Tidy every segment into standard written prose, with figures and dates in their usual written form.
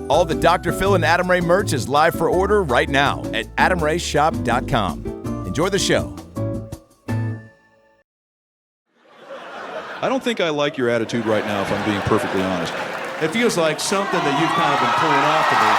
All the Dr. Phil and Adam Ray merch is live for order right now at adamrayshop.com. Enjoy the show. I don't think I like your attitude right now, if I'm being perfectly honest. It feels like something that you've kind of been pulling off to me.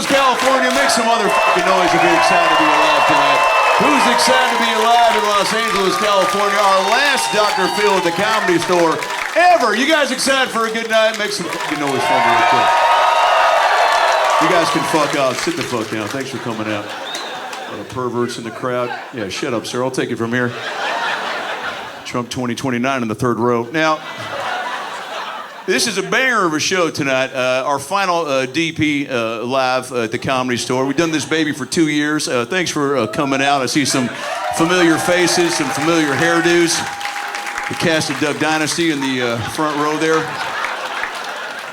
California, make some other fucking noise if you're excited to be alive tonight. Who's excited to be alive in Los Angeles, California? Our last Dr. Phil at the Comedy Store ever. You guys excited for a good night? Make some fucking noise for me real quick. You guys can fuck out. Sit the fuck down. Thanks for coming out. A lot of perverts in the crowd. Yeah, shut up, sir. I'll take it from here. Trump 2029 in the third row. Now, this is a banger of a show tonight. Our final DP live at the Comedy Store. We've done this baby for 2 years. Thanks for coming out. I see some familiar faces, some familiar hairdos. The cast of Duck Dynasty in the front row there.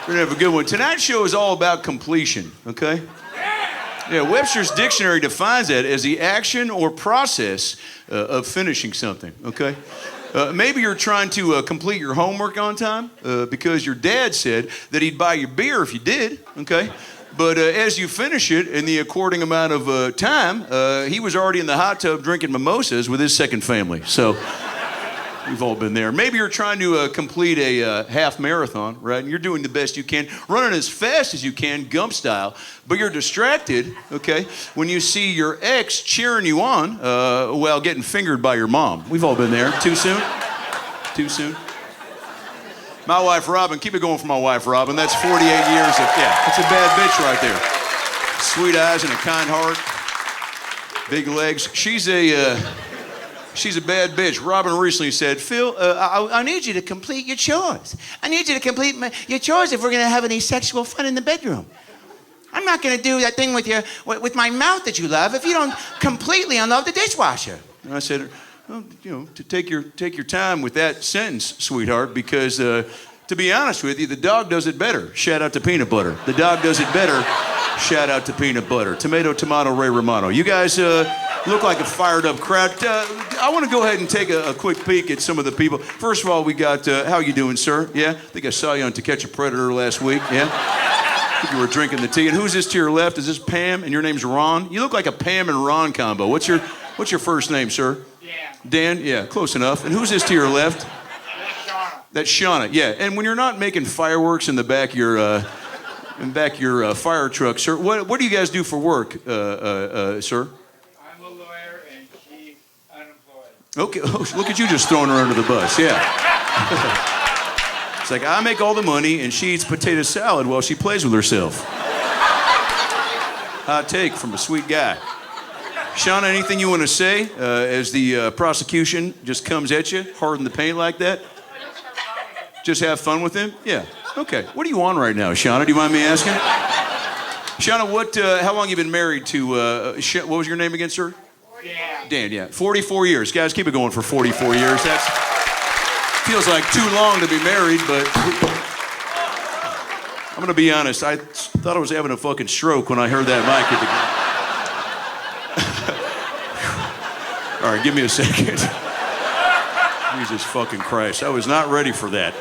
We're gonna have a good one. Tonight's show is all about completion, okay? Yeah, Webster's Dictionary defines that as the action or process of finishing something, okay? Maybe you're trying to complete your homework on time because your dad said that he'd buy you beer if you did, okay? But as you finish it in the according amount of time, he was already in the hot tub drinking mimosas with his second family. So we've all been there. Maybe you're trying to complete a half marathon, right? And you're doing the best you can, running as fast as you can, Gump style, but you're distracted, okay, when you see your ex cheering you on while getting fingered by your mom. We've all been there. Too soon? Too soon? My wife, Robin. Keep it going for my wife, Robin. That's 48 years of, yeah, that's a bad bitch right there. Sweet eyes and a kind heart. Big legs. She's a bad bitch. Robin recently said, Phil, I need you to complete your chores. I need you to complete your chores if we're going to have any sexual fun in the bedroom. I'm not going to do that thing with my mouth that you love if you don't completely unload the dishwasher. And I said, well, you know, to take your time with that sentence, sweetheart, because to be honest with you, the dog does it better. Shout out to peanut butter. The dog does it better. Shout out to peanut butter. Tomato, Ray Romano. You guys look like a fired up crowd. I want to go ahead and take a quick peek at some of the people. First of all, we got, how you doing, sir? Yeah? I think I saw you on To Catch a Predator last week. Yeah? I think you were drinking the tea. And who's this to your left? Is this Pam? And your name's Ron? You look like a Pam and Ron combo. What's your first name, sir? Dan? Yeah, close enough. And who's this to your left? That's Shauna. Yeah. And when you're not making fireworks in the back of your fire truck, sir, what do you guys do for work, sir? I'm a lawyer and she's unemployed. Okay. Oh, look at you just throwing her under the bus. Yeah. It's like I make all the money and she eats potato salad while she plays with herself. Hot take from a sweet guy. Shauna, anything you want to say as the prosecution just comes at you, hard in the paint like that? Just have fun with him? Yeah. Okay. What are you on right now, Shauna? Do you mind me asking? Shauna, how long have you been married to, what was your name again, sir? Dan. Dan, yeah. 44 years. Guys, keep it going for 44 years. Feels like too long to be married, but I'm gonna be honest. I thought I was having a fucking stroke when I heard that mic at the. All right, give me a second. Jesus fucking Christ! I was not ready for that.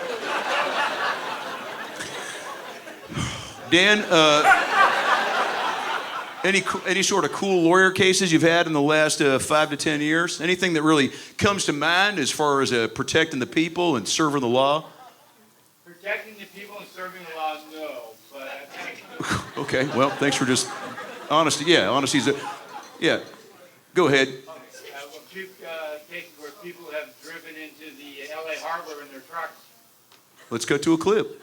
Dan, any sort of cool lawyer cases you've had in the last 5 to 10 years? Anything that really comes to mind as far as protecting the people and serving the law? Protecting the people and serving the law, no. But I think Okay, well, thanks for just honesty. Yeah, honesty's yeah. Go ahead. a few cases where people have driven into the LA harbor in their trucks. Let's cut to a clip.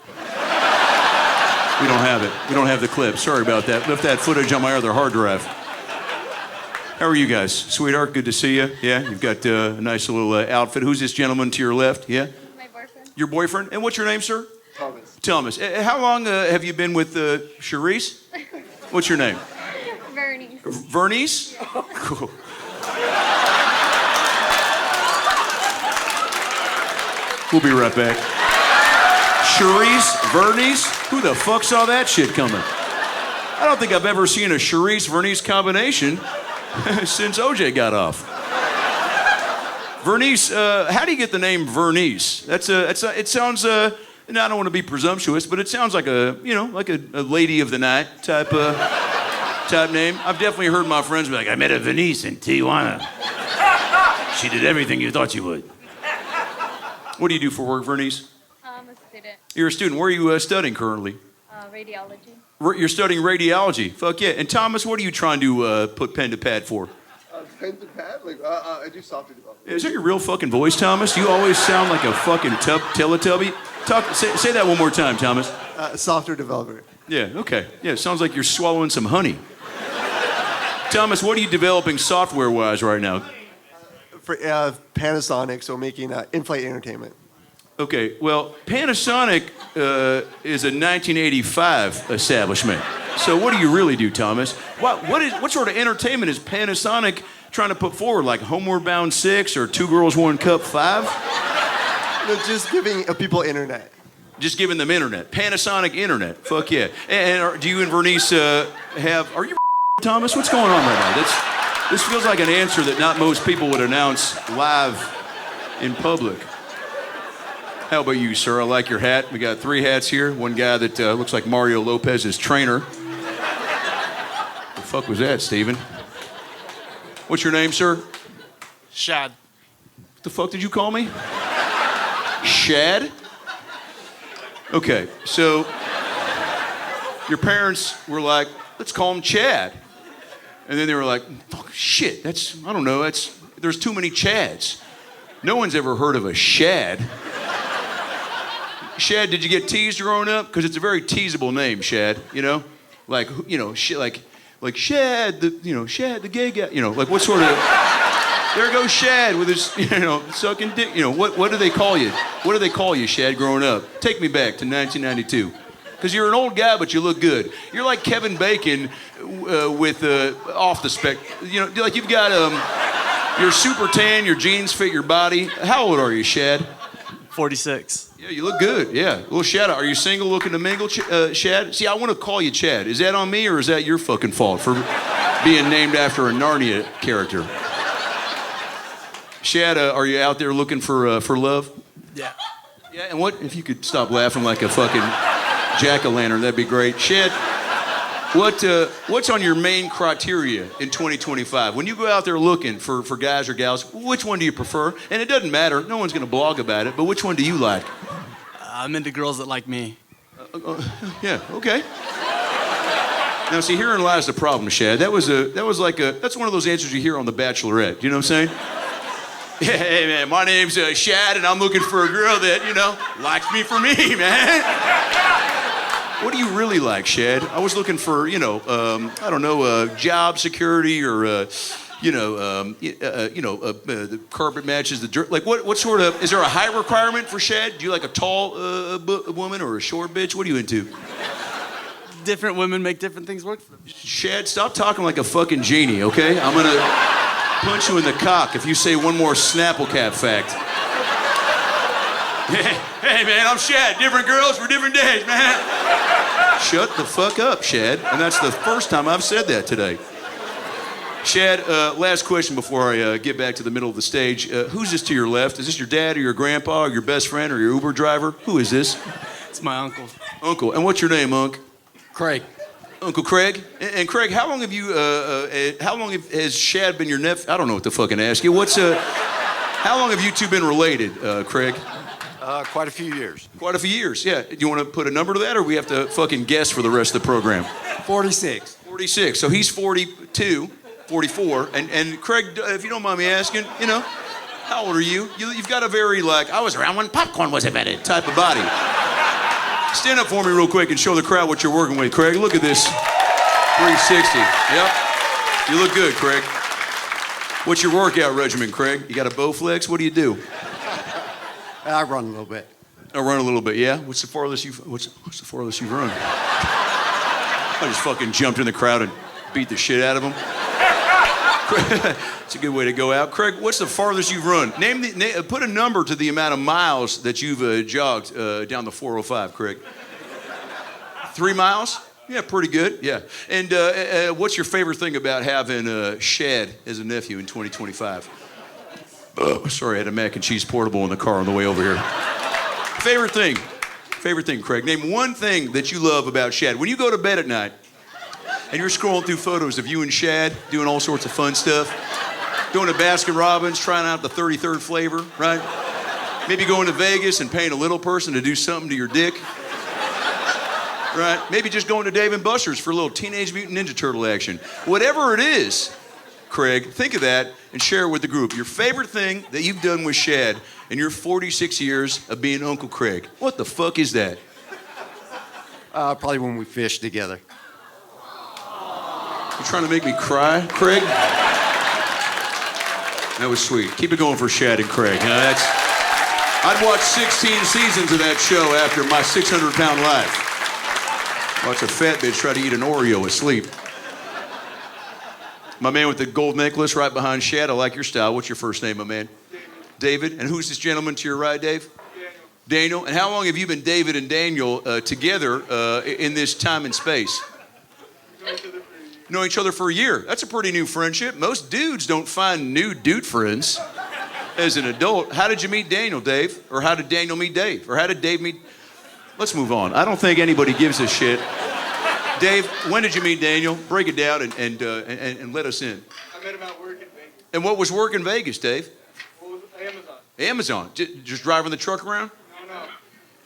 We don't have it. We don't have the clip. Sorry about that. Left that footage on my other hard drive. How are you guys? Sweetheart, good to see you. Yeah, you've got a nice little outfit. Who's this gentleman to your left? Yeah? My boyfriend. Your boyfriend? And what's your name, sir? Thomas. Thomas. How long have you been with Charisse? What's your name? Vernice. Vernice? Cool. We'll be right back. Charisse, Vernice? Who the fuck saw that shit coming? I don't think I've ever seen a Charisse-Vernice combination since OJ got off. Vernice, how do you get the name Vernice? It sounds, and I don't want to be presumptuous, but it sounds like a lady of the night type name. I've definitely heard my friends be like, I met a Vernice in Tijuana. She did everything you thought she would. What do you do for work, Vernice? I'm a student. You're a student. Where are you studying currently? Radiology. You're studying radiology. Fuck yeah. And Thomas, what are you trying to put pen to pad for? Pen to pad? I do software development. Is that your real fucking voice, Thomas? You always sound like a fucking Teletubby. Say that one more time, Thomas. Software developer. Yeah, okay. Yeah, it sounds like you're swallowing some honey. Thomas, what are you developing software-wise right now? For Panasonic, so making in-flight entertainment. Okay, well, Panasonic is a 1985 establishment. So what do you really do, Thomas? What sort of entertainment is Panasonic trying to put forward? Like Homeward Bound 6 or Two Girls, One Cup 5? No, just giving people internet. Just giving them internet. Panasonic internet. Fuck yeah. And do you and Vernice are you Thomas? What's going on right now? This feels like an answer that not most people would announce live in public. How about you, sir? I like your hat. We got 3 hats here. One guy that looks like Mario Lopez's trainer. The fuck was that, Steven? What's your name, sir? Shad. What the fuck did you call me? Shad? Okay, so your parents were like, let's call him Chad. And then they were like, fuck, shit, I don't know, there's too many Chads. No one's ever heard of a Shad. Shad, did you get teased growing up? Because it's a very teasable name, Shad, you know? Like Shad, Shad, the gay guy, like what sort of, there goes Shad with his, sucking dick, what do they call you? What do they call you, Shad, growing up? Take me back to 1992. Because you're an old guy, but you look good. You're like Kevin Bacon with off the spec, like you've got, you're super tan, your jeans fit your body. How old are you, Shad? 46. Yeah, you look good. Yeah. Well, shout out. Are you single looking to mingle, Shad? See, I want to call you Chad. Is that on me or is that your fucking fault for being named after a Narnia character? Shad, are you out there looking for love? Yeah. Yeah, and what if you could stop laughing like a fucking jack-o'-lantern? That'd be great. Shad, what's on your main criteria in 2025? When you go out there looking for guys or gals, which one do you prefer? And it doesn't matter. No one's going to blog about it, but which one do you like? I'm into girls that like me. Yeah, okay. Now, see, herein lies the problem, Shad. That's one of those answers you hear on The Bachelorette. You know what I'm saying? Yeah, hey, man, my name's Shad, and I'm looking for a girl that, likes me for me, man. What do you really like, Shad? I was looking for, job security or, the carpet matches the dirt. Like, what sort of, is there a height requirement for Shad? Do you like a tall woman or a short bitch? What are you into? Different women make different things work for them. Shad, stop talking like a fucking genie, okay? I'm gonna punch you in the cock if you say one more Snapple Cap fact. Hey, man, I'm Shad. Different girls for different days, man. Shut the fuck up, Shad. And that's the first time I've said that today. Shad, last question before I get back to the middle of the stage. Who's this to your left? Is this your dad or your grandpa or your best friend or your Uber driver? Who is this? It's my uncle. Uncle. And what's your name, Unc? Craig. Uncle Craig? And Craig, how long have you, has Shad been your nephew? I don't know what to fucking ask you. How long have you two been related, Craig? Quite a few years. Quite a few years, yeah. Do you want to put a number to that, or we have to fucking guess for the rest of the program? 46. 46. So he's 42, 44. And Craig, if you don't mind me asking, how old are you? You've got a very, I was around when popcorn was invented type of body. Stand up for me real quick and show the crowd what you're working with, Craig. Look at this. 360. Yep. You look good, Craig. What's your workout regimen, Craig? You got a Bowflex? What do you do? I run a little bit. I run a little bit, yeah? What's the farthest you've run? I just fucking jumped in the crowd and beat the shit out of him. It's a good way to go out. Craig, what's the farthest you've run? Put a number to the amount of miles that you've jogged down the 405, Craig. 3 miles? Yeah, pretty good, yeah. And what's your favorite thing about having Shad as a nephew in 2025? Sorry, I had a mac and cheese portable in the car on the way over here. Favorite thing, Craig. Name one thing that you love about Shad. When you go to bed at night and you're scrolling through photos of you and Shad doing all sorts of fun stuff, going to Baskin Robbins, trying out the 33rd flavor, right? Maybe going to Vegas and paying a little person to do something to your dick, right? Maybe just going to Dave & Buster's for a little Teenage Mutant Ninja Turtle action. Whatever it is, Craig, think of that and share it with the group. Your favorite thing that you've done with Shad in your 46 years of being Uncle Craig. What the fuck is that? Probably when we fished together. You trying to make me cry, Craig? That was sweet. Keep it going for Shad and Craig. I'd watch 16 seasons of that show after my 600-pound life. Watch a fat bitch try to eat an Oreo asleep. My man with the gold necklace right behind Shad, I like your style. What's your first name, my man? David. And who's this gentleman to your right, Dave? Daniel. And how long have you been David and Daniel together in this time and space? Know each other for a year. That's a pretty new friendship. Most dudes don't find new dude friends as an adult. How did you meet Daniel, Dave? Or how did Daniel meet Dave? Or how did Dave meet... Let's move on. I don't think anybody gives a shit. Dave, when did you meet Daniel? Break it down and let us in. I met him at work in Vegas. And what was work in Vegas, Dave? What was Amazon? Amazon. Just driving the truck around? No.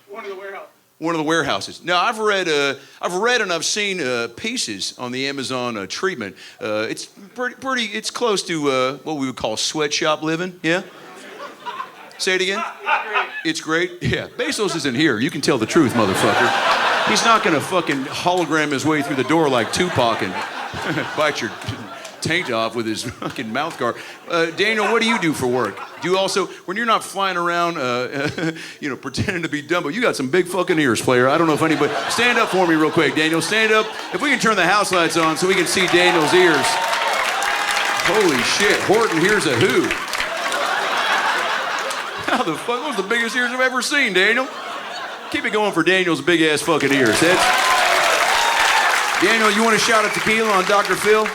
One of the warehouses. One of the warehouses. Now, I've read and I've seen pieces on the Amazon treatment. It's pretty. It's close to what we would call sweatshop living. Yeah. Say it again. It's great. Yeah. Bezos isn't here. You can tell the truth, motherfucker. He's not gonna fucking hologram his way through the door like Tupac and bite your taint off with his fucking mouth guard. Daniel, what do you do for work? Do you also, when you're not flying around, pretending to be Dumbo, you got some big fucking ears, player. I don't know if anybody, stand up for me real quick, Daniel. Stand up. If we can turn the house lights on so we can see Daniel's ears. Holy shit, Horton hears a who. How the fuck, those are the biggest ears I've ever seen, Daniel. Keep it going for Daniel's big ass fucking ears. Daniel, you want a shot of tequila on Dr. Phil?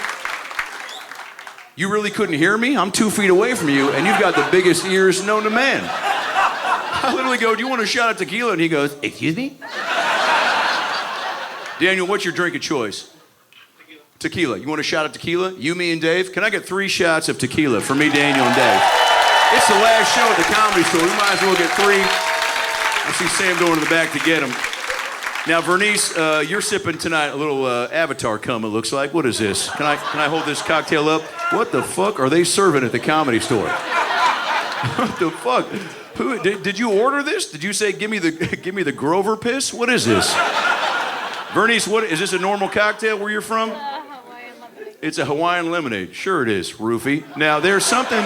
You really couldn't hear me? I'm 2 feet away from you, and you've got the biggest ears known to man. I literally go, do you want a shot of tequila? And he goes, excuse me? Daniel, what's your drink of choice? Tequila. You want a shot of tequila? You, me, and Dave? Can I get 3 shots of tequila for me, Daniel, and Dave? It's the last show at the Comedy Store. We might as well get 3. I see Sam going to the back to get them. Now, Vernice, you're sipping tonight a little Avatar cum, it looks like. What is this? Can I hold this cocktail up? What the fuck are they serving at the Comedy Store? What the fuck? Who did you order this? Did you say give me the Grover piss? What is this? Vernice, what is this, a normal cocktail where you're from? Hawaiian lemonade. It's a Hawaiian lemonade. Sure it is, Roofie. Now, there's something...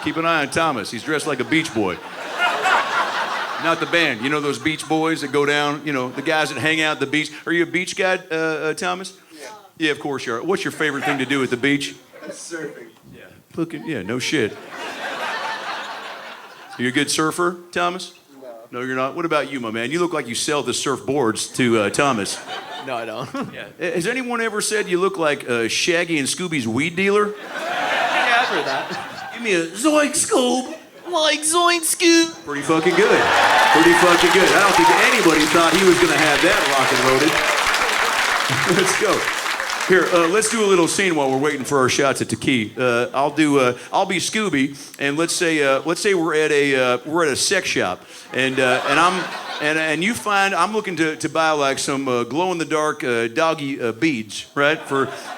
Keep an eye on Thomas. He's dressed like a beach boy. Not the band. You know those beach boys that go down, the guys that hang out at the beach. Are you a beach guy, Thomas? Yeah. Yeah, of course you are. What's your favorite thing to do at the beach? Surfing. Yeah. No shit. You a good surfer, Thomas? No, you're not. What about you, my man? You look like you sell the surfboards to Thomas. No, I don't. Yeah. Has anyone ever said you look like Shaggy and Scooby's weed dealer? Yeah, I've heard that. Give me a zoink, Scoob. Like Zoink Scoop. Pretty fucking good. Pretty fucking good. I don't think anybody thought he was going to have that rock and loaded. Let's go. Here, let's do a little scene while we're waiting for our shots at tequila. I'll be Scooby, and let's say we're at a sex shop, and you find I'm looking to buy like some glow in the dark doggy beads, right?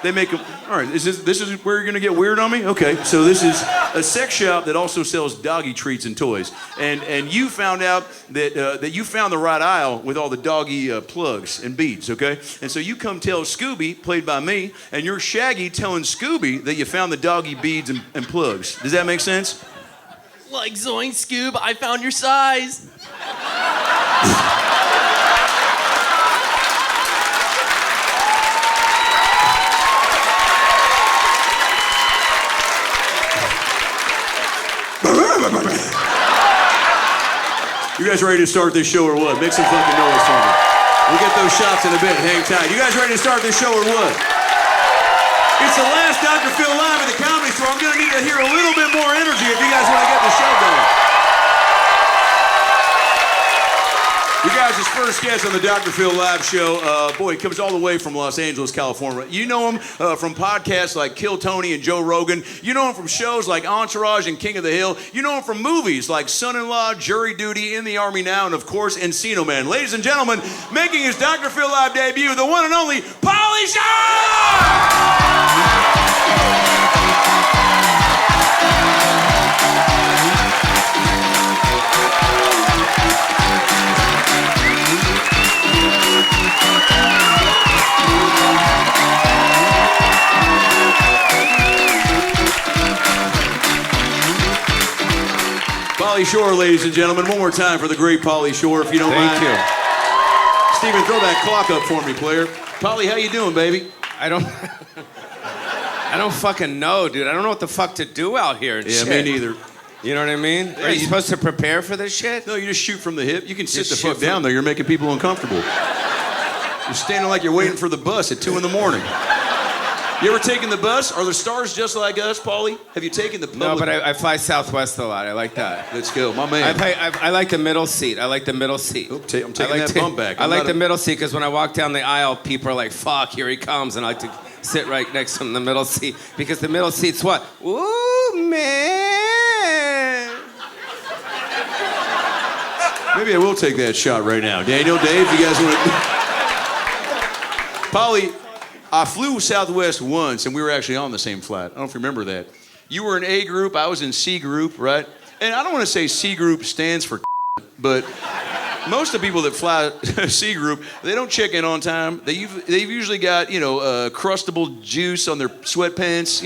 They make them. All right, this is where you're gonna get weird on me? Okay, so this is a sex shop that also sells doggy treats and toys, and you found out that you found the right aisle with all the doggy plugs and beads, okay? And so you come tell Scooby, played by me, and you're Shaggy telling Scooby that you found the doggy beads and plugs. Does that make sense? Like Zoink Scoop, I found your size. You guys ready to start this show or what? Make some fucking noise for me. We'll get those shots in a bit. Hang tight. You guys ready to start this show or what? It's the last Dr. Phil live at the Comedy Store. I'm going to need to hear a little bit more energy if you guys want to get the show going. You guys, his first guest on the Dr. Phil Live show, boy, he comes all the way from Los Angeles, California. You know him from podcasts like Kill Tony and Joe Rogan. You know him from shows like Entourage and King of the Hill. You know him from movies like Son-in-Law, Jury Duty, In the Army Now, and of course, Encino Man. Ladies and gentlemen, making his Dr. Phil Live debut, the one and only Pauly Shore! Pauly Shore, ladies and gentlemen. One more time for the great Pauly Shore, if you don't mind. Thank you. Steven, throw that clock up for me, player. Pauly, how you doing, baby? I don't fucking know, dude. I don't know what the fuck to do out here and Yeah, shit. me neither. You know what I mean? Are you supposed to prepare for this shit? No, you just shoot from the hip. You can sit Just the fuck shoot from- down there. You're making people uncomfortable. You're standing like you're waiting for the bus at 2 in the morning. You ever taken the bus? Are the stars just like us, Pauly? Have you taken the public? No, but I fly Southwest a lot. I like that. Let's go, my man. I like the middle seat. I like the middle seat. I'm taking that bump back. I like the middle seat because when I walk down the aisle, people are like, fuck, here he comes. And I like to sit right next to him in the middle seat because the middle seat's what? Ooh, man. Maybe I will take that shot right now. Daniel, Dave, you guys want to... Pauly, I flew Southwest once, and we were actually on the same flight. I don't know if you remember that. You were in A group, I was in C group, right? And I don't want to say C group stands for but most of the people that fly C group, they don't check in on time. They've usually got, crustable juice on their sweatpants,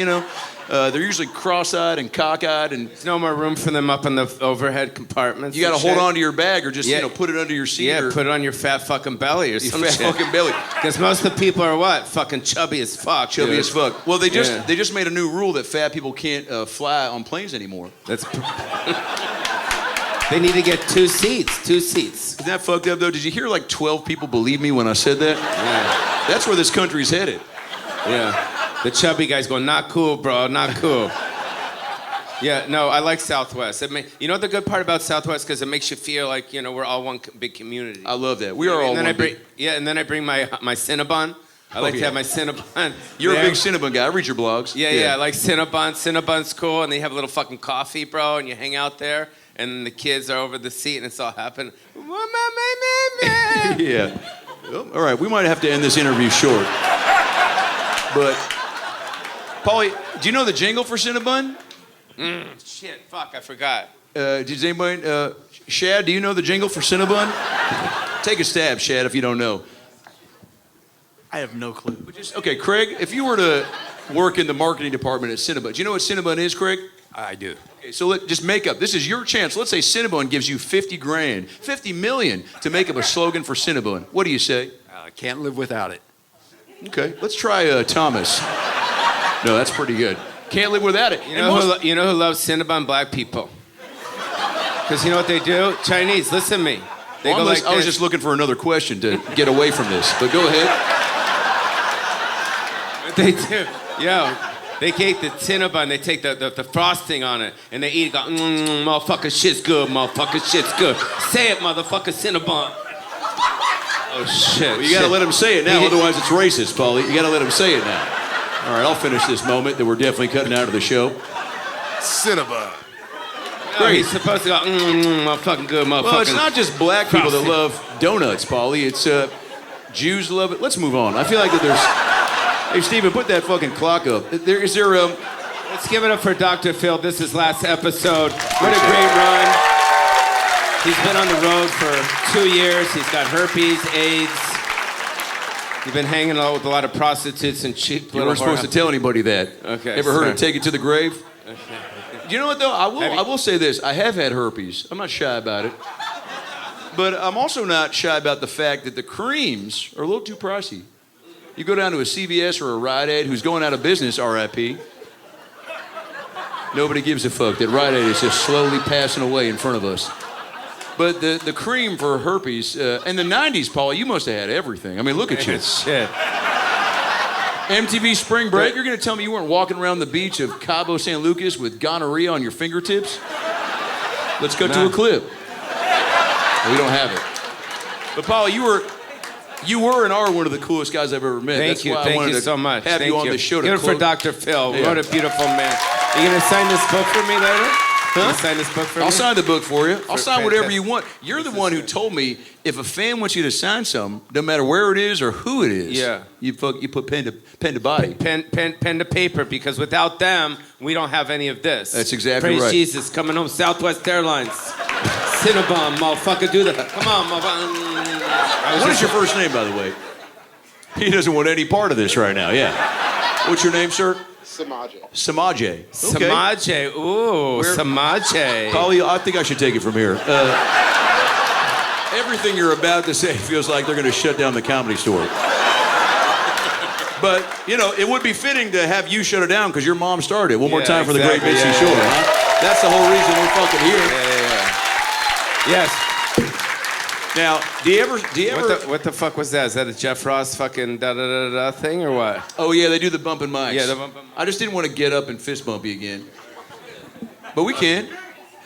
They're usually cross-eyed and cockeyed, and There's no more room for them up in the overhead compartments. you got to and hold shit. on to your bag or just, put it under your seat. Yeah, or put it on your fat fucking belly or your some fat shit. fucking belly. Because most of the people are what? Fucking chubby as fuck. Chubby dude. as fuck. Well, they Yeah. just made a new rule that fat people can't fly on planes anymore. That's. They need to get 2 seats. 2 seats. Isn't that fucked up, though? Did you hear like 12 people believe me when I said that? Yeah. That's where this country's headed. Yeah. The chubby guy's going, not cool, bro, not cool. Yeah, no, I like Southwest. You know the good part about Southwest? Because it makes you feel like, we're all one big community. I love that. We are all one big... Yeah, and then I bring my Cinnabon. I like to have my Cinnabon. You're a big Cinnabon guy. I read your blogs. Yeah, I like Cinnabon. Cinnabon's cool, and they have a little fucking coffee, bro, and you hang out there, and the kids are over the seat, and it's all happening. Yeah. Well, all right, we might have to end this interview short. But, Pauly, do you know the jingle for Cinnabon? Shit, fuck, I forgot. Does anybody... Shad, do you know the jingle for Cinnabon? Take a stab, Shad, if you don't know. I have no clue. Okay, Craig, if you were to work in the marketing department at Cinnabon, do you know what Cinnabon is, Craig? I do. Okay, so just make up. This is your chance. Let's say Cinnabon gives you 50 grand, 50 million to make up a slogan for Cinnabon. What do you say? I can't live without it. Okay, let's try Thomas. No, that's pretty good. Can't live without it. You know who loves Cinnabon? Black people. Because you know what they do? Chinese, listen to me. They go like I was this. just looking for another question to get away from this, but go ahead. They do. Yo, they take the Cinnabon, they take the frosting on it, and they eat it, go, motherfucker, shit's good, motherfucker, shit's good. Say it, motherfucker, Cinnabon. Oh, shit. Well, you gotta let him say it now, otherwise it's racist, Paulie. You gotta let him say it now. All right, I'll finish this moment that we're definitely cutting out of the show. Cinnabon. No, he's supposed to go, motherfucking good, motherfucking. Well, it's not just black people that love donuts, Paulie. It's Jews love it. Let's move on. I feel like that there's. Hey, Steven, put that fucking clock up. Is there Let's give it up for Dr. Phil. This is last episode. What a great run. He's been on the road for 2 years. He's got herpes, AIDS. He's been hanging out with a lot of prostitutes and cheap. You weren't supposed to tell anybody that. Okay. Ever heard sorry. of Take It to the Grave? Okay. You know what though? I will say this. I have had herpes. I'm not shy about it. But I'm also not shy about the fact that the creams are a little too pricey. You go down to a CVS or a Rite Aid who's going out of business, RIP. Nobody gives a fuck that Rite Aid is just slowly passing away in front of us. But the cream for herpes, in the 90s, Paul, you must have had everything. I mean, look at you. Shit. MTV Spring Break, you're going to tell me you weren't walking around the beach of Cabo San Lucas with gonorrhea on your fingertips? Let's cut to a clip. We don't have it. But Paul, you were and are one of the coolest guys I've ever met. Thank you so much. Have you on the show to Give it for close. Dr. Phil. Yeah. What a beautiful man. You gonna sign this book for me later? Huh? You gonna sign this book for me? I'll sign the book for you. I'll sign whatever fantastic. you want. You're the one who told me if a fan wants you to sign something, no matter where it is or who it is, Yeah. you put pen to body. Pen to paper, because without them, we don't have any of this. That's exactly Praise right. Jesus, coming home, Southwest Airlines. Cinnabon, motherfucker, do that. Come on, motherfucker. What is your first name, by the way? He doesn't want any part of this right now, yeah. What's your name, sir? Samaje. Samaje. Okay. Samaje, ooh, Samaje. Paulie, I think I should take it from here. Everything you're about to say feels like they're going to shut down the Comedy Store. But, you know, it would be fitting to have you shut it down because your mom started. One more time for the great exactly, Mitzi yeah, Shore, yeah. huh? That's the whole reason we're fucking here. Yes. Now, do you ever? What the fuck was that? Is that a Jeff Ross fucking da-da-da-da thing or what? Oh, yeah, they do the bumping mics. Yeah, the bumping mics. I just didn't want to get up and fist bump you again. But we can.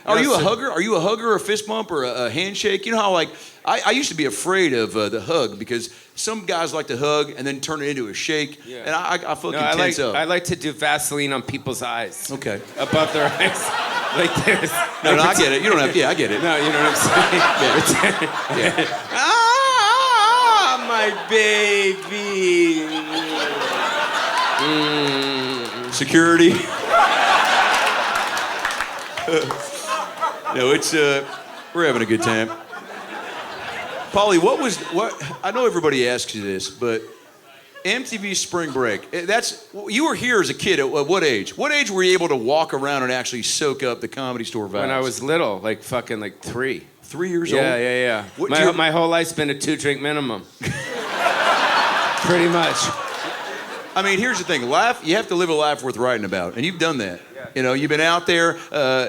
Are No, you a sir. hugger? Are you a hugger, a fist bump, or a handshake? You know how, like, I used to be afraid of the hug because some guys like to hug and then turn it into a shake. Yeah. And I fucking tense up. I like to do Vaseline on people's eyes. Okay. Above their eyes. Like this. No, I get it. You don't have to. Yeah, I get it. No, you know what I'm saying? Yeah. Ah, my baby. Security. No, it's we're having a good time. Paulie, what I know everybody asks you this, but MTV Spring Break, you were here as a kid at what age? What age were you able to walk around and actually soak up the Comedy Store vibes? When I was little, like fucking like 3. 3 years old? Yeah. My whole life's been a 2-drink minimum. Pretty much. I mean, here's the thing. You have to live a life worth writing about, and you've done that. Yeah. You know, you've been out there.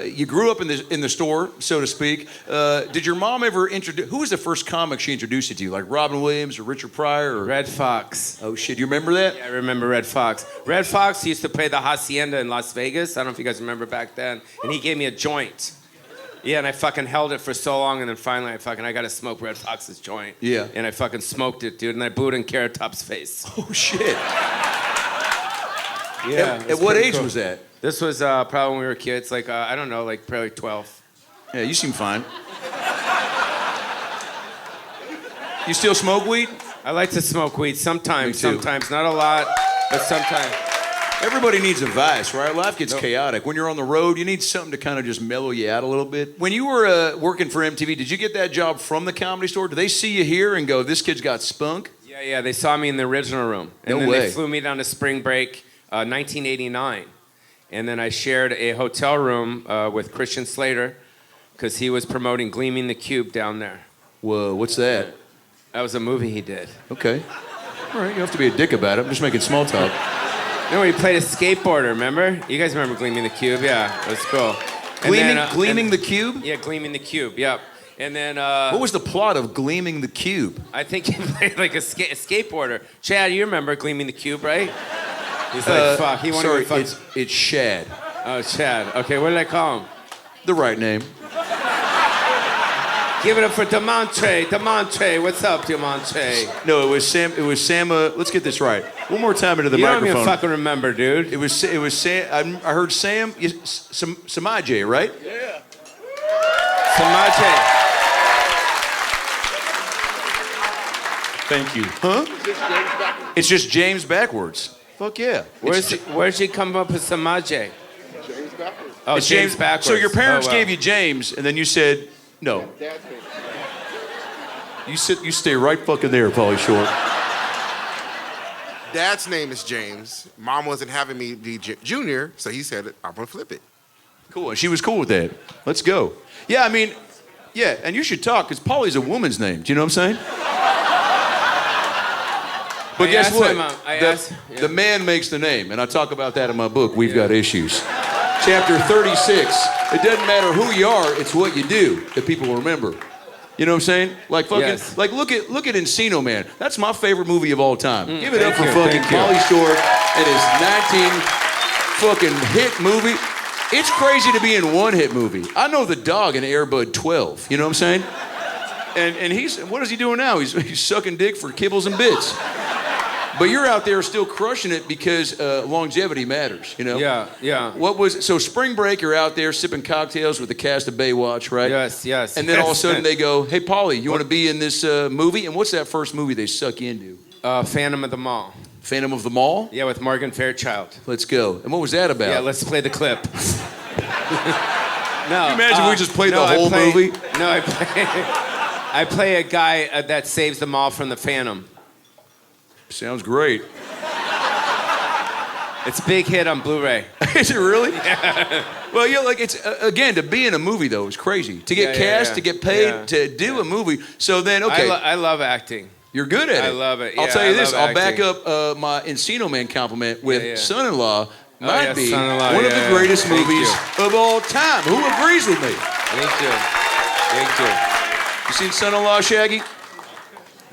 You grew up in the store, so to speak. Did your mom ever introduce? Who was the first comic she introduced you to? Like Robin Williams or Richard Pryor? Or Red Fox. Oh shit, you remember that? Yeah, I remember Red Fox. Red Fox used to play the Hacienda in Las Vegas. I don't know if you guys remember back then. And he gave me a joint. Yeah, and I fucking held it for so long, and then finally I gotta smoke Red Fox's joint. Yeah. And I fucking smoked it, dude, and I blew it in Carrot Top's face. Oh shit. Yeah. At what age was that? This was probably when we were kids, like, I don't know, like probably 12. Yeah, you seem fine. You still smoke weed? I like to smoke weed sometimes, Me too. sometimes, not a lot, but sometimes. Everybody needs a vice, right? Life gets chaotic. When you're on the road, you need something to kind of just mellow you out a little bit. When you were working for MTV, did you get that job from the Comedy Store? Did they see you here and go, this kid's got spunk? Yeah, they saw me in the original room. And No then way. they flew me down to Spring Break, 1989. And then I shared a hotel room with Christian Slater because he was promoting Gleaming the Cube down there. Whoa, what's that? That was a movie he did. Okay. All right, you don't have to be a dick about it. I'm just making small talk. No, he played a skateboarder, remember? You guys remember Gleaming the Cube? Yeah, it was cool. Gleaming the Cube? Yeah, Gleaming the Cube, yep. And then... what was the plot of Gleaming the Cube? I think he played like a skateboarder. Chad, you remember Gleaming the Cube, right? He's like, fuck, he wanted to fuck... It's Shad. Oh, Chad. Okay, what did I call him? The right name. Give it up for Demontre. Demontre, what's up, Demontre? No, it was Sam. Let's get this right. One more time into the microphone. You don't even fucking remember, dude. It was Sam. I heard Sam. Samaje, right? Yeah. Samaje. Thank you. Huh? It's just James backwards. Fuck yeah. Where'd she come up with Samaje? James backwards. Oh, it's James backwards. So your parents wow. gave you James, and then you said no. You stay right fucking there, Pauly Shore. Dad's name is James. Mom wasn't having me be Junior, so he said, I'm going to flip it. Cool. And she was cool with that. Let's go. Yeah, I mean, yeah, and you should talk, because Pauly's a woman's name. Do you know what I'm saying? But guess what? The man makes the name, and I talk about that in my book, We've Got Issues. Chapter 36. It doesn't matter who you are, it's what you do that people remember. You know what I'm saying? Like fucking, like look at Encino Man. That's my favorite movie of all time. Give it up for fucking Pauly Shore and his 19 fucking hit movie. It's crazy to be in one hit movie. I know the dog in Air Bud 12. You know what I'm saying? And what is he doing now? He's sucking dick for kibbles and bits. But you're out there still crushing it because longevity matters, you know? Yeah, yeah. So spring break, you're out there sipping cocktails with the cast of Baywatch, right? Yes. And then all of a sudden they go, hey, Pauly, you want to be in this movie? And what's that first movie they suck you into? Phantom of the Mall. Phantom of the Mall? Yeah, with Morgan Fairchild. Let's go. And what was that about? Yeah, let's play the clip. No. Can you imagine if we just played the whole movie? No, I play a guy that saves the mall from the Phantom. Sounds great. It's a big hit on Blu-ray. Is it really? Yeah. Well, yeah, like it's again, to be in a movie though is crazy. To get cast, to get paid, to do a movie. So then, okay. I love acting. You're good at it. I love it. I'll tell you this. I'll acting. back up my Encino Man compliment with Son-in-Law. Might be Son-in-Law, one of the greatest movies of all time. Who agrees with me? Thank you. Thank you. You seen Son-in-Law, Shaggy?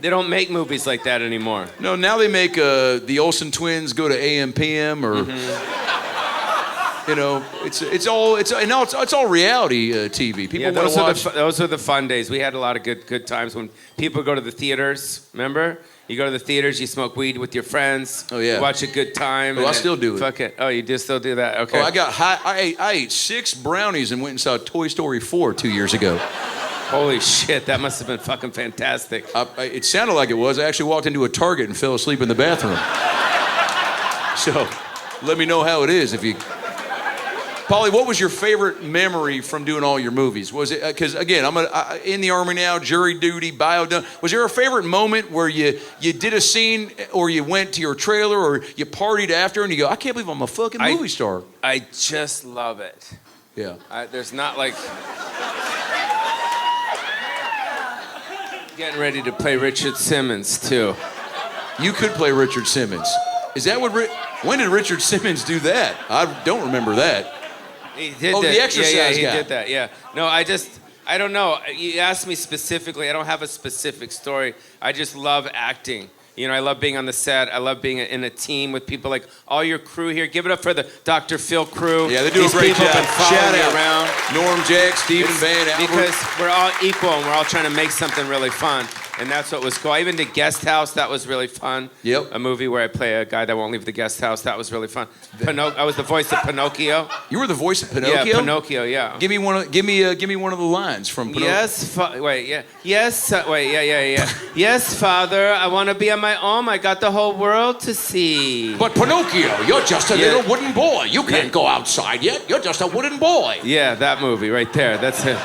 They don't make movies like that anymore. No, now they make the Olsen twins go to AM/PM or you know, it's all reality TV. People want to watch. Those are the fun days. We had a lot of good times when people go to the theaters. Remember? You go to the theaters, you smoke weed with your friends. Oh yeah. You watch a good time. Oh, I still do it. Fuck it. Oh, you do still do that? Okay. Oh, I got high. I ate 6 brownies and went and saw Toy Story 4 2 years ago. Holy shit, that must have been fucking fantastic. It sounded like it was. I actually walked into a Target and fell asleep in the bathroom. So, let me know how it is if you... Pauly, what was your favorite memory from doing all your movies? Was it, because again, I'm in the Army now, jury duty, bio done. Was there a favorite moment where you did a scene or you went to your trailer or you partied after and you go, I can't believe I'm a fucking movie star? I just love it. Yeah. There's not like... Getting ready to play Richard Simmons, too. You could play Richard Simmons. Is that what... When did Richard Simmons do that? I don't remember that. He did the exercise guy. He did that, yeah. No, I don't know. You asked me specifically. I don't have a specific story. I just love acting. You know, I love being on the set. I love being in a team with people like all your crew here. Give it up for the Dr. Phil crew. Yeah, they do a great job. Shout out. Around. Norm Jack, Stephen Van Albert. Because we're all equal and we're all trying to make something really fun. And that's what was cool. I even did Guest House. That was really fun. Yep. A movie where I play a guy that won't leave the guest house. That was really fun. I was the voice of Pinocchio. You were the voice of Pinocchio? Yeah, Pinocchio. Yeah. Give me one of the lines from Pinocchio. Yes. Yes, Father. I want to be on my own. I got the whole world to see. But Pinocchio, you're just a little wooden boy. You can't go outside yet. You're just a wooden boy. Yeah, that movie right there. That's it.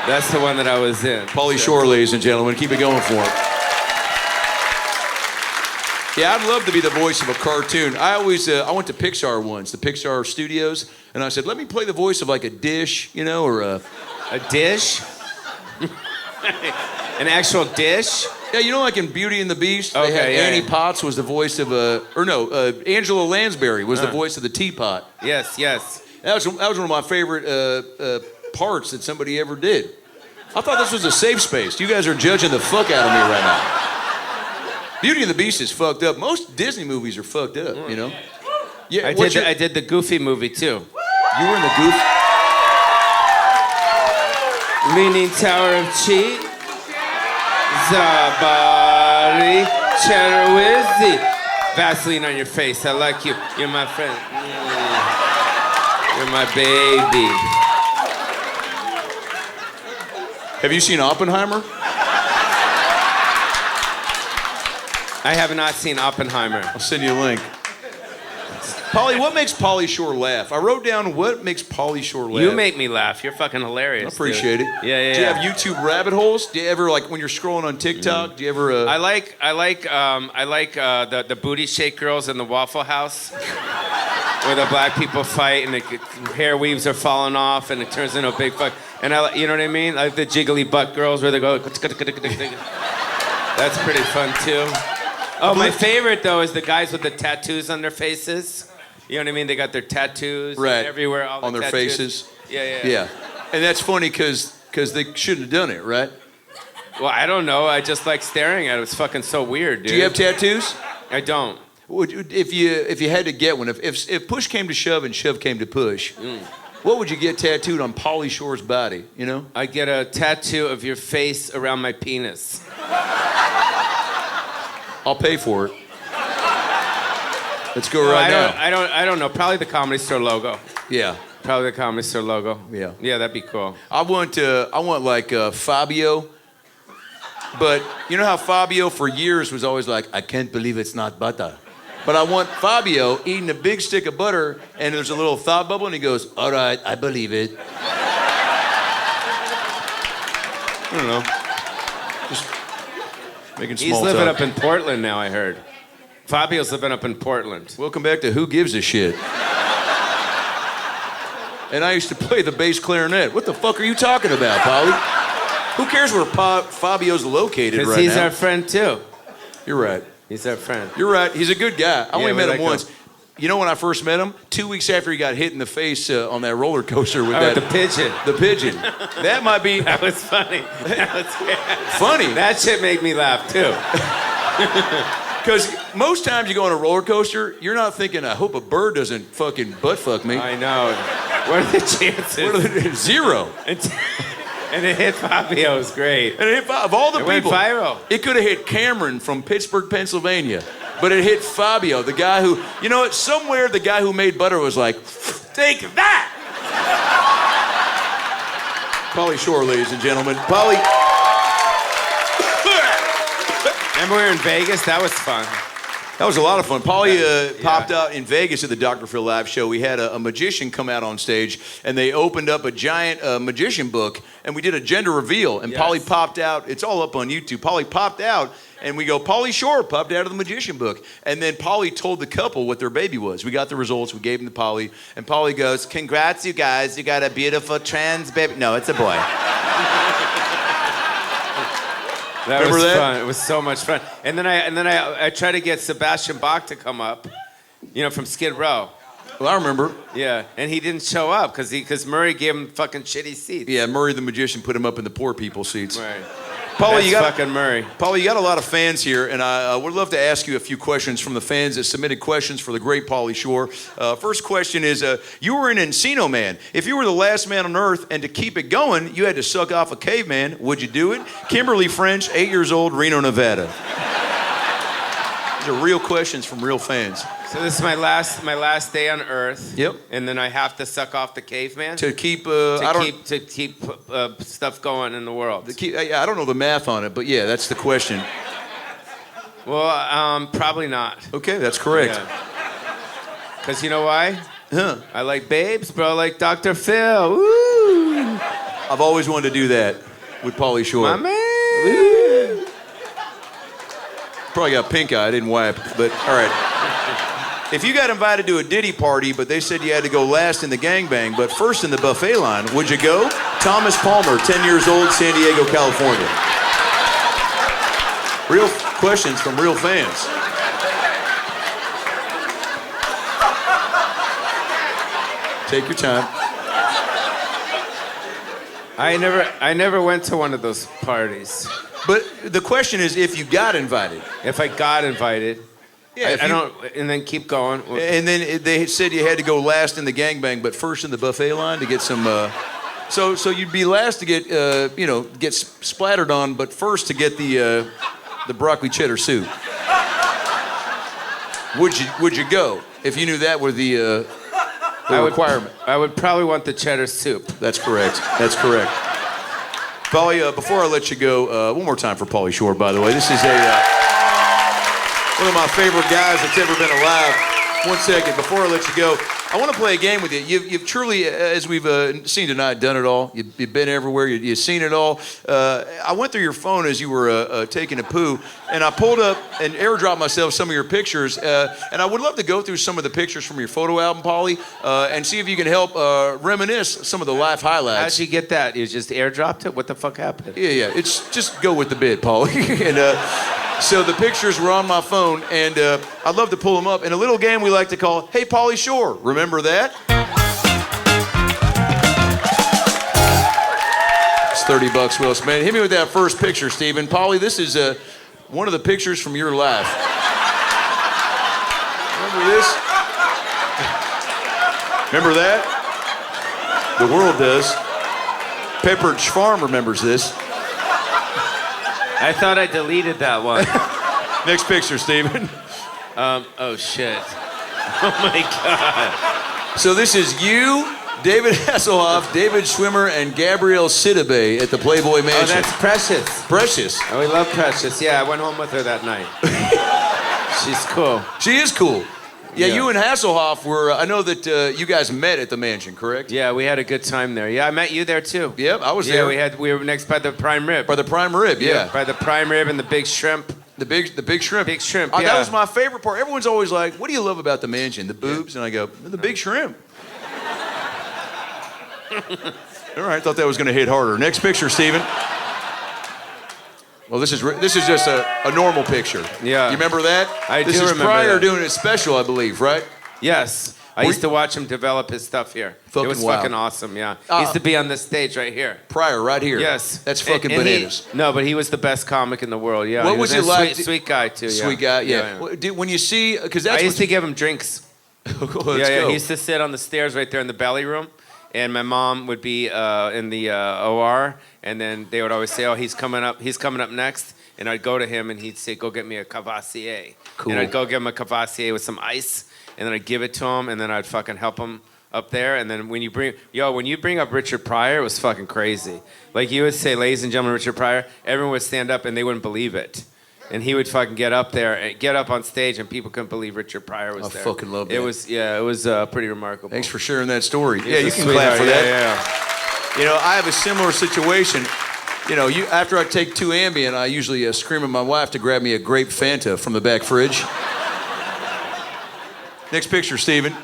That's the one that I was in. Pauly Shore, ladies and gentlemen. Keep it going for him. Yeah, I'd love to be the voice of a cartoon. I went to Pixar once, the Pixar studios, and I said, let me play the voice of like a dish, you know, or a dish? An actual dish? Yeah, you know, like in Beauty and the Beast, they had Annie Potts was the voice of Angela Lansbury was the voice of the teapot. Yes. That was one of my favorite parts that somebody ever did. I thought this was a safe space. You guys are judging the fuck out of me right now. Beauty and the Beast is fucked up. Most Disney movies are fucked up, you know? Yeah, I did the Goofy movie too. You were in the Goof? Leaning Tower of Cheese. Zabari Cheddar Wizzy. Vaseline on your face. I like you. You're my friend. You're my baby. Have you seen Oppenheimer? I have not seen Oppenheimer. I'll send you a link. Pauly, what makes Pauly Shore laugh? I wrote down what makes Pauly Shore laugh. You make me laugh. You're fucking hilarious. I appreciate dude. it. Yeah. Do you have YouTube rabbit holes? Do you ever, like, when you're scrolling on TikTok, do you ever... I like the booty shake girls in the Waffle House, where the black people fight and the hair weaves are falling off and it turns into a big fuck. And you know what I mean? I like the jiggly butt girls where they go. That's pretty fun too. Oh, my favorite though is the guys with the tattoos on their faces. You know what I mean? They got their tattoos everywhere, all on their tattoos. faces. Yeah. And that's funny because they shouldn't have done it, right? Well, I don't know. I just like staring at it. It's fucking so weird, dude. Do you have tattoos? I don't. If you had to get one, if push came to shove and shove came to push, what would you get tattooed on Pauly Shore's body? You know? I get a tattoo of your face around my penis. I'll pay for it. Let's go now. I don't know. Probably the Comedy Store logo. Yeah. Probably the Comedy Store logo. Yeah. Yeah, that'd be cool. I want like Fabio, but you know how Fabio for years was always like, I can't believe it's not butter. But I want Fabio eating a big stick of butter and there's a little thought bubble and he goes, all right, I believe it. I don't know. Just making small He's living talk. up in Portland now, I heard. Fabio's living up in Portland. Welcome back to Who Gives a Shit. And I used to play the bass clarinet. What the fuck are you talking about, Pauly? Who cares where Fabio's located right now? Because he's our friend too. You're right. He's our friend. You're right. He's a good guy. I only met him like once. You know when I first met him? 2 weeks after he got hit in the face on that roller coaster with the pigeon. The pigeon. That might be... That was funny. That was funny. That shit made me laugh too. Because most times you go on a roller coaster, you're not thinking, I hope a bird doesn't fucking butt fuck me. I know. What are the chances? Zero. And it hit Fabio. It was great. And it hit of all the it people. Went viral. It could have hit Cameron from Pittsburgh, Pennsylvania. But it hit Fabio, the guy who, you know what, somewhere the guy who made butter was like, take that! Pauly Shore, ladies and gentlemen. Pauly. Remember we were in Vegas? That was fun. That was a lot of fun. Pauly popped out in Vegas at the Dr. Phil live show. We had a magician come out on stage, and they opened up a giant magician book, and we did a gender reveal. And Pauly popped out. It's all up on YouTube. Pauly popped out, and we go, Pauly Shore popped out of the magician book. And then Pauly told the couple what their baby was. We got the results. We gave them to Pauly. And Pauly goes, congrats, you guys. You got a beautiful trans baby. No, it's a boy. Remember that? Fun. It was so much fun. And then I tried to get Sebastian Bach to come up, you know, from Skid Row. Well, I remember. Yeah, and he didn't show up because Murray gave him fucking shitty seats. Yeah, Murray the magician put him up in the poor people seats. Right. Pauly, you got fucking Murray. Pauly, you got a lot of fans here, and I would love to ask you a few questions from the fans that submitted questions for the great Pauly Shore. First question is, you were an Encino Man. If you were the last man on Earth, and to keep it going, you had to suck off a caveman, would you do it? Kimberly French, 8 years old, Reno, Nevada. These are real questions from real fans. So this is my last day on Earth. Yep. And then I have to suck off the caveman to keep stuff going in the world. I don't know the math on it, but yeah, that's the question. Well, probably not. Okay, that's correct. Because you know why? Huh? I like babes, bro. I like Dr. Phil. Woo! I've always wanted to do that with Pauly Shore. My man. Woo! Probably got pink eye. I didn't wipe, but all right. If you got invited to a Diddy party, but they said you had to go last in the gangbang, but first in the buffet line, would you go? Thomas Palmer, 10 years old, San Diego, California. Real questions from real fans. Take your time. I never went to one of those parties. But the question is if you got invited. If I got invited, Yeah, I don't, and then keep going. And then they said you had to go last in the gangbang, but first in the buffet line to get some. So you'd be last to get get splattered on, but first to get the broccoli cheddar soup. Would you go if you knew that were the requirement? I would probably want the cheddar soup. That's correct. That's correct. Paulie, before I let you go, one more time for Pauly Shore, by the way. This is one of my favorite guys that's ever been alive. 1 second, before I let you go, I want to play a game with you. You've truly, as we've seen tonight, done it all. You've been everywhere. You've seen it all. I went through your phone as you were taking a poo, and I pulled up and airdropped myself some of your pictures. And I would love to go through some of the pictures from your photo album, Paulie, and see if you can help reminisce some of the life highlights. How'd you get that? You just airdropped it? What the fuck happened? Yeah. It's just go with the bid, Paulie. And so the pictures were on my phone, and I'd love to pull them up in a little game we like to call Hey Pauly Shore. Remember that? It's $30, Willis, man. Hit me with that first picture, Steven. Paulie, this is one of the pictures from your life. Remember this? Remember that? The world does. Pepperidge Farm remembers this. I thought I deleted that one. Next picture, Steven. Oh shit. Oh my God. So this is you, David Hasselhoff, David Schwimmer, and Gabrielle Sidibe at the Playboy Mansion. Oh, that's Precious. Precious. Oh, we love Precious. Yeah, I went home with her that night. She's cool. She is cool. Yeah, Yeah. you and Hasselhoff were, I know that you guys met at the mansion, correct? Yeah, we had a good time there. Yeah, I met you there too. Yep, I was there. Yeah, we were next by the prime rib. By the prime rib, yeah. By the prime rib and the big shrimp. The big shrimp. Big shrimp, That yeah. was my favorite part. Everyone's always like, what do you love about the mansion? The boobs? And I go, the big shrimp. All right, thought that was going to hit harder. Next picture, Steven. Well, this is just a normal picture. Yeah. You remember that? I This do is remember prior that. doing it special, I believe, right? Yes. I used to watch him develop his stuff here. Fucking it was wow. fucking awesome, yeah. He used to be on this stage right here. Prior, right here. Yes. That's fucking And bananas. No, but he was the best comic in the world, yeah. What He was he a like? Sweet guy, too, yeah. Sweet guy, yeah. When you see, because that's I used to give him drinks. Let's Yeah, go. he used to sit on the stairs right there in the belly room, and my mom would be in the OR, and then they would always say, "Oh, he's coming up next," and I'd go to him, and he'd say, "Go get me a Cavassier," Cool. and I'd go give him a Cavassier with some ice, and then I'd give it to him, and then I'd fucking help him up there, and then when you bring up Richard Pryor, it was fucking crazy. Like you would say, "Ladies and gentlemen, Richard Pryor," everyone would stand up, and they wouldn't believe it. And he would fucking get up on stage, and people couldn't believe Richard Pryor was there. I fucking love that. It was pretty remarkable. Thanks for sharing that story. He's Yeah, a you can sweetheart. clap for that. Yeah. You know, I have a similar situation. You know, after I take 2 Ambien, I usually scream at my wife to grab me a grape Fanta from the back fridge. Next picture, Steven.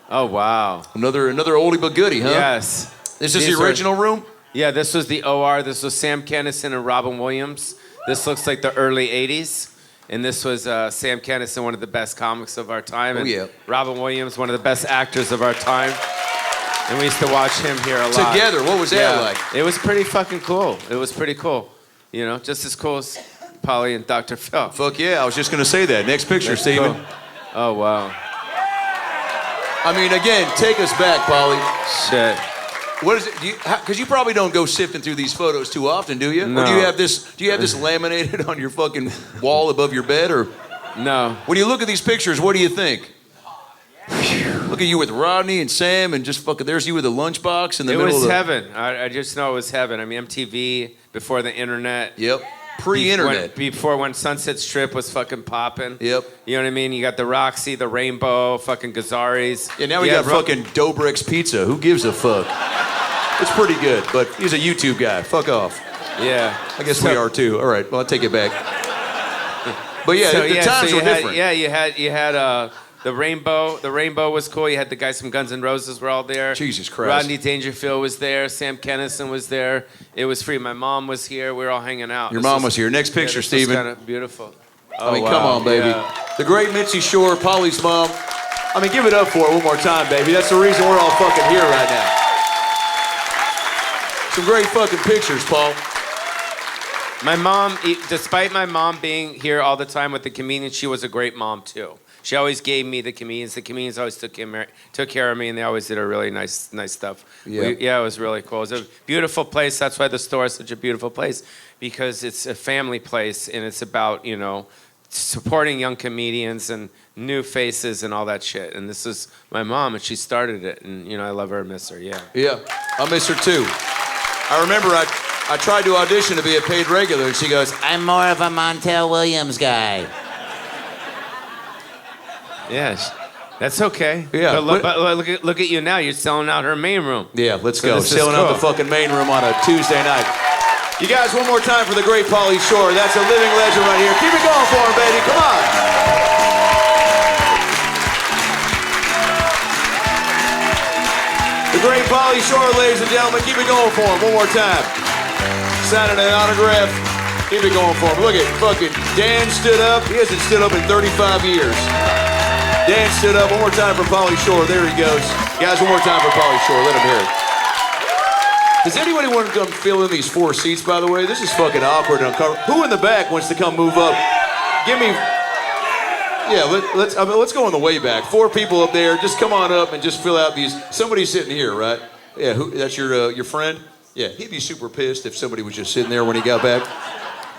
Oh, wow. Another oldie but goodie, huh? Yes. Is this These the original room? Yeah, this was the OR. This was Sam Kinison and Robin Williams. This looks like the early 80s. And this was Sam Kinison, one of the best comics of our time. And yeah. Robin Williams, one of the best actors of our time. And we used to watch him here a lot. Together, what was that like? It was pretty fucking cool. It was pretty cool. You know, just as cool as Pauly and Dr. Phil. Fuck yeah, I was just going to say that. Next picture, Steven. Cool. Oh, wow. I mean, again, take us back, Pauly. Shit. What is it? Because you probably don't go sifting through these photos too often, do you? No. Or do you have this laminated on your fucking wall above your bed? Or No. when you look at these pictures, what do you think? Look at you with Rodney and Sam, and just fucking there's you with a lunchbox in the middle of the... It was heaven. I just know it was heaven. I mean, MTV, before the internet. Yep. Pre-internet. Before when Sunset Strip was fucking popping. Yep. You know what I mean? You got the Roxy, the Rainbow, fucking Gazzari's. Yeah, now we got fucking Dobrik's Pizza. Who gives a fuck? It's pretty good, but he's a YouTube guy. Fuck off. Yeah. I guess we are too. All right, well, I'll take it back. But yeah, the times were different. Yeah, you had the Rainbow. The Rainbow was cool. You had the guys from Guns N' Roses were all there. Jesus Christ. Rodney Dangerfield was there. Sam Kinison was there. It was free. My mom was here. We were all hanging out. Your mom was here. Next picture, Steven. Steven. Kind of beautiful. I mean, come on, baby. Yeah. The great Mitzi Shore, Pauly's mom. I mean, give it up for it one more time, baby. That's the reason we're all fucking here right now. Some great fucking pictures, Paul. My mom, despite my mom being here all the time with the comedians, she was a great mom too. She always gave me the comedians. The comedians always took care of me, and they always did a really nice stuff. Yeah. It was really cool. It was a beautiful place. That's why the store is such a beautiful place, because it's a family place, and it's about, you know, supporting young comedians and new faces and all that shit. And this is my mom, and she started it, and, you know, I love her and miss her, yeah. Yeah, I miss her too. I remember I tried to audition to be a paid regular, and she goes, I'm more of a Montel Williams guy. Yes, that's okay. Yeah, but look at you now. You're selling out her main room. Yeah, let's So go. this is Selling out cool. the fucking main room on a Tuesday night. You guys, one more time for the great Pauly Shore. That's a living legend right here. Keep it going for him, baby. Come on. The great Pauly Shore, ladies and gentlemen. Keep it going for him one more time. Signing an autograph. Keep it going for him. Look at fucking Dan stood up. He hasn't stood up in 35 years. Dan stood up. One more time for Pauly Shore. There he goes. Guys, one more time for Pauly Shore. Let him hear it. Does anybody want to come fill in these 4 seats, by the way? This is fucking awkward and uncomfortable. Who in the back wants to come move up? Give me... Yeah, let's go on the way back. 4 people up there. Just come on up and just fill out these... Somebody's sitting here, right? Yeah, that's your friend? Yeah, he'd be super pissed if somebody was just sitting there when he got back.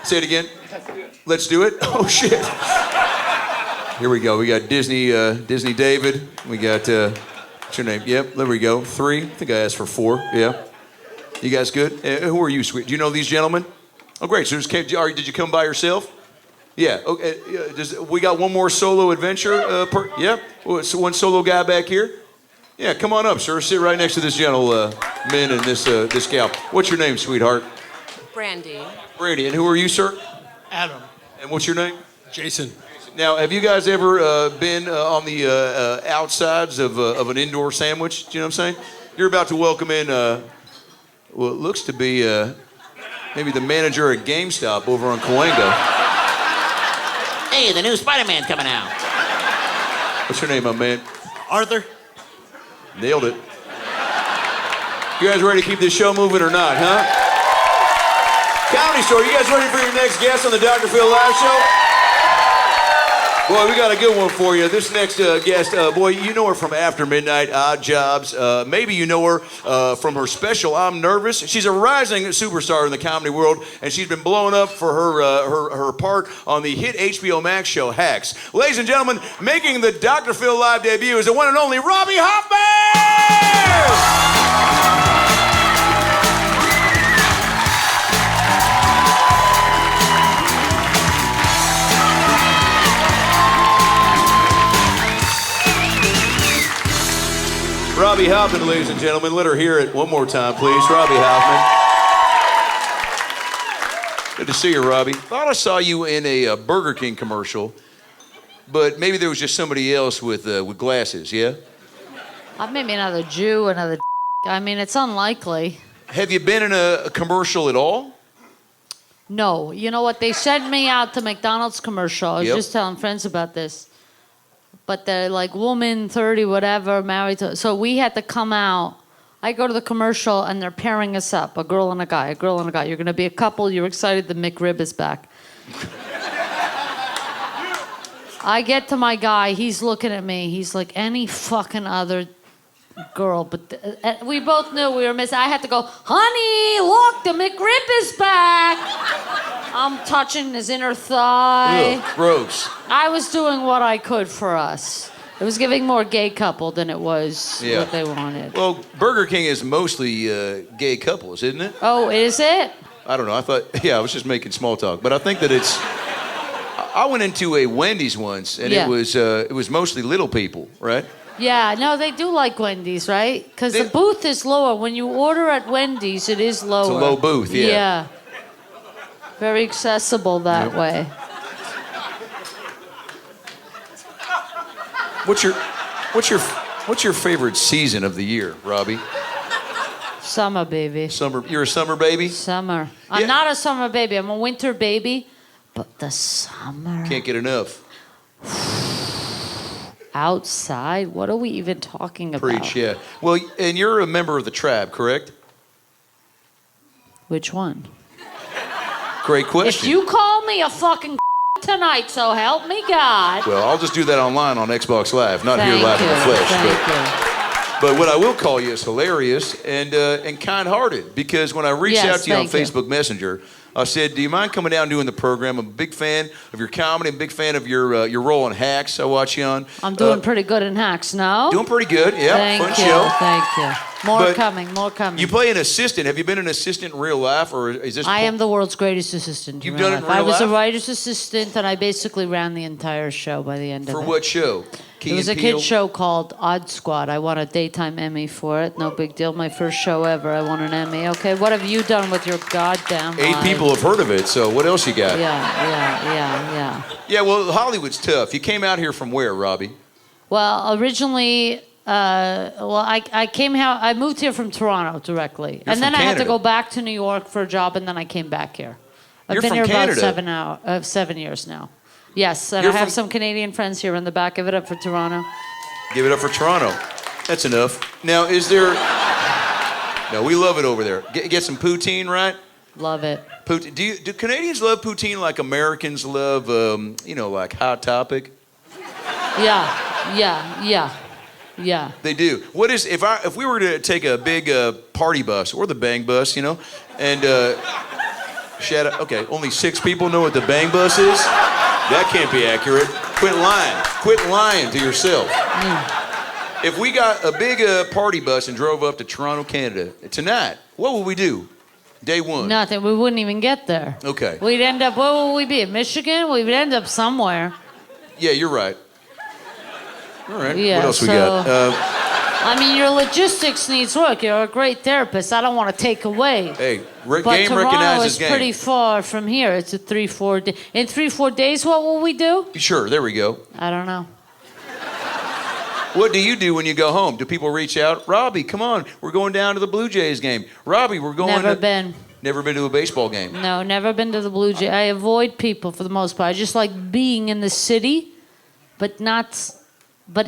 Say it again. Let's do it. Oh, shit. Here we go. We got Disney David. We got... what's your name? Yep, there we go. 3. I think I asked for 4. Yeah. You guys good? Who are you, sweet? Do you know these gentlemen? Oh, great. So did you come by yourself? Yeah. Okay. We got one more solo adventure. Yep. So one solo guy back here. Yeah. Come on up, sir. Sit right next to this gentleman and this gal. What's your name, sweetheart? Brandy. Brady. And who are you, sir? Adam. And what's your name? Jason. Now, have you guys ever been on the outsides of an indoor sandwich? Do you know what I'm saying? You're about to welcome in. Well, it looks to be maybe the manager at GameStop over on Cahuenga. Hey, the new Spider-Man's coming out. What's your name, my man? Arthur. Nailed it. You guys ready to keep this show moving or not, huh? Comedy Store, you guys ready for your next guest on the Dr. Phil Live Show? Boy, we got a good one for you. This next guest, boy, you know her from After Midnight, Odd Jobs. Maybe you know her from her special, I'm Nervous. She's a rising superstar in the comedy world, and she's been blown up for her part on the hit HBO Max show, Hacks. Ladies and gentlemen, making the Dr. Phil Live debut is the one and only Robbie Hoffman! Robbie Hoffman, ladies and gentlemen. Let her hear it one more time, please. Robbie Hoffman. Good to see you, Robbie. Thought I saw you in a Burger King commercial, but maybe there was just somebody else with glasses, yeah? Maybe another Jew, another I mean, it's unlikely. Have you been in a commercial at all? No. You know what? They sent me out to McDonald's commercial. I was Yep. just telling friends about this. But they're like woman, 30, whatever, married to... So we had to come out. I go to the commercial, and they're pairing us up, a girl and a guy, a girl and a guy. You're going to be a couple. You're excited the McRib is back. I get to my guy. He's looking at me. He's like, any fucking other girl. But we both knew we were missing. I had to go, honey, look, the McRib is back. I'm touching his inner thigh. Ugh, gross. I was doing what I could for us. It was giving more gay couple than it was what they wanted. Well, Burger King is mostly gay couples, isn't it? Oh, is it? I don't know. I thought, I was just making small talk. But I think that it's... I went into a Wendy's once, and it was mostly little people, right? Yeah, no, they do like Wendy's, right? Because the booth is lower. When you order at Wendy's, it is lower. It's a low booth, yeah. Yeah. Very accessible that way. What's your favorite season of the year, Robbie? Summer, baby. Summer. You're a summer baby? Summer. I'm not a summer baby. I'm a winter baby. But the summer. Can't get enough. outside? What are we even talking about? Preach, yeah. Well, and you're a member of the tribe, correct? Which one? Great question. If you call me a fucking tonight, so help me God. Well, I'll just do that online on Xbox Live, not here live in the flesh. Thank you. But what I will call you is hilarious and kind-hearted, because when I reached out to you on Facebook Messenger, I said, do you mind coming down and doing the program? I'm a big fan of your comedy. I'm a big fan of your role on Hacks. I watch you on. I'm doing pretty good in Hacks now. Doing pretty good, yeah. Fun show. Thank you. More coming. You play an assistant. Have you been an assistant in real life, or is this? I am the world's greatest assistant. You've done it in real life? I was a writer's assistant, and I basically ran the entire show by the end of it. For what show? It was a kid show called Odd Squad. I won a daytime Emmy for it. No big deal. My first show ever. I won an Emmy. Okay, what have you done with your goddamn life? 8 people have heard of it, so what else you got? Yeah. Yeah, well, Hollywood's tough. You came out here from where, Robbie? Well, originally, I moved here from Toronto directly. You're and then from I had to Canada. go back to New York for a job, and then I came back here. I've You're been from here Canada. about 7 years now. Yes, and You're I have from- some Canadian friends here in the back. Give it up for Toronto. Give it up for Toronto. That's enough. Now, is there... No, we love it over there. Get some poutine, right? Love it. Poutine. Do Canadians love poutine like Americans love, like Hot Topic? Yeah. They do. What is if we were to take a big party bus or the bang bus, and shout out. Okay, only 6 people know what the bang bus is. That can't be accurate. Quit lying. Quit lying to yourself. If we got a big party bus and drove up to Toronto, Canada tonight, what would we do? Day one. Nothing. We wouldn't even get there. Okay. We'd end up. Where would we be? In Michigan? We would end up somewhere. Yeah, you're right. All right. Yeah, What else we so- got? I mean, your logistics needs work. You're a great therapist. I don't want to take away. Hey, But game Toronto recognizes is game. pretty far from here. It's a 3-4 day. In 3-4 days, what will we do? Sure, there we go. I don't know. What do you do when you go home? Do people reach out? Robbie, come on. We're going down to the Blue Jays game. Robbie, we're going Never to... been. Never been to a baseball game? No, never been to the Blue Jay. I avoid people for the most part. I just like being in the city, but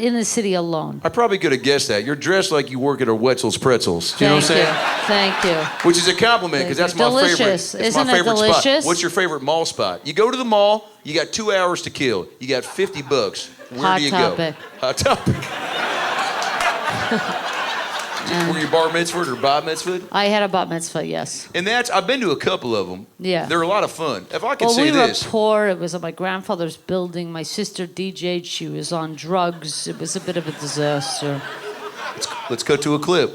in the city alone. I probably could have guessed that. You're dressed like you work at a Wetzel's Pretzels. Do you know what I'm saying? Thank you. Which is a compliment, because that's my Delicious. favorite. It's Isn't my it favorite delicious? spot. What's your favorite mall spot? You go to the mall, you got 2 hours to kill. You got $50. Where Hot do you Topic. go? Hot Topic. Were you bar mitzvahed or bat mitzvahed? I had a bat mitzvah, yes. And I've been to a couple of them. Yeah. They're a lot of fun. If I could Well, say we this. were poor. It was at my grandfather's building. My sister DJ'd. She was on drugs. It was a bit of a disaster. Let's cut to a clip.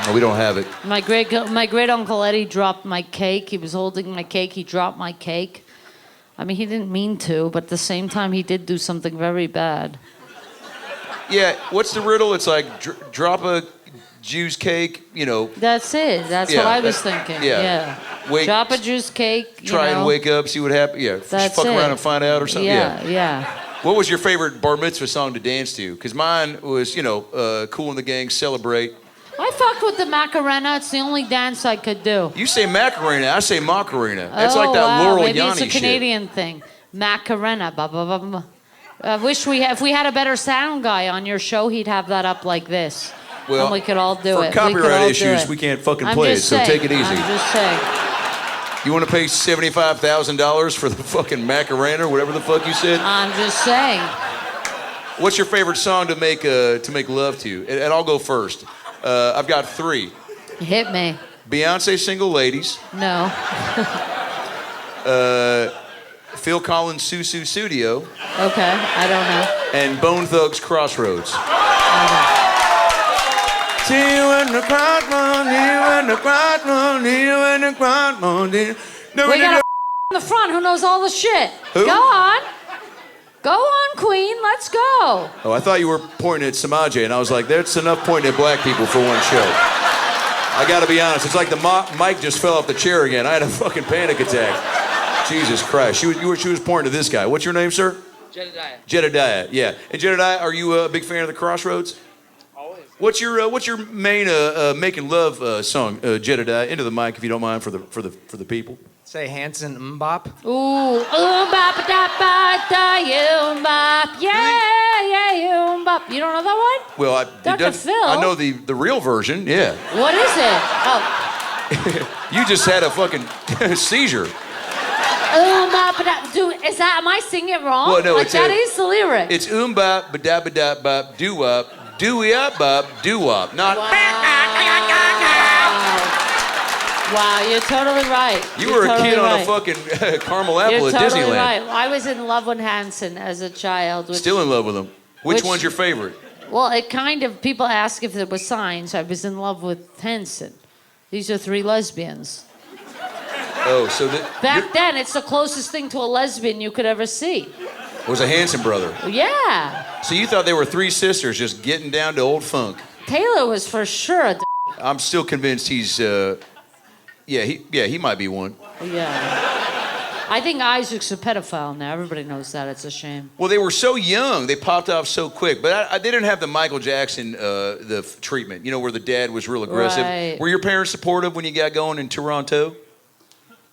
No, we don't have it. My great uncle Eddie dropped my cake. He was holding my cake. He dropped my cake. I mean, he didn't mean to, but at the same time, he did do something very bad. Yeah, what's the riddle? It's like drop a Jew's cake, That's it. That's what I was thinking. Yeah. Wait, Drop a juice cake. Try and wake up, see what happens. Yeah, That's fuck it. around and find out or something. Yeah. What was your favorite bar mitzvah song to dance to? Because mine was, Cool in the Gang, Celebrate. I fucked with the Macarena. It's the only dance I could do. You say Macarena, I say Macarena. That's like that wow. Laurel Maybe Yanni it's a shit. Canadian thing. Macarena. Ba, ba, ba, ba. I wish if we had a better sound guy on your show, he'd have that up like this. Well, and we could all do for it. We could all copyright do issues, it. we can't fucking I'm play it, just so saying. take it easy. I'm just saying. You want to pay $75,000 for the fucking Macarena or whatever the fuck you said? I'm just saying. What's your favorite song to make love to? And I'll go first. I've got 3. Hit me. Beyonce, Single Ladies. No. Phil Collins, Susu Studio. Okay, I don't know. And Bone Thugs, Crossroads. See you in the crossroads, We got a in the front who knows all the shit. Who? Go on. Go on, Queen. Let's go. Oh, I thought you were pointing at Samaje, and I was like, that's enough pointing at black people for one show. I gotta be honest, it's like the mic just fell off the chair again. I had a fucking panic attack. Jesus Christ. She was pointing to this guy. What's your name, sir? Jedediah, yeah. And Jedediah, are you a big fan of the Crossroads? Always. What's your main making love song, Jedediah? Into the mic, if you don't mind, for the people. Say Hanson Mbop. Ooh, bop da ba da bop. Yeah, bop. You don't know that one? Well, Dr. Phil. I know the real version, yeah. What is it? Oh. You just had a fucking seizure. Bop da. Dude, am I singing it wrong? Well, no, like that is the lyric. It's bop ba da bop doo wop doo up bop doo wop. Not. Wow, you're totally right. You were a kid on a fucking caramel apple you're at totally Disneyland. Right. I was in love with Hanson as a child. Still in love with him. Which one's your favorite? Well, it kind of, people ask if there were signs. I was in love with Hanson. These are 3 lesbians. Oh, so Back then, it's the closest thing to a lesbian you could ever see. it was a Hanson brother. Yeah. So you thought they were 3 sisters just getting down to old funk. Taylor was for sure a I'm still convinced he's, he might be one. Yeah. I think Isaac's a pedophile now. Everybody knows that. It's a shame. Well, they were so young. They popped off so quick. But they didn't have the Michael Jackson treatment, where the dad was real aggressive. Right. Were your parents supportive when you got going in Toronto?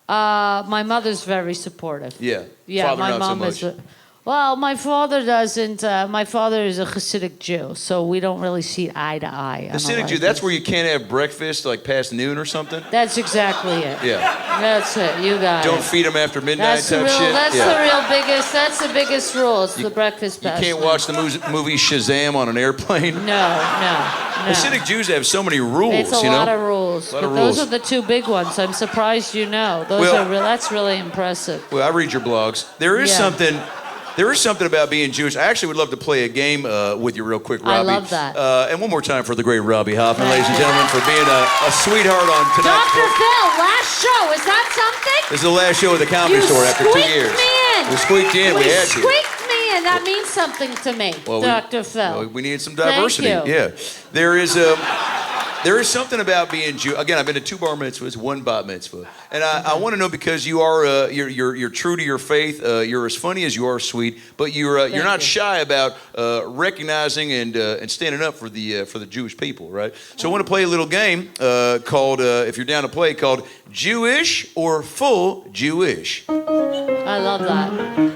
My mother's very supportive. Yeah. Yeah, Father, my not mom so much. is. Well, my father doesn't. My father is a Hasidic Jew, so we don't really see eye to eye. Hasidic Jew, that's where you can't have breakfast like past noon or something? That's exactly it. Yeah. That's it. You got it. Don't feed them after midnight That's the type real. shit? That's Yeah. the real biggest. That's the biggest rule. It's the breakfast. You can't watch the movie Shazam on an airplane? No. Hasidic Jews have so many rules, It's a lot of rules. A lot But of those rules. are the 2 big ones. I'm surprised you know. That's really impressive. Well, I read your blogs. There is something about being Jewish. I actually would love to play a game with you real quick, Robbie. I love that. And one more time for the great Robbie Hoffman, ladies and gentlemen, for being a sweetheart on tonight's Dr. Phil, last show. Is that something? This is the last show at the Comedy Store after 2 years. Me in. We squeaked in. We had you. squeaked me in. That means something to me, Dr. Phil. Well, we need some diversity. Thank you. Yeah. There is something about being Jew. Again, I've been to 2 bar mitzvahs, 1 bat mitzvah, and I want to know, because you are you're true to your faith. You're as funny as you are sweet, but you're not shy about recognizing and standing up for the Jewish people, right? So I want to play a little game called, if you're down to play, called Jewish or Full Jewish. I love that.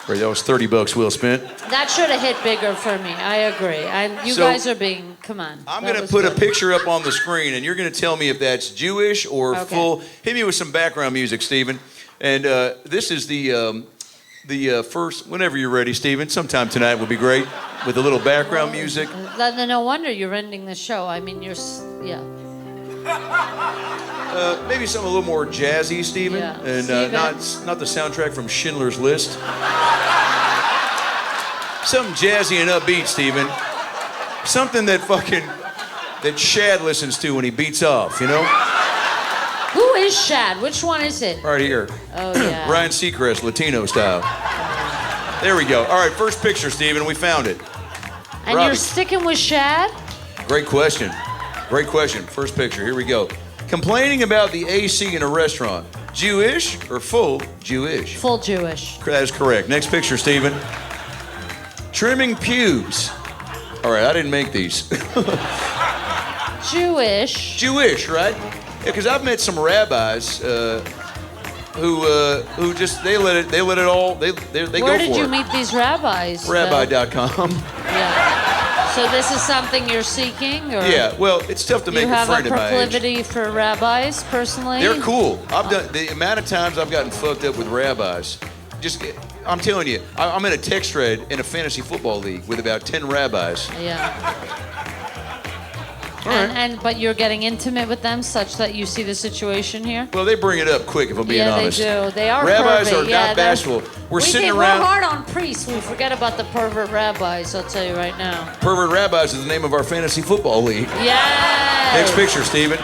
Right, that was $30 well spent. That should have hit bigger for me. I agree. You guys are being, come on. I'm going to put a picture up on the screen, and you're going to tell me if that's Jewish or full. Hit me with some background music, Stephen. And this is the first, whenever you're ready, Stephen. Sometime tonight will be great with a little background music. No wonder you're ending the show. I mean, yeah. Maybe something a little more jazzy, Stephen. Yeah. And not the soundtrack from Schindler's List. Something jazzy and upbeat, Stephen. Something that Shad listens to when he beats off, Who is Shad? Which one is it? Right here. Oh, yeah. Ryan Seacrest, Latino style. There we go. All right, first picture, Stephen. We found it. And Robbie. you're sticking with Shad? Great question. Great question. First picture. Here we go. Complaining about the AC in a restaurant. Jewish or full Jewish? Full Jewish. That is correct. Next picture, Stephen. Trimming pubes. All right, I didn't make these. Jewish. Jewish, right? Yeah, because I've met some rabbis who just they let it all they go for it. Where did you meet these rabbis? Rabbi.com. Yeah. So this is something you're seeking, or Yeah. Well, it's tough to make a friend you at have my a age. proclivity for rabbis, personally? They're cool. I've done the amount of times I've gotten fucked up with rabbis. I'm telling you, I'm in a text thread in a fantasy football league with about 10 rabbis. Yeah. All right. But you're getting intimate with them such that you see the situation here? Well, they bring it up quick, if I'm being honest. Yeah, they do. They are Rabbis pervert. are not bashful. We're sitting around. We're hard on priests. We forget about the pervert rabbis, I'll tell you right now. Pervert Rabbis is the name of our fantasy football league. Yes. Next picture, Stephen.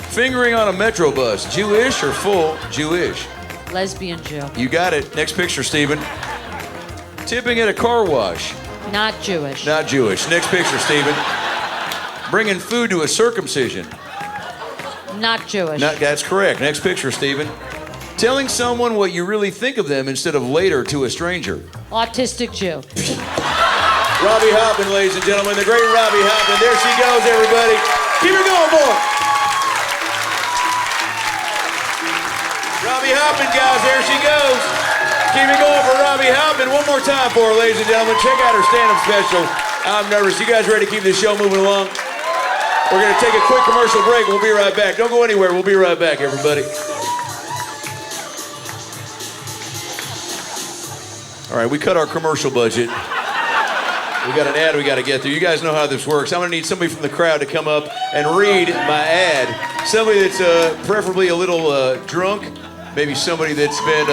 Fingering on a metro bus. Jewish or full Jewish? Lesbian Jew. You got it. Next picture, Stephen. Tipping at a car wash. Not Jewish. Not Jewish. Next picture, Stephen. Bringing food to a circumcision. Not Jewish. That's correct. Next picture, Stephen. Telling someone what you really think of them instead of later to a stranger. Autistic Jew. Robbie Hoffman, ladies and gentlemen. The great Robbie Hoffman. There she goes, everybody. Keep it going, boy. Robbie Hoffman, guys, there she goes. Keep it going for Robbie Hoffman. One more time for her, ladies and gentlemen. Check out her stand-up special. I'm nervous. You guys ready to keep this show moving along? We're going to take a quick commercial break. We'll be right back. Don't go anywhere. We'll be right back, everybody. All right, we cut our commercial budget. We got an ad we got to get through. You guys know how this works. I'm going to need somebody from the crowd to come up and read my ad. Somebody that's preferably a little drunk. Maybe somebody that's been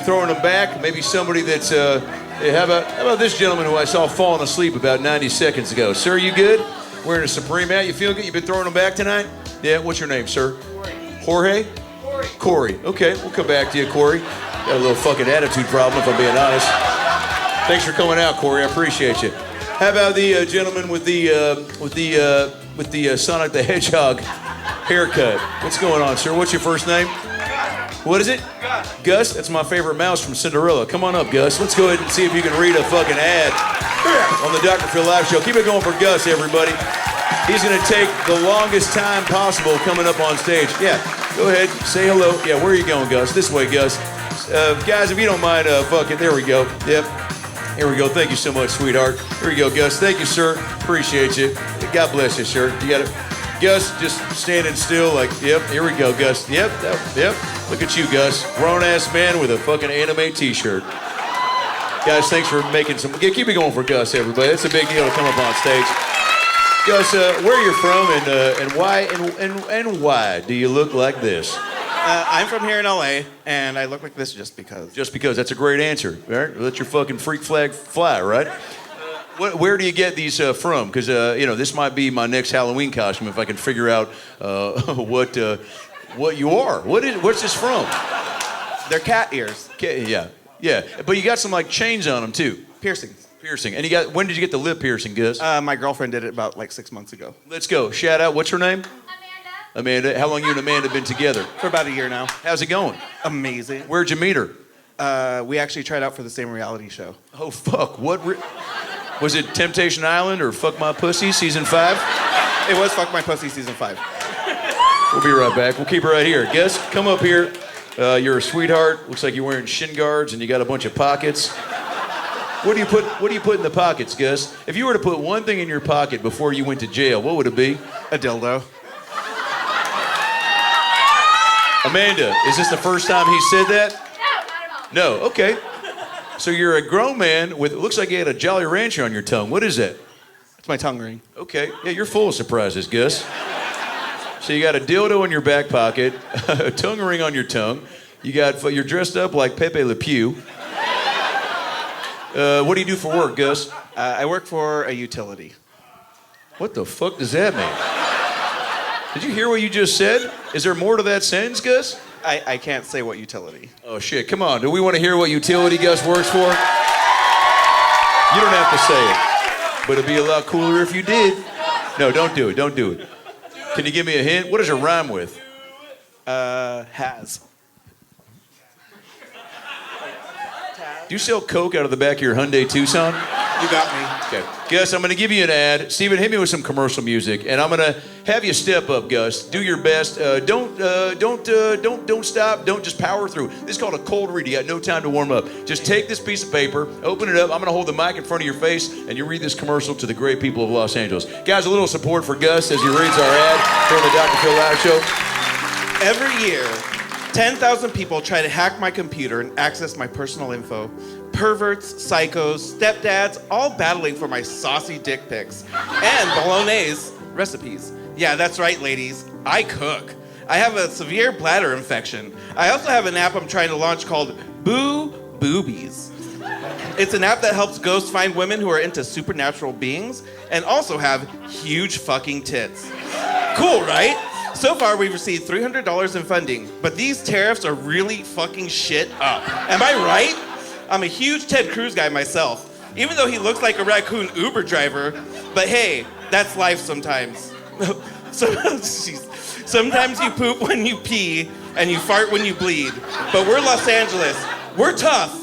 throwing them back. Maybe somebody that's how about this gentleman who I saw falling asleep about 90 seconds ago. Sir, you good? Wearing a Supreme hat. You feel good? You've been throwing them back tonight? Yeah. What's your name, sir? Jorge. Corey. Okay, we'll come back to you, Corey. Got a little fucking attitude problem, if I'm being honest. Thanks for coming out, Corey. I appreciate you. How about the gentleman with the Sonic the Hedgehog haircut? What's going on, sir? What's your first name? What is it? Gus. Gus? That's my favorite mouse from Cinderella. Come on up, Gus. Let's go ahead and see if you can read a fucking ad on the Dr. Phil Live Show. Keep it going for Gus, everybody. He's going to take the longest time possible coming up on stage. Yeah, go ahead. Say hello. Yeah, where are you going, Gus? This way, Gus. Guys, if you don't mind, fucking, there we go. Yep. Here we go. Thank you so much, sweetheart. Here we go, Gus. Thank you, sir. Appreciate you. God bless you, sir. You got it. Gus, just standing still like, yep, here we go, Gus. Yep. Look at you, Gus. Grown-ass man with a fucking anime t-shirt. Guys, thanks for making some... Keep it going for Gus, everybody. It's a big deal to come up on stage. Gus, where you're from and why do you look like this? I'm from here in LA, and I look like this just because. Just because. That's a great answer. All right? Let your fucking freak flag fly, right? Where do you get these from? Because, this might be my next Halloween costume if I can figure out what you are. What's this from? They're cat ears. Yeah. But you got some, like, chains on them, too. Piercing. And when did you get the lip piercing, Gus? My girlfriend did it about, 6 months ago. Let's go. Shout out. What's her name? Amanda. How long you and Amanda been together? For about a year now. How's it going? Amazing. Where'd you meet her? We actually tried out for the same reality show. Oh, fuck. What? Was it Temptation Island or Fuck My Pussy season 5? It was Fuck My Pussy season 5. We'll be right back. We'll keep her right here. Gus, come up here. You're a sweetheart. Looks like you're wearing shin guards and you got a bunch of pockets. What do you put in the pockets, Gus? If you were to put one thing in your pocket before you went to jail, what would it be? A dildo. Amanda, is this the first time he said that? No, not at all. No, okay. So you're a grown man with, it looks like you had a Jolly Rancher on your tongue. What is that? It's my tongue ring. Okay, yeah, you're full of surprises, Gus. So you got a dildo in your back pocket, a tongue ring on your tongue. You're dressed up like Pepe Le Pew. What do you do for work, Gus? I work for a utility. What the fuck does that mean? Did you hear what you just said? Is there more to that sentence, Gus? I can't say what utility. Oh, shit. Come on. Do we want to hear what utility Gus works for? You don't have to say it. But it'd be a lot cooler if you did. No, don't do it. Don't do it. Can you give me a hint? What does it rhyme with? Has. Do you sell Coke out of the back of your Hyundai Tucson? You got me. Okay. Gus, I'm going to give you an ad. Steven, hit me with some commercial music, and I'm going to have you step up, Gus. Do your best. Don't stop. Don't just power through. This is called a cold read. You got no time to warm up. Just take this piece of paper, open it up. I'm going to hold the mic in front of your face, and you read this commercial to the great people of Los Angeles. Guys, a little support for Gus as he reads our ad here on the Dr. Phil Live Show. Every year, 10,000 people try to hack my computer and access my personal info. Perverts, psychos, stepdads, all battling for my saucy dick pics. And bolognese recipes. Yeah, that's right, ladies. I cook. I have a severe bladder infection. I also have an app I'm trying to launch called Boo Boobies. It's an app that helps ghosts find women who are into supernatural beings and also have huge fucking tits. Cool, right? So far, we've received $300 in funding, but these tariffs are really fucking shit up. Am I right? I'm a huge Ted Cruz guy myself, even though he looks like a raccoon Uber driver, but hey, that's life sometimes. Sometimes you poop when you pee, and you fart when you bleed. But we're Los Angeles. We're tough.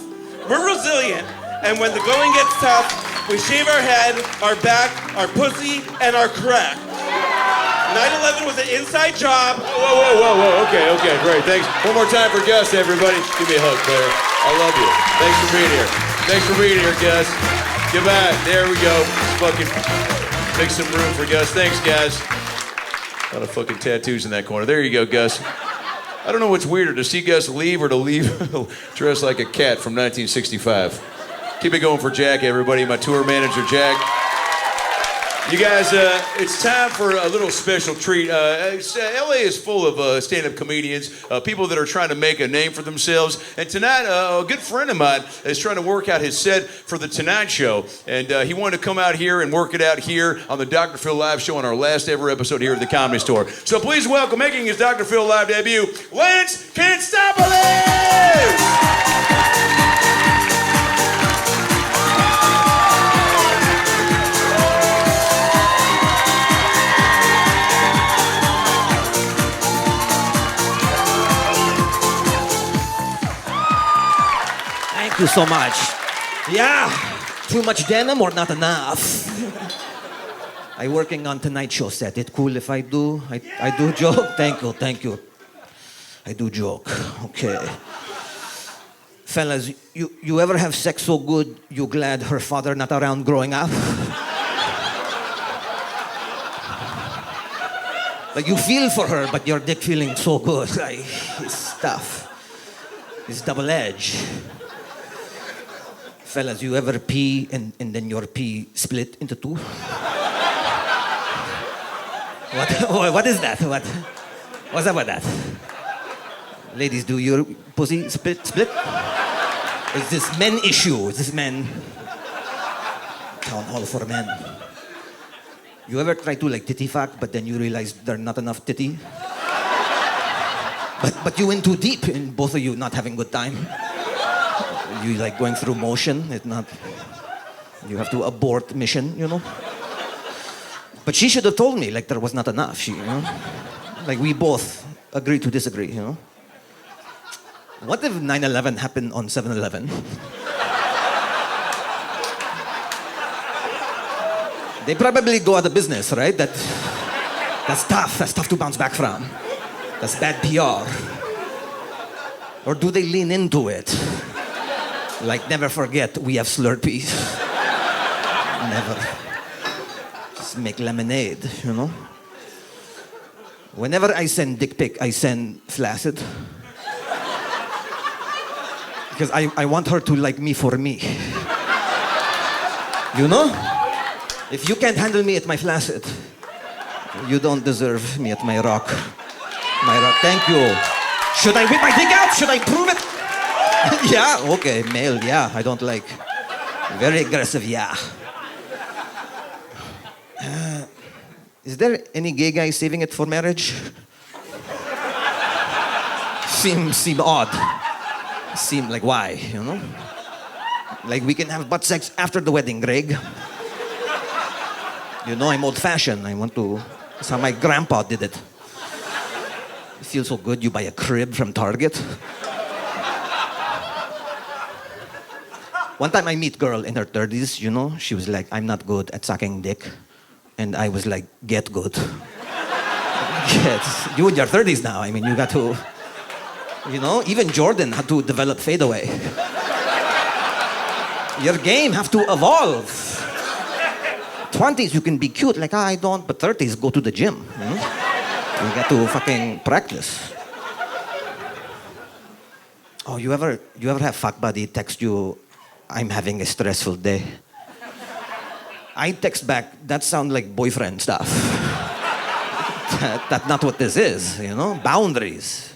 We're resilient. And when the going gets tough, We shave our head, our back, our pussy, and our crack. 9/11 was an inside job. Whoa. Okay, great. Thanks. One more time for Gus, everybody. Give me a hug, Claire. I love you. Thanks for being here. Thanks for being here, Gus. Get back. There we go. Let's fucking make some room for Gus. Thanks, guys. A lot of fucking tattoos in that corner. There you go, Gus. I don't know what's weirder, to see Gus leave or to leave dressed like a cat from 1965. Keep it going for Jack, everybody. My tour manager, Jack. You guys, it's time for a little special treat. LA is full of stand-up comedians, people that are trying to make a name for themselves. And tonight, a good friend of mine is trying to work out his set for the Tonight Show. And he wanted to come out here and work it out here on the Dr. Phil Live Show on our last ever episode here at the Comedy Store. So please welcome, making his Dr. Phil Live debut, Lance Cantstopolis! Thank you so much. Yeah, too much denim or not enough? I working on Tonight Show set. It cool if I do joke? Thank you. I do joke. Okay. Fellas, you ever have sex so good you glad her father not around growing up? Like you feel for her, but your dick feeling so good. Like, it's tough. It's double-edged. Fellas, you ever pee and then your pee split into two? What is that? What's up with that? Ladies, do your pussy split? Is this men issue? Is this men? Town hall for men. You ever try to like titty fuck, but then you realize there are not enough titty? But you went too deep and both of you not having good time. You like going through motion, it's not, you have to abort mission, you know? But she should have told me, like there was not enough, you know? Like we both agree to disagree, you know? What if 9/11 happened on 7/11? They probably go out of business, right? That's tough to bounce back from. That's bad PR. Or do they lean into it? Like, never forget, we have Slurpees. Never. Just make lemonade, you know? Whenever I send dick pic, I send flaccid. Because I want her to like me for me. You know? If you can't handle me at my flaccid, you don't deserve me at my rock. Thank you. Should I whip my dick out? Should I prove it? Yeah, okay, male, yeah, I don't like. Very aggressive, yeah. Is there any gay guy saving it for marriage? Seem odd. Seem like why, you know? Like we can have butt sex after the wedding, Greg. You know, I'm old-fashioned. I want to. That's how my grandpa did it. It feels so good. You buy a crib from Target. One time I meet girl in her 30s, you know, she was like, I'm not good at sucking dick. And I was like, get good. You in your 30s now, I mean, you got to, you know, even Jordan had to develop fadeaway. Your game have to evolve. 20s, you can be cute, like, I don't, but 30s, go to the gym. You know? You got to fucking practice. Oh, you ever have fuck buddy text you, I'm having a stressful day? I text back, that sounds like boyfriend stuff. That's not what this is, you know? Boundaries.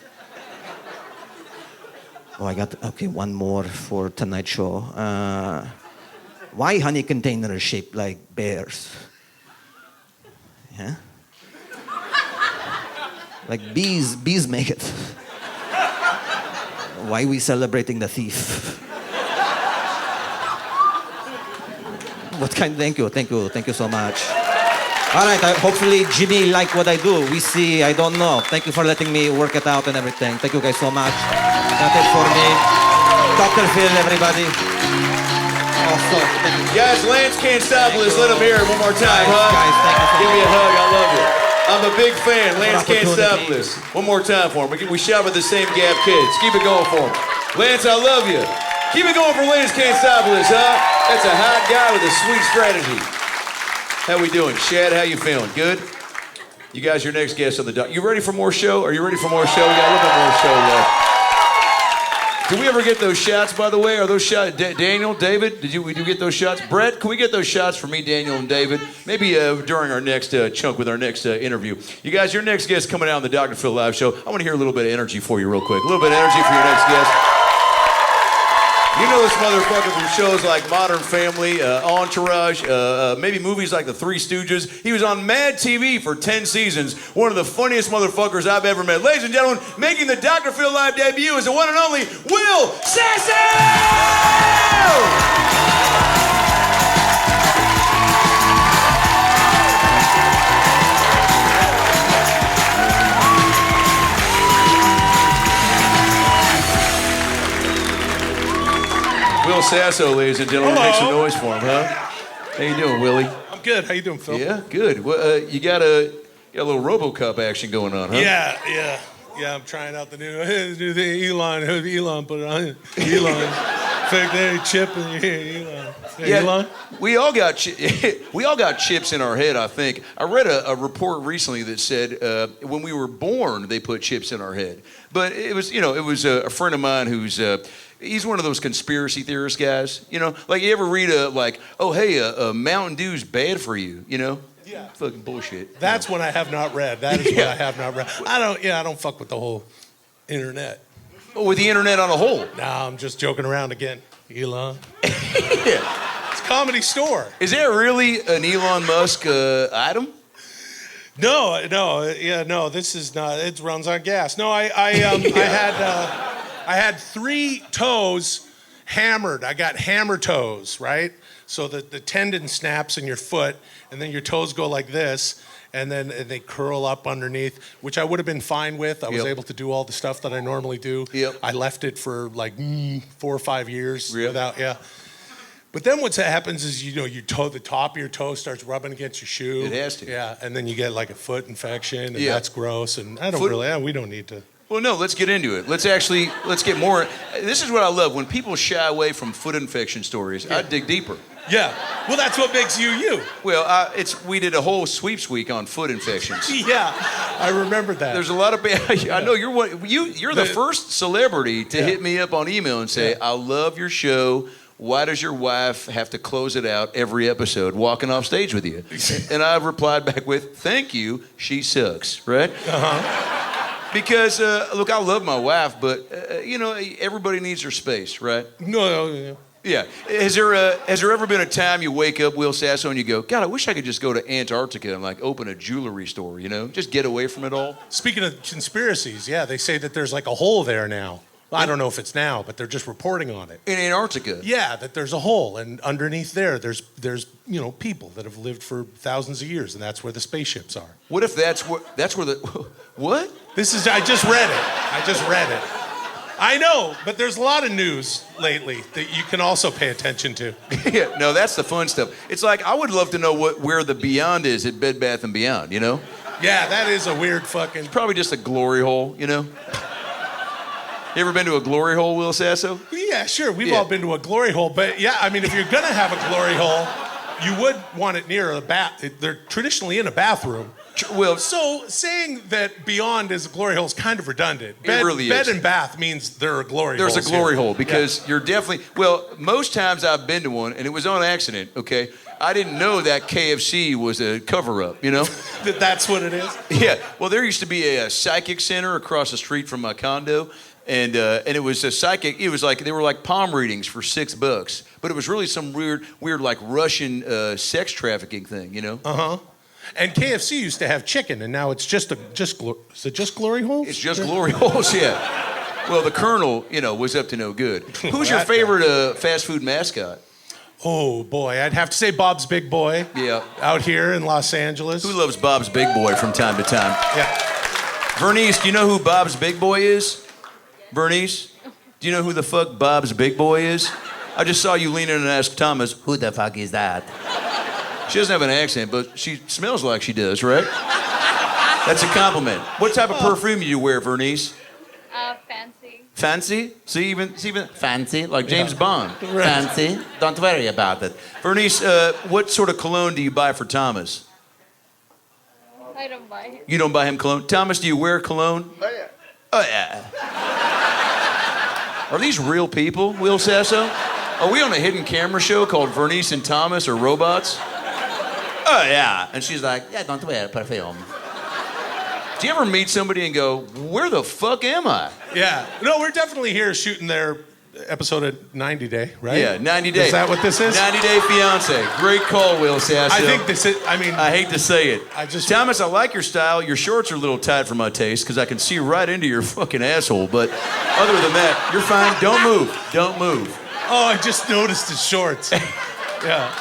Oh, I got, okay, one more for Tonight Show. Why honey containers shaped like bears? Yeah? Like bees make it. Why we celebrating the thief? What kind? Thank you so much. All right, hopefully Jimmy like what I do. We see, I don't know. Thank you for letting me work it out and everything. Thank you guys so much. That's it for me. Dr. Phil, everybody. Guys, Lance Cantstopolis, let him hear it one more time, huh? Guys, thank you so Give me a much. hug, I love you. I'm a big fan, Lance opportunity. Cantstopolis. One more time for him. We shop at the same Gap Kids. Keep it going for him. Lance, I love you. Keep it going for Lance Cantstopolis, huh? That's a hot guy with a sweet strategy. How we doing? Shad, how you feeling? Good? You guys, your next guest on the doc. You ready for more show? Are you ready for more show? We got a little bit more show left. Did we ever get those shots, by the way? Are those shots? Daniel, David, did you get those shots? Brett, can we get those shots for me, Daniel, and David? Maybe during our next chunk with our next interview. You guys, your next guest coming out on the Dr. Phil Live show. I want to hear a little bit of energy for you real quick. A little bit of energy for your next guest. You know this motherfucker from shows like Modern Family, Entourage, maybe movies like The Three Stooges. He was on Mad TV for 10 seasons. One of the funniest motherfuckers I've ever met. Ladies and gentlemen, making the Dr. Phil Live debut is the one and only Will Sasso! Will Sasso, ladies and gentlemen. Hello. Make some noise for him, huh? How you doing, Willie? I'm good. How you doing, Phil? Yeah, good. Well, you got a little RoboCop action going on, huh? Yeah. I'm trying out the new thing. Elon put it on. Elon. Fact, there, chip in here, Elon. Yeah, Elon? we all got chips in our head, I think. I read a report recently that said when we were born, they put chips in our head. But it was a friend of mine who's he's one of those conspiracy theorist guys. You know, like you ever read a Mountain Dew's bad for you. You know. Yeah. Fucking bullshit. That's what I have not read. That is what I have not read. I don't fuck with the whole internet. Oh, with the internet on a whole? Nah, I'm just joking around again. Elon. Yeah. It's a comedy store. Is there really an Elon Musk item? No. This is not. It runs on gas. No, I had 3 toes hammered. I got hammer toes, right? So that the tendon snaps in your foot, and then your toes go like this, and then they curl up underneath, which I would have been fine with. I was able to do all the stuff that I normally do. Yep. I left it for like 4 or 5 years without, But then what happens is, the top of your toe starts rubbing against your shoe. It has to. Yeah, and then you get like a foot infection, and that's gross, and we don't need to. Well, no, let's get into it. Let's get more. This is what I love. When people shy away from foot infection stories, I dig deeper. Yeah. Well, that's what makes you you. Well, we did a whole sweeps week on foot infections. Yeah, I remember that. There's a lot of I know you're the first celebrity to hit me up on email and say, I love your show. Why does your wife have to close it out every episode walking off stage with you? And I replied back with, thank you, she sucks, right? Uh-huh. Because, look, I love my wife, but, everybody needs their space, right? No. Yeah. Has there ever been a time you wake up, Will Sasso, and you go, God, I wish I could just go to Antarctica and open a jewelry store, just get away from it all? Speaking of conspiracies, they say that there's like a hole there now. I don't know if it's now, but they're just reporting on it. In Antarctica? Yeah, that there's a hole, and underneath there's people that have lived for thousands of years, and that's where the spaceships are. What if that's where the what? I just read it. I know, but there's a lot of news lately that you can also pay attention to. Yeah, no, that's the fun stuff. It's like I would love to know where the Beyond is at Bed Bath & Beyond, Yeah, that is a weird fucking... It's probably just a glory hole, You ever been to a glory hole, Will Sasso? Yeah, sure. We've all been to a glory hole, but if you're gonna have a glory hole, you would want it near a bath. They're traditionally in a bathroom. Well, so saying that Beyond is a glory hole is kind of redundant. It really is. Bed and bath means there are glory holes. There's a glory hole because you're definitely... Well, most times I've been to one, and it was on accident, okay? I didn't know that KFC was a cover-up, That's what it is? Yeah. Well, there used to be a psychic center across the street from my condo, and it was a psychic... It was they were like palm readings for $6, but it was really some weird like Russian sex trafficking thing, Uh-huh. And KFC used to have chicken, and now it's is it just glory holes? It's just glory holes, yeah. Well, the Colonel, was up to no good. Who's your favorite fast food mascot? Oh, boy. I'd have to say Bob's Big Boy. Yeah. Out here in Los Angeles. Who loves Bob's Big Boy from time to time? Yeah. Vernice, do you know who Bob's Big Boy is? Vernice? Do you know who the fuck Bob's Big Boy is? I just saw you lean in and ask Thomas, Who the fuck is that? she doesn't have an accent, but she smells like she does, right? That's a compliment. What type of perfume do you wear, Vernice? Fancy. Fancy? See, even fancy, like James Bond. Right. Fancy? Don't worry about it. Vernice, what sort of cologne do you buy for Thomas? I don't buy it. You don't buy him cologne? Thomas, do you wear cologne? Oh, yeah. Oh, yeah. Are these real people, Will Sasso? Are we on a hidden camera show called Vernice and Thomas or Robots? Oh, yeah. And she's like, Yeah, don't wear perfume. do you ever meet somebody and go, where the fuck am I? Yeah. No, we're definitely here shooting their episode of 90 Day, right? Yeah, 90 Day. Is that what this is? 90 Day Fiance. Great call, Will Sasso. I think this is, I mean... I hate to say it. I just... Thomas, I like your style. Your shorts are a little tight for my taste because I can see right into your fucking asshole. But other than that, you're fine. Don't move. Don't move. Oh, I just noticed his shorts. Yeah.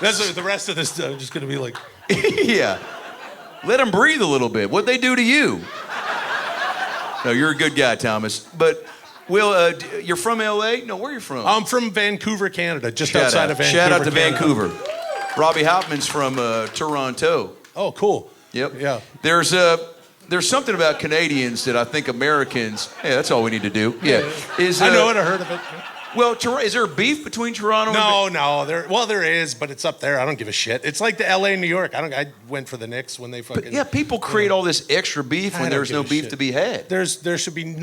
That's the rest of this. I'm just going to be like... Yeah. Let them breathe a little bit. What'd they do to you? No, you're a good guy, Thomas. But, Will, you're from L.A.? No, where are you from? I'm from Vancouver, Canada, just Shout outside out. of Vancouver, Shout out to Canada. Vancouver. Robbie Hoffman's from Toronto. Oh, cool. Yep. Yeah. There's something about Canadians that I think Americans... Yeah, that's all we need to do. Yeah. I know it. I heard of it. Well, is there beef between Toronto and... No. There is, but it's up there. I don't give a shit. It's like the L.A. New York. I went for the Knicks when they fucking... But yeah, people create all this extra beef when there's no beef to be had. There should be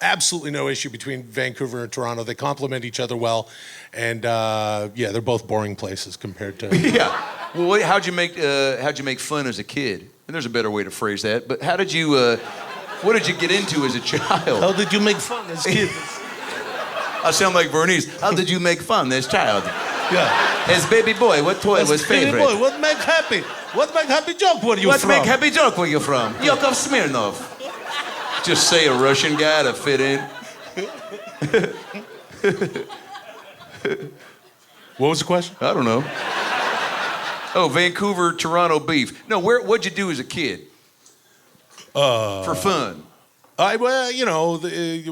absolutely no issue between Vancouver and Toronto. They complement each other well, and they're both boring places compared to... Yeah. Well, how'd you make fun as a kid? And there's a better way to phrase that. But how did you... what did you get into as a child? How did you make fun as a kid? I sound like Vernice. How did you make fun as child? Yeah. As baby boy, what toy was favorite? Baby boy, what make happy? What make happy joke were you from? What make happy joke were you from? Yakov Smirnov. Just say a Russian guy to fit in. What was the question? I don't know. Oh, Vancouver, Toronto beef. No, what'd you do as a kid? For fun. Well,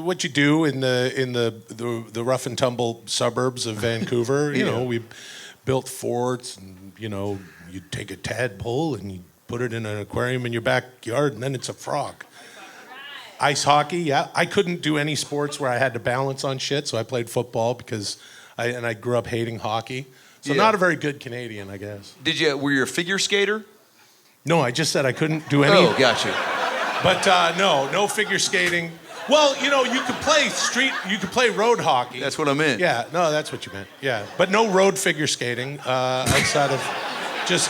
what you do in the rough and tumble suburbs of Vancouver. You know, we built forts, and you take a tadpole and you put it in an aquarium in your backyard, and then it's a frog. Ice hockey, yeah. I couldn't do any sports where I had to balance on shit, so I played football because I grew up hating hockey. So not a very good Canadian, I guess. Were you a figure skater? No, I just said I couldn't do any. Oh, gotcha. But no figure skating. Well, you could play road hockey. That's what I meant. Yeah, no, that's what you meant. Yeah, but no road figure skating outside of just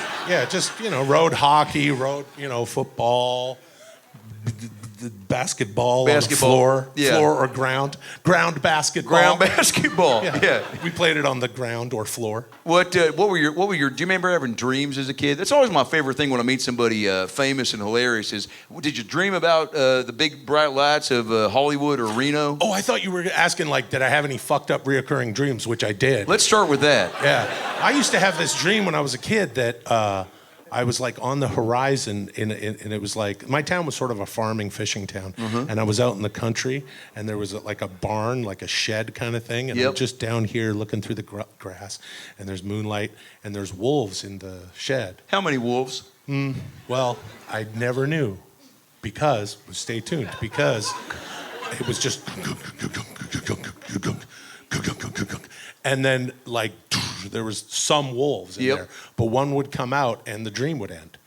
road hockey, football, basketball on the floor, floor or ground basketball. Ground basketball. Yeah. We played it on the ground or floor. What were your? Do you remember having dreams as a kid? That's always my favorite thing when I meet somebody famous and hilarious. Is did you dream about the big bright lights of Hollywood or Reno? Oh, I thought you were asking did I have any fucked up reoccurring dreams, which I did. Let's start with that. Yeah, I used to have this dream when I was a kid that. I was on the horizon, and it was my town was sort of a farming, fishing town, and I was out in the country, and there was a barn, a shed kind of thing, and I'm just down here looking through the grass, and there's moonlight, and there's wolves in the shed. How many wolves? Well, I never knew, because, stay tuned, because it was just, and then there was some wolves in there, but one would come out and the dream would end,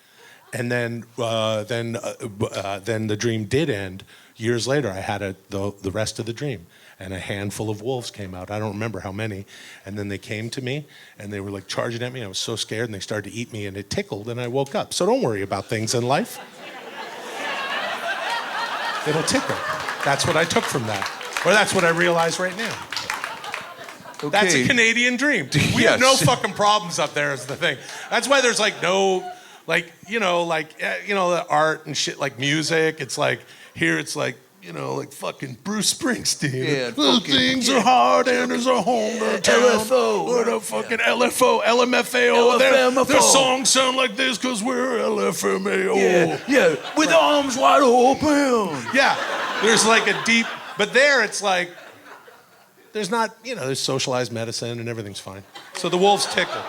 and then the dream did end. Years later, I had the rest of the dream, and a handful of wolves came out. I don't remember how many, and then they came to me and they were charging at me. I was so scared, and they started to eat me, and it tickled, and I woke up. So don't worry about things in life. It'll tickle. That's what I took from that, or that's what I realize right now. Okay. That's a Canadian dream. We have no fucking problems up there is the thing. That's why there's no, the art and shit, music. It's here it's fucking Bruce Springsteen. Yeah, things are hard and there's a home to town. LFO. What a fucking LFO, LMFAO. Their songs sound like this because we're LFMAO. Yeah, with arms wide open. Yeah, there's a deep, but there it's there's not, there's socialized medicine and everything's fine. So the wolves tickle.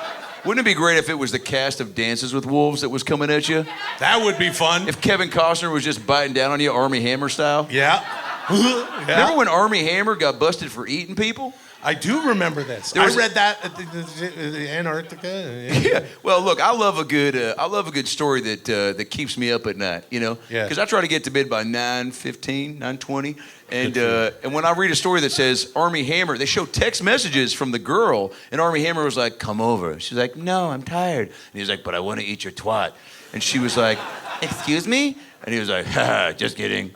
Wouldn't it be great if it was the cast of Dances with Wolves that was coming at you? That would be fun. If Kevin Costner was just biting down on you, Army Hammer style? Yeah. Remember when Army Hammer got busted for eating people? I do remember this. I read that at the Antarctica. Yeah. Well, look, I love a good story that keeps me up at night. Yeah. Because I try to get to bed by 9:15, 9:20, and when I read a story that says Army Hammer, they show text messages from the girl, and Army Hammer was like, "Come over." She's like, "No, I'm tired." And he's like, "But I want to eat your twat." And she was like, "Excuse me?" And he was like, "Ha, just kidding."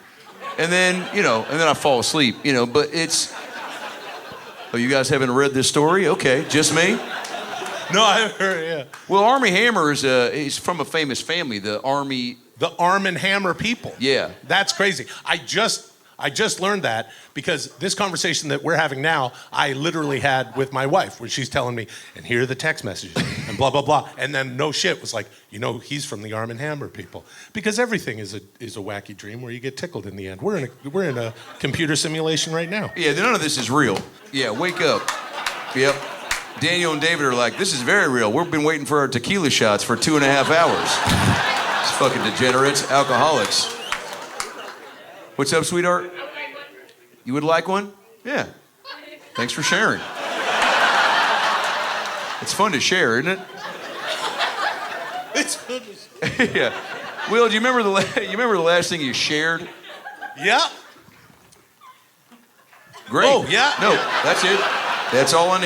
And then I fall asleep. But it's. Oh, you guys haven't read this story? Okay, just me? No, I heard, yeah. Well, Army Hammer is from a famous family, the Arm and Hammer people. Yeah. That's crazy. I just learned that because this conversation that we're having now, I literally had with my wife, where she's telling me, and here are the text messages, and blah, blah, blah. And then no shit was like, he's from the Arm and Hammer people. Because everything is a wacky dream where you get tickled in the end. We're in a computer simulation right now. Yeah, none of this is real. Yeah, wake up. Yep. Daniel and David are like, this is very real. We've been waiting for our tequila shots for 2.5 hours. It's fucking degenerates, alcoholics. What's up, sweetheart? You would like one? Yeah. Thanks for sharing. It's fun to share, isn't it? It's fun to share. Yeah. Will, do you remember the last thing you shared? Yeah. Great. Oh, yeah. No, that's it. That's all I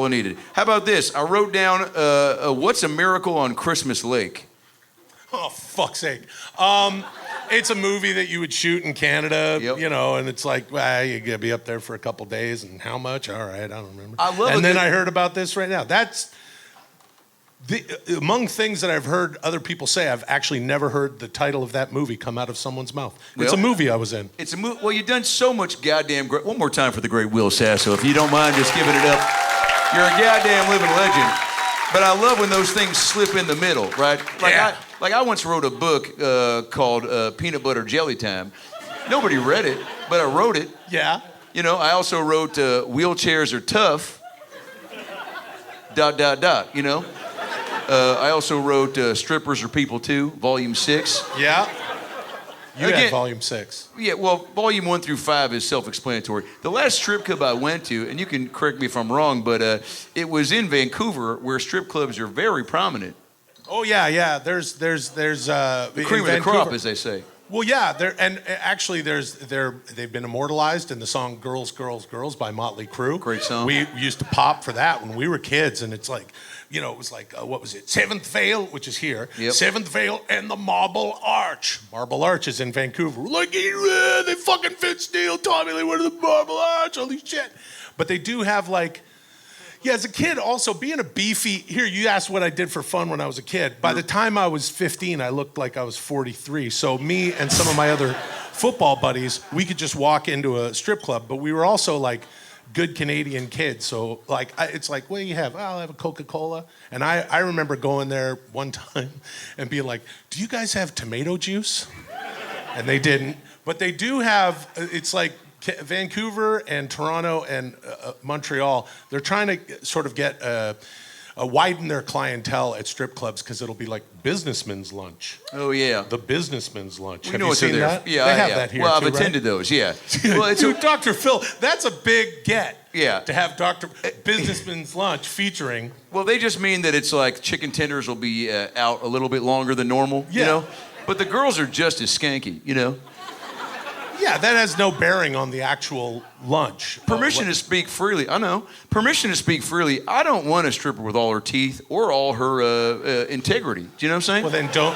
needed. How about this? I wrote down, what's a miracle on Christmas Lake? Oh, fuck's sake. It's a movie that you would shoot in Canada, and it's like, well, you gotta be up there for a couple days, and how much? All right, I don't remember. I heard about this right now. That's among things that I've heard other people say. I've actually never heard the title of that movie come out of someone's mouth. It's a movie I was in. It's a movie. Well, you've done so much goddamn great. One more time for the great Will Sasso, if you don't mind just giving it up. You're a goddamn living legend. But I love when those things slip in the middle, right? I once wrote a book called Peanut Butter Jelly Time. Nobody read it, but I wrote it. Yeah. I also wrote Wheelchairs Are Tough. ... I also wrote Strippers Are People Too, Volume 6. Yeah. You had Volume 6. Yeah, well, Volume 1 through 5 is self-explanatory. The last strip club I went to, and you can correct me if I'm wrong, but it was in Vancouver, where strip clubs are very prominent. Oh yeah. There's the cream of the crop, as they say. Well, yeah, they've been immortalized in the song "Girls, Girls, Girls" by Motley Crue. Great song. We used to pop for that when we were kids, and it's like, it was like, what was it? Seventh Veil, which is here. Yep. Seventh Veil and the Marble Arch. Marble Arch is in Vancouver. Like, they fucking fit steel, Tommy Lee, where the Marble Arch, all these shit. But they do have like. Yeah, as a kid, also being a beefy. Here, you asked what I did for fun when I was a kid. By the time I was 15, I looked like I was 43. So me and some of my other football buddies, we could just walk into a strip club. But we were also like good Canadian kids. So like, it's like, what do you have? Oh, I'll have a Coca-Cola. And I remember going there one time and being like, do you guys have tomato juice? And they didn't. But they do have. It's like. Vancouver and Toronto and Montreal, they're trying to sort of get widen their clientele at strip clubs because it'll be like businessman's lunch. Oh yeah, the businessman's lunch. We Have know you what seen they're there. that? Yeah, they have that here. Well, too, I've attended those. Yeah. Well, it's Dude, Dr. Phil, that's a big get. Yeah. To have businessman's lunch featuring. Well, they just mean that it's like chicken tenders will be out a little bit longer than normal. Yeah. But the girls are just as skanky. Yeah, that has no bearing on the actual lunch. Permission to speak freely. I know. Permission to speak freely. I don't want a stripper with all her teeth or all her integrity. Do you know what I'm saying? Well, then don't.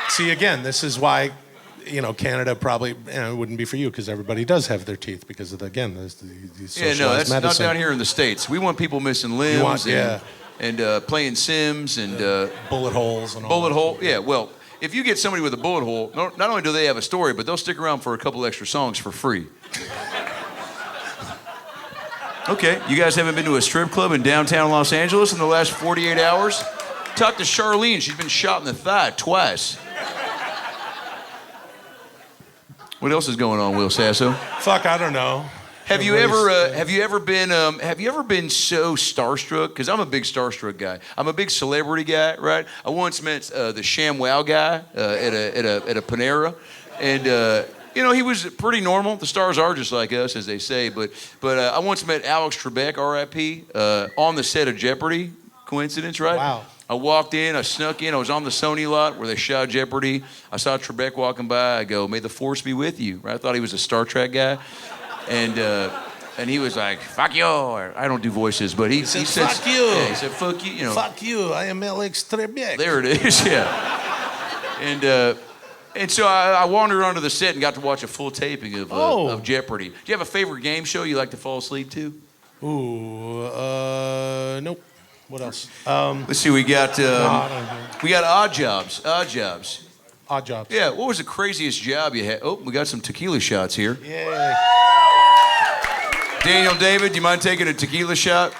See, again, this is why, Canada probably wouldn't be for you because everybody does have their teeth because of, there's the socialized medicine. Not down here in the States. We want people missing limbs and playing Sims and... bullet holes and all Bullet hole, yeah, well... If you get somebody with a bullet hole, not only do they have a story, but they'll stick around for a couple extra songs for free. Okay, you guys haven't been to a strip club in downtown Los Angeles in the last 48 hours? Talk to Charlene. She's been shot in the thigh twice. What else is going on, Will Sasso? Fuck, I don't know. Have you ever been so starstruck? Because I'm a big starstruck guy. I'm a big celebrity guy, right? I once met the ShamWow guy at a Panera, and you know, he was pretty normal. The stars are just like us, as they say. But I once met Alex Trebek, R.I.P., on the set of Jeopardy. Coincidence, right? Wow. I walked in, I snuck in, I was on the Sony lot where they shot Jeopardy. I saw Trebek walking by, I go, may the force be with you. Right? I thought he was a Star Trek guy. And he was like, fuck you, or I don't do voices, but he said, fuck you. Yeah, he said, fuck you, you know. Fuck you, I am Alex Trebek. There it is, yeah. And so I wandered onto the set and got to watch a full taping of Jeopardy. Do you have a favorite game show you like to fall asleep to? Ooh, nope. What else? Let's see, we got Odd Jobs. Odd Jobs. Odd Jobs. Yeah, what was the craziest job you had? Oh, we got some tequila shots here. Yeah. Daniel, David, do you mind taking a tequila shot?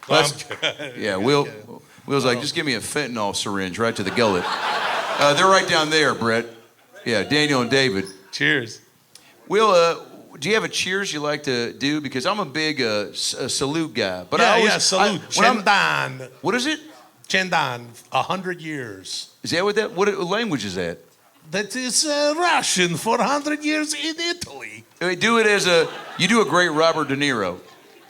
Yeah, Will's like, just give me a fentanyl syringe right to the gullet. They're right down there, Brett. Yeah, Daniel and David. Cheers. Will, do you have a cheers you like to do? Because I'm a big salute guy. But salute. Chendan. What is it? Chendan, 100 years. Is that what language is that? That is Russian for 100 years in Italy. Do it as you do a great Robert De Niro.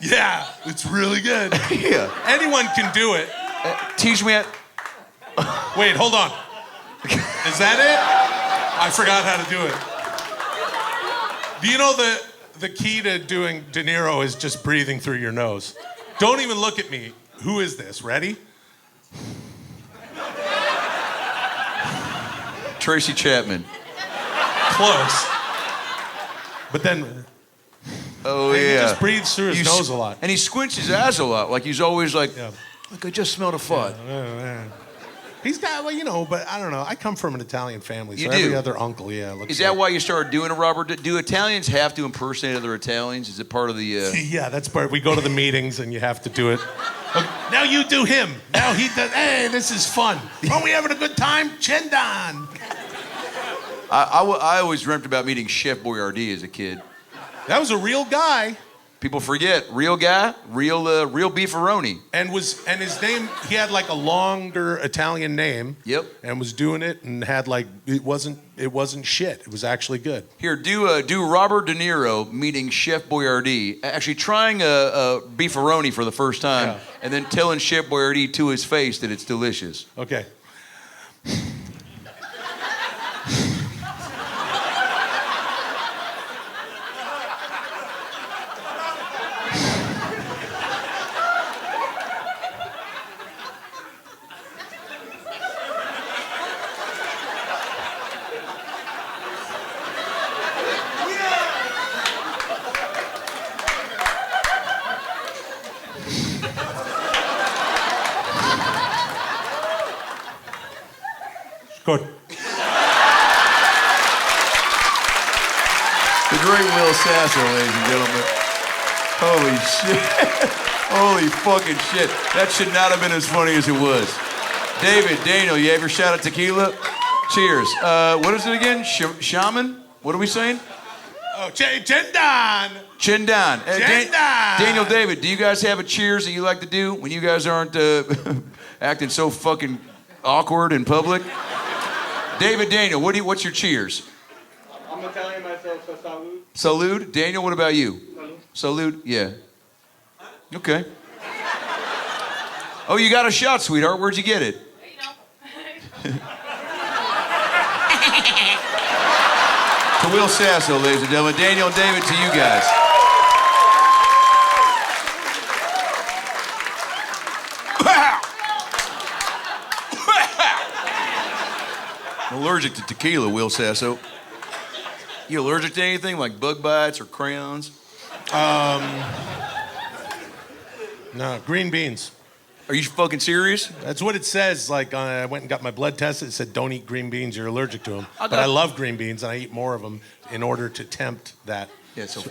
Yeah, it's really good. Yeah. Anyone can do it. Teach me Wait, hold on. Is that it? I forgot how to do it. Do you know the key to doing De Niro is just breathing through your nose? Don't even look at me. Who is this? Ready? Tracy Chapman. Close. But then... Oh, he yeah. just breathes through his nose a lot. And he squints his eyes a lot. Like he's always like, I just smelled a fart. Yeah. He's got, well, you know, but I don't know. I come from an Italian family, so You do? every other uncle, looks Is that why you started doing a Robert? Do Italians have to impersonate other Italians? Is it part of the... Yeah, that's part. We go to the meetings and you have to do it. Okay, now you do him. Now he does... Hey, this is fun. Are we having a good time? Chendan. I always dreamt about meeting Chef Boyardee as a kid. That was a real guy. People forget. Real guy, real beefaroni. And his name, he had like a longer Italian name. Yep. And was doing it and had like, it wasn't shit. It was actually good. Here, do Robert De Niro meeting Chef Boyardee, actually trying a beefaroni for the first time, and then telling Chef Boyardee to his face that it's delicious. Okay. Good. The great Will Sasso, ladies and gentlemen. Holy shit. Holy fucking shit. That should not have been as funny as it was. David, Daniel, you have your shot of tequila? Cheers. What is it again? Shaman? What are we saying? Oh, Chendan. Chendan. Chendan. Daniel, David, do you guys have a cheers that you like to do when you guys aren't acting so fucking awkward in public? David, Daniel, what's your cheers? I'm Italian myself, so salute. Salute. Daniel, what about you? Salute. Yeah. Okay. Oh, you got a shot, sweetheart. Where'd you get it? To Will Sasso, ladies and gentlemen. Daniel and David, to you guys. I'm allergic to tequila, Will Sasso. You allergic to anything like bug bites or crayons? No, green beans. Are you fucking serious? That's what it says. Like, I went and got my blood tested. It said, don't eat green beans. You're allergic to them. But I love green beans, and I eat more of them in order to tempt that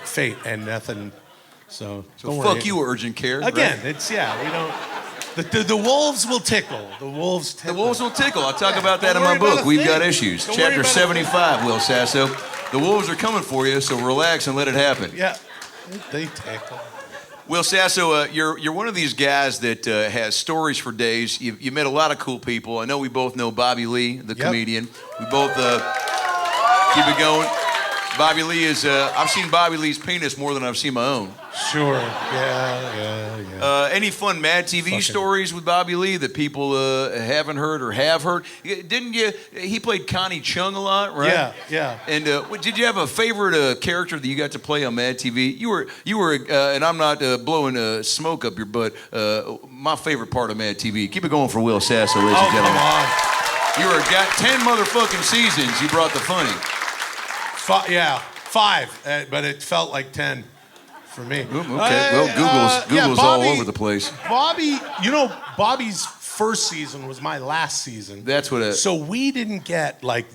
fate and nothing. So fuck you, urgent care. Again, right? we don't... The wolves will tickle. The wolves tickle. The wolves will tickle. I'll talk about that in my book. We've got issues. Chapter 75, Will Sasso. The wolves are coming for you, so relax and let it happen. Yeah. They tickle. Will Sasso, you're one of these guys that has stories for days. You met a lot of cool people. I know we both know Bobby Leigh, the comedian. We both keep it going. Bobby Leigh is, I've seen Bobby Leigh's penis more than I've seen my own. Sure, yeah. Any fun Mad TV stories with Bobby Leigh that people haven't heard or have heard? Didn't you, he played Connie Chung a lot, right? Yeah. And did you have a favorite character that you got to play on Mad TV? You were, and I'm not blowing smoke up your butt, my favorite part of Mad TV. Keep it going for Will Sasso, ladies and gentlemen. Come on. You were got 10 motherfucking seasons. You brought the funny. 5, but it felt like 10 for me. Okay, well, Google's all over the place. Bobby, Bobby's first season was my last season. That's what. So we didn't get like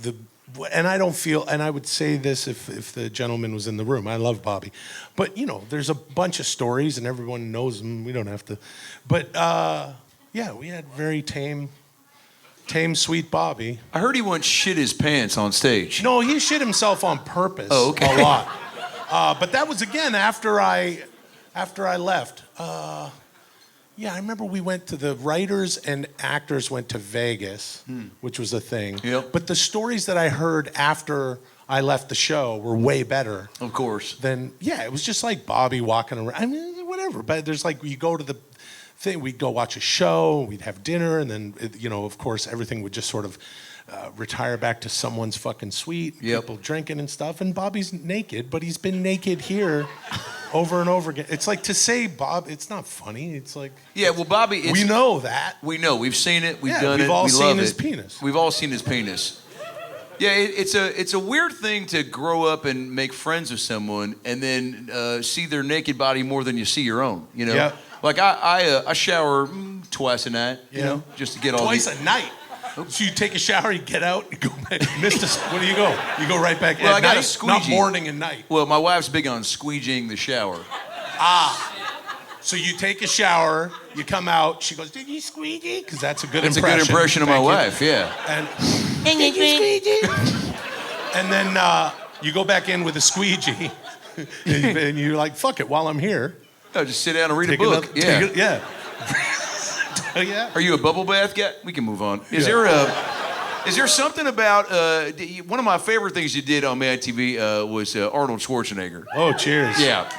and I don't feel, and I would say this if the gentleman was in the room. I love Bobby, but there's a bunch of stories and everyone knows them. We don't have to, but we had very tame, sweet Bobby. I heard he once shit his pants on stage. No, he shit himself on purpose. Oh, okay. A lot. But that was again after I left. I remember we went to the writers and actors went to Vegas, which was a thing. Yep. But the stories that I heard after I left the show were way better. Of course. Than it was just like Bobby walking around. I mean, whatever. But there's like you go to the thing, we'd go watch a show, we'd have dinner, and then, of course, everything would just sort of retire back to someone's fucking suite, people drinking and stuff, and Bobby's naked, but he's been naked here over and over again. It's like to say, Bob, it's not funny, it's like... Yeah, well, Bobby... we know that. We know, we've seen it, we've done it, we've all we seen love his it. penis. We've all seen his penis. Yeah, it's a weird thing to grow up and make friends with someone and then see their naked body more than you see your own, Yeah. Like I shower twice a night, just to get all twice a night. So you take a shower, you get out, you go back. Where do you go? You go right back. Well, I got night, a squeegee. Not morning and night. Well, my wife's big on squeegeeing the shower. So you take a shower, you come out. She goes, "Did you squeegee?" Because that's a good impression. That's a good impression of my wife. Yeah. And did you squeegee? And then you go back in with a squeegee, and you're like, "Fuck it," while I'm here. No, just sit down and read a book. Yeah. Are you a bubble bath guy? We can move on. Is there something about one of my favorite things you did on Mad TV was Arnold Schwarzenegger? Oh, cheers. Yeah,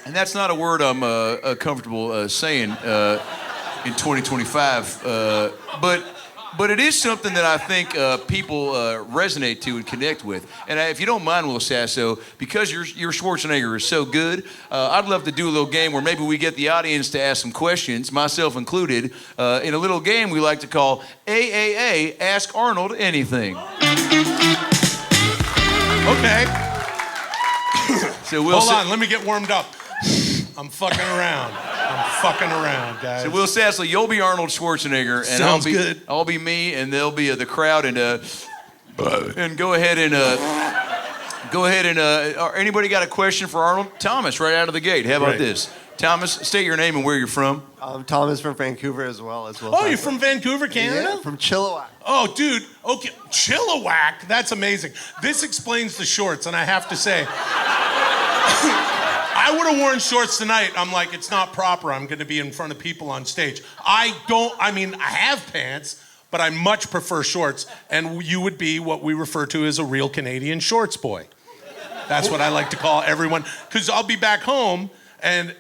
and that's not a word I'm comfortable saying in 2025, but it is something that I think people resonate to and connect with. And if you don't mind, Will Sasso, because your Schwarzenegger is so good, I'd love to do a little game where maybe we get the audience to ask some questions, myself included, in a little game we like to call AAA, Ask Arnold Anything. Okay. So Hold on, let me get warmed up. I'm fucking around, guys. So Will Sasso, you'll be Arnold Schwarzenegger, and Sounds good. I'll be me, and they'll be the crowd, and go ahead and anybody got a question for Arnold? Thomas, right out of the gate. How about this? Thomas, state your name and where you're from. I'm Thomas from Vancouver as well. Oh, you're from Vancouver, Canada? Yeah, from Chilliwack. Oh, dude. Okay, Chilliwack. That's amazing. This explains the shorts, and I have to say, I would have worn shorts tonight. I'm like, it's not proper. I'm going to be in front of people on stage. I have pants, but I much prefer shorts, and you would be what we refer to as a real Canadian shorts boy. That's what I like to call everyone, because I'll be back home, and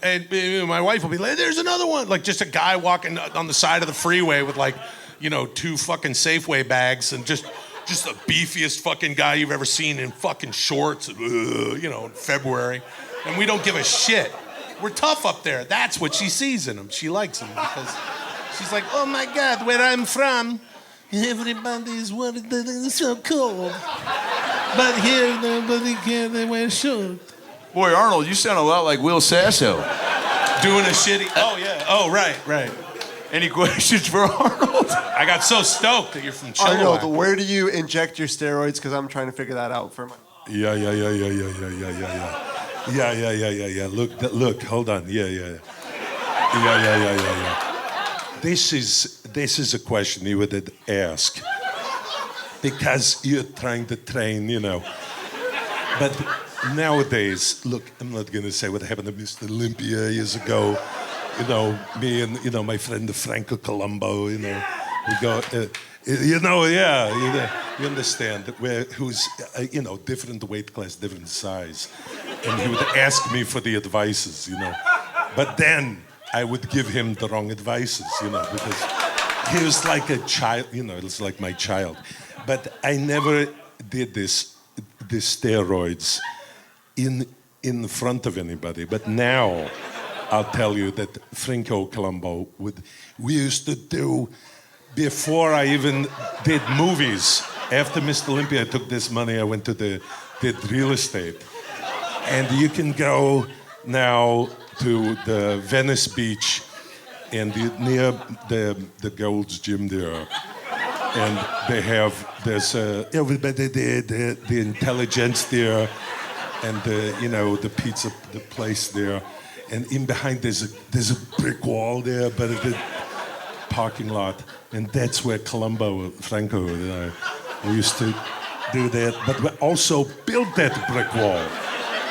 my wife will be like, there's another one. Like just a guy walking on the side of the freeway with like, 2 fucking Safeway bags and just the beefiest fucking guy you've ever seen in fucking shorts, in February. And we don't give a shit. We're tough up there. That's what she sees in them. She likes them because she's like, oh my God, where I'm from, everybody's so cold. But here, nobody cares, they wear shorts. Boy, Arnold, you sound a lot like Will Sasso. Doing a shitty... Oh, yeah. Oh, right. Any questions for Arnold? I got so stoked that you're from Chilliwack. Arnold, where do you inject your steroids? Because I'm trying to figure that out for my... Yeah. Look, hold on. Yeah. This is a question you would ask. Because you're trying to train, But nowadays, look, I'm not going to say what happened to Mr. Olympia years ago. You know, me and, you know, my friend Franco Colombo, you know, we go, you know, you understand, who's, you know, different weight class, different size. And he would ask me for the advices, you know. But then I would give him the wrong advices, you know, because he was like a child, you know, it was like my child. But I never did the steroids in front of anybody. But now, I'll tell you that Franco Colombo we used to do, before I even did movies, after Mr. Olympia, I took this money, I went to did real estate. And you can go now to the Venice Beach and near the Gold's Gym there. And there's everybody there, the intelligence there, and you know, the pizza, the place there. And in behind there's a brick wall there, but the parking lot. And that's where Franco, we used to do that. But we also built that brick wall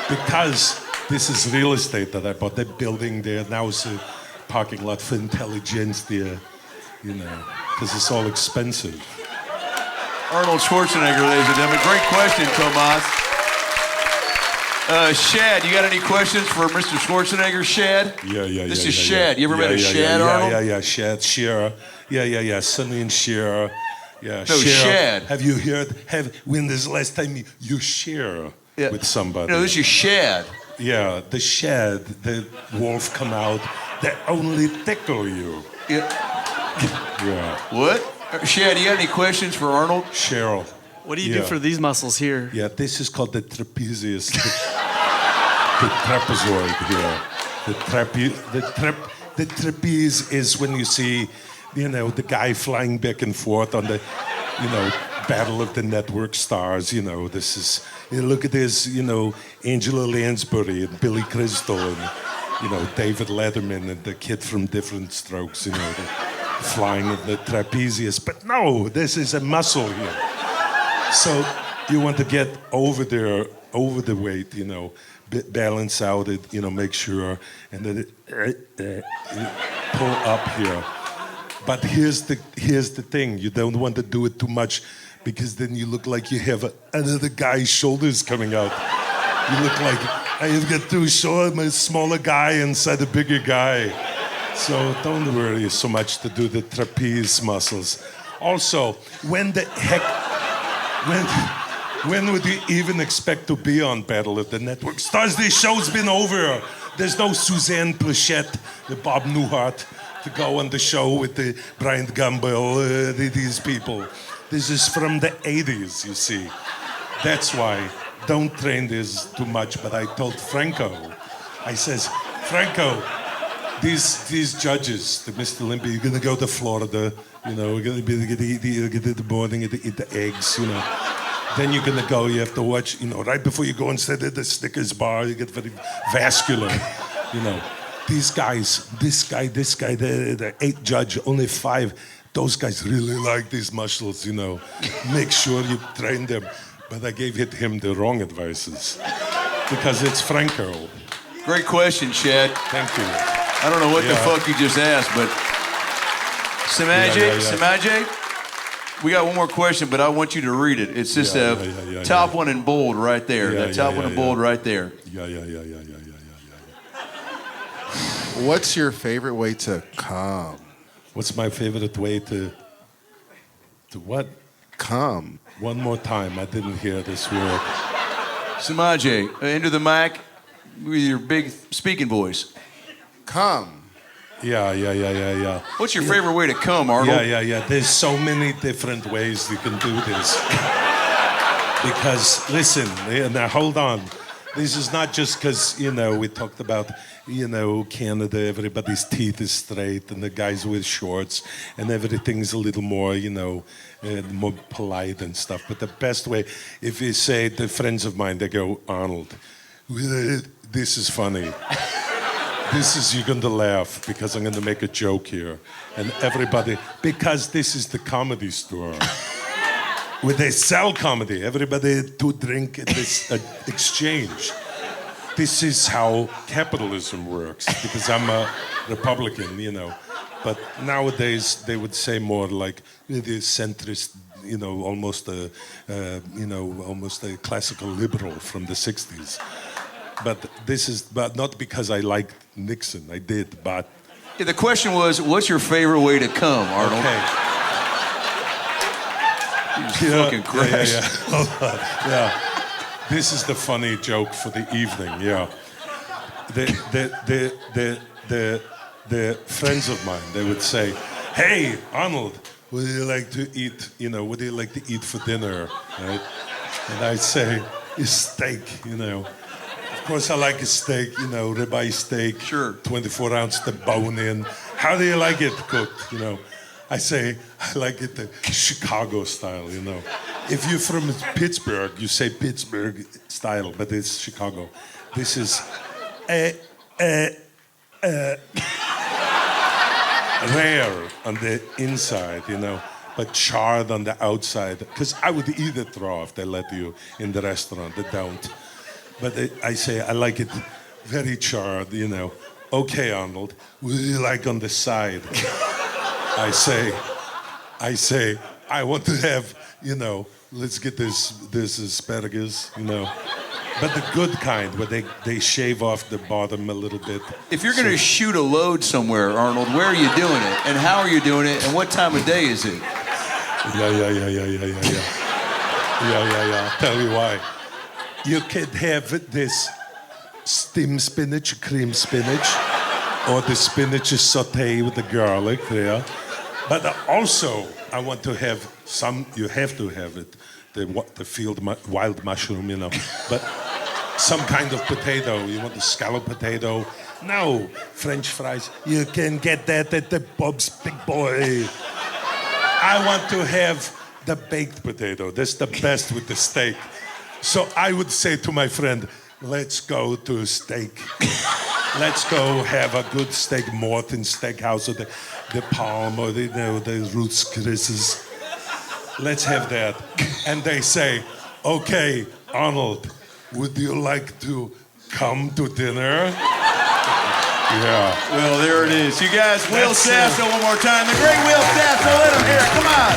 because this is real estate that I bought. That building there, now it's a parking lot for intelligence there, you know, because it's all expensive. Arnold Schwarzenegger, ladies and gentlemen. Great question, Tomas. Shad, you got any questions for Mr. Schwarzenegger, Shad? Yeah. This is Shad. You ever met a Shad, Arnold? Yeah, Shad, Shearer. Yeah, Sonny and Shearer. Yeah, No, Shad. Have you heard, when this last time you share with somebody? No, this is Shad. Yeah, the Shad, the wolf come out, they only tickle you. Yeah. What? Shad, you got any questions for Arnold? Cheryl. What do you do for these muscles here? Yeah, this is called the trapezius, the trapezoid here. The trapeze is when you see, you know, the guy flying back and forth on the, you know, Battle of the Network Stars. You know, this is, look at this, you know, Angela Lansbury and Billy Crystal and, you know, David Letterman and the kid from Different Strokes, you know, flying at the trapezius. But no, this is a muscle here. So you want to get over there, over the weight, you know, balance out it, you know, make sure, and then pull up here. But here's the thing, you don't want to do it too much because then you look like you have another guy's shoulders coming out. You look like I've got too short, I'm a smaller guy inside a bigger guy. So don't worry so much to do the trapeze muscles. Also, when would you even expect to be on Battle of the Network Stars? This show's been over. There's no Suzanne Plachette, the Bob Newhart, to go on the show with the Brian Gumbel, these people. This is from the 80s, you see. That's why. Don't train this too much. But I told Franco, I says, Franco, these judges, the Mr. Olympia, you're gonna go to Florida, you know, we're gonna get the morning, eat the eggs, you know. Then you're gonna go, you have to watch, you know, right before you go inside the Snickers bar, you get very vascular, you know. These guys, this guy, the 8th judge, only 5, those guys really like these muscles, you know. Make sure you train them. But I gave him the wrong advices because it's Franco. Great question, Shad. Thank you. I don't know what the fuck you just asked, but Samaje, we got one more question, but I want you to read it. It's just top one in bold right there. That top one in bold right there. What's your favorite way to come? What's my favorite way to what? Come. One more time. I didn't hear this word. Samaje, into the mic with your big speaking voice. Come. Yeah. What's your favorite way to come, Arnold? Yeah. There's so many different ways you can do this. Because, listen, now hold on. This is not just because, you know, we talked about, you know, Canada, everybody's teeth is straight and the guys wear shorts and everything's a little more, you know, more polite and stuff. But the best way, if you say to friends of mine, they go, Arnold, this is funny. You're going to laugh because I'm going to make a joke here. And everybody, because this is the Comedy Store. When they sell comedy, everybody to drink at this exchange. This is how capitalism works, because I'm a Republican, you know. But nowadays, they would say more like the centrist, you know, almost a classical liberal from the 60s. But not because I liked Nixon, I did, but... Yeah, the question was, what's your favorite way to come, Arnold? Okay. You fucking crash. Yeah. This is the funny joke for the evening, yeah. The friends of mine, they would say, hey, Arnold, what do you like to eat? You know, what do you like to eat for dinner? Right? And I'd say, a steak, you know. Of course, I like a steak, you know, ribeye steak. Sure. 24 ounce, the bone in. How do you like it cooked, you know? I say, I like it the Chicago style, you know. If you're from Pittsburgh, you say Pittsburgh style, but it's Chicago. This is rare on the inside, you know, but charred on the outside. Because I would eat it raw if they let you in the restaurant. They don't. But I say, I like it very charred, you know. Okay, Arnold, what do you like on the side? I say, I want to have, you know, let's get this asparagus, you know. But the good kind, where they shave off the bottom a little bit. If you're going to shoot a load somewhere, Arnold, where are you doing it? And how are you doing it? And what time of day is it? Yeah. I'll tell you why. You can have this steamed spinach, cream spinach, or the spinach is sauté with the garlic, yeah. But also, I want to have you have to have it, the wild mushroom, you know. But some kind of potato. You want the scallop potato? No, French fries. You can get that at the Bob's Big Boy. I want to have the baked potato. That's the best with the steak. So I would say to my friend, let's go to a steak. Let's go have a good steak, Morton Steakhouse, or the Palm, or the Ruth's Chris's. Let's have that. And they say, okay, Arnold, would you like to come to dinner? Yeah. Well, there it is. You guys, Will Sasso one more time. The great Will Sasso. Let him hear it. Come on.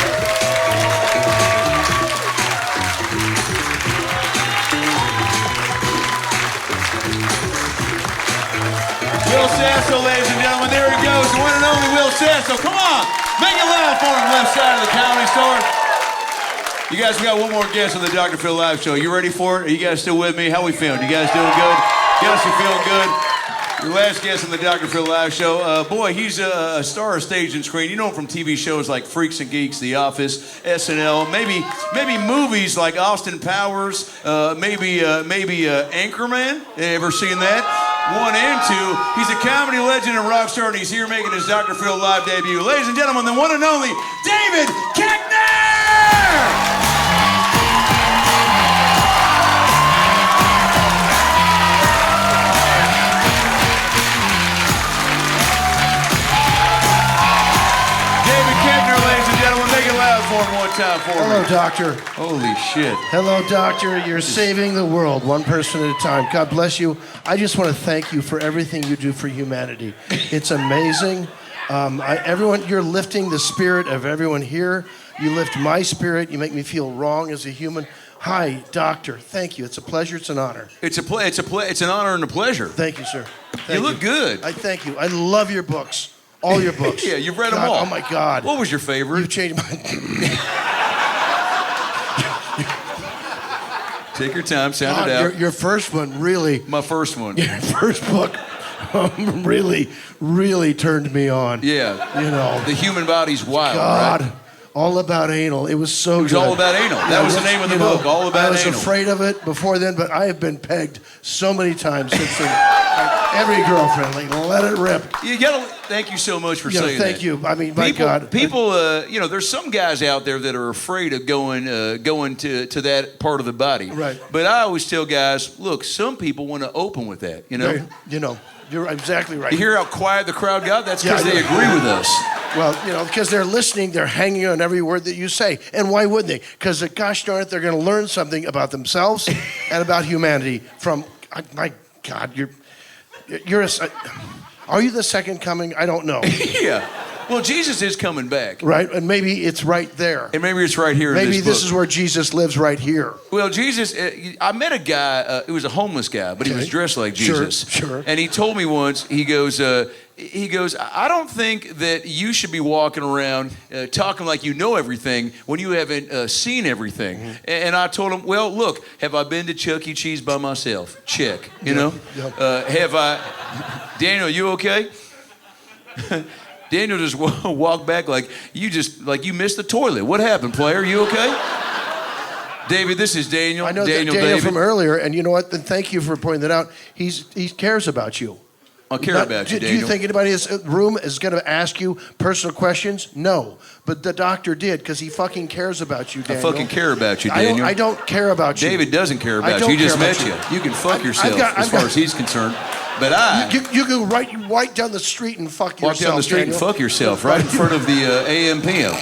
Will Sasso, ladies and gentlemen. There he goes. The one and only Will Sasso. Come on. Make it loud for him, left side of the Comedy Store. You guys, we got one more guest on the Dr. Phil Live Show. You ready for it? Are you guys still with me? How we feeling? You guys doing good? Guys, you feeling good? Your last guest on the Dr. Phil Live Show. Boy, he's a star of stage and screen. You know him from TV shows like Freaks and Geeks, The Office, SNL, maybe movies like Austin Powers, maybe Anchorman. Ever seen that? 1 and 2. He's a comedy legend and rock star, and he's here making his Dr. Phil Live debut. Ladies and gentlemen, the one and only David Koechner! One time for Hello, me. Doctor. Holy shit. Hello, Doctor. You're saving the world, one person at a time. God bless you. I just want to thank you for everything you do for humanity. It's amazing. Everyone, you're lifting the spirit of everyone here. You lift my spirit. You make me feel wrong as a human. Hi, Doctor. Thank you. It's a pleasure. It's an honor. It's an honor and a pleasure. Thank you, sir. You look good. I thank you. I love your books. All your books. Yeah, you've read them God, all. Oh my God. What was your favorite? You've changed my... Take your time, sound it out. Your first one really... My first one. Your first book really, really turned me on. Yeah. You know. The human body's wild, God. right? All about anal. It was so good. It was all about anal. That was the name of the book, all about anal. I was afraid of it before then, but I have been pegged so many times since then. Every girlfriend, like, let it rip. You gotta, thank you so much for saying thank that. you. I mean, my God. People, there's some guys out there that are afraid of going to that part of the body. Right. But I always tell guys, look, some people want to open with that, you know? You're exactly right. You hear how quiet the crowd got? That's because Yeah, they agree with us. Well, because they're listening, they're hanging on every word that you say. And why wouldn't they? Because, gosh darn it, they're going to learn something about themselves and about humanity from, my God, are you the second coming? I don't know. Yeah. Well, Jesus is coming back. Right, and maybe it's right there. And maybe it's right here in Maybe this this book. is where Jesus lives, right here. Well, Jesus, I met a guy, it was a homeless guy, but he was dressed like Jesus. Sure. And he told me once, he goes, I don't think that you should be walking around talking like you know everything when you haven't seen everything. Mm-hmm. And I told him, well, look, have I been to Chuck E. Cheese by myself? Check, you know? Yep. Have I, Daniel, you okay? Daniel just walked back like you missed the toilet. What happened, player? You okay? David, this is Daniel. I know Daniel Daniel David. from earlier, and you know what? Then thank you for pointing that out. He cares about you. I care about you, Do Daniel. you think anybody in this room is going to ask you personal questions? No. But the doctor did because he fucking cares about you, Daniel. I fucking care about you, Daniel. I don't care about you. David doesn't care about you. He just met you. You can fuck yourself as far as he's concerned. But You can right down the street and fuck yourself, walk down the street Daniel. and fuck yourself right in front of the AM PM.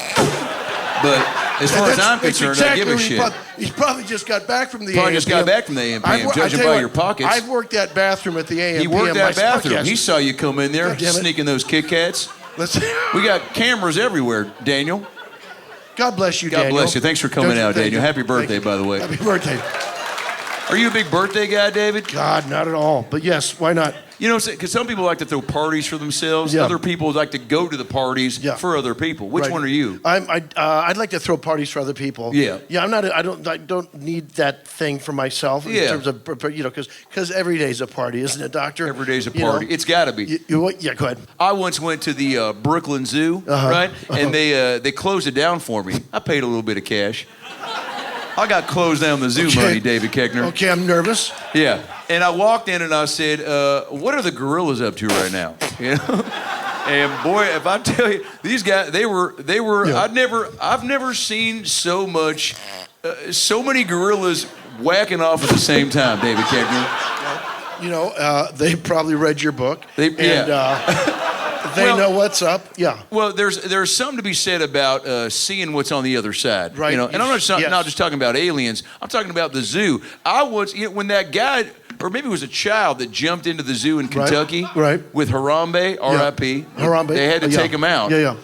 But as far as I'm concerned, I give a shit. He's probably just got back from the Probably AM. just got back from the AM PM, judging by your pockets. I've worked that bathroom at the AM. He worked that bathroom. Yes. He saw you come in there God damn it. sneaking those Kit Kats. We got cameras everywhere, Daniel. God bless you, God Daniel. bless you. Thanks for coming out, Thank Daniel. you. Happy birthday, by the way. Happy birthday. Are you a big birthday guy, David? God, not at all. But yes, why not? You know, because some people like to throw parties for themselves. Yeah. Other people like to go to the parties for other people. Which Right. one are you? I'd like to throw parties for other people. Yeah. Yeah, I don't need that thing for myself in terms of, because every day's a party, isn't it, doctor? Every day's a party. It's got to be. Yeah, go ahead. I once went to the Brooklyn Zoo, right? And they closed it down for me. I paid a little bit of cash. I got closed down the zoo money, David Koechner. Okay, I'm nervous. Yeah. And I walked in and I said, what are the gorillas up to right now? You know? And boy, if I tell you, these guys, they were. Yeah. I've never seen so many gorillas whacking off at the same time, David Koechner. You know, they probably read your book. They know what's up. Yeah. Well, there's something to be said about seeing what's on the other side. Right. You know, and I'm not just talking about aliens. I'm talking about the zoo. When that guy, or maybe it was a child that jumped into the zoo in Kentucky. Right. With Harambe, R.I.P. Harambe. They had to take him out. Yeah.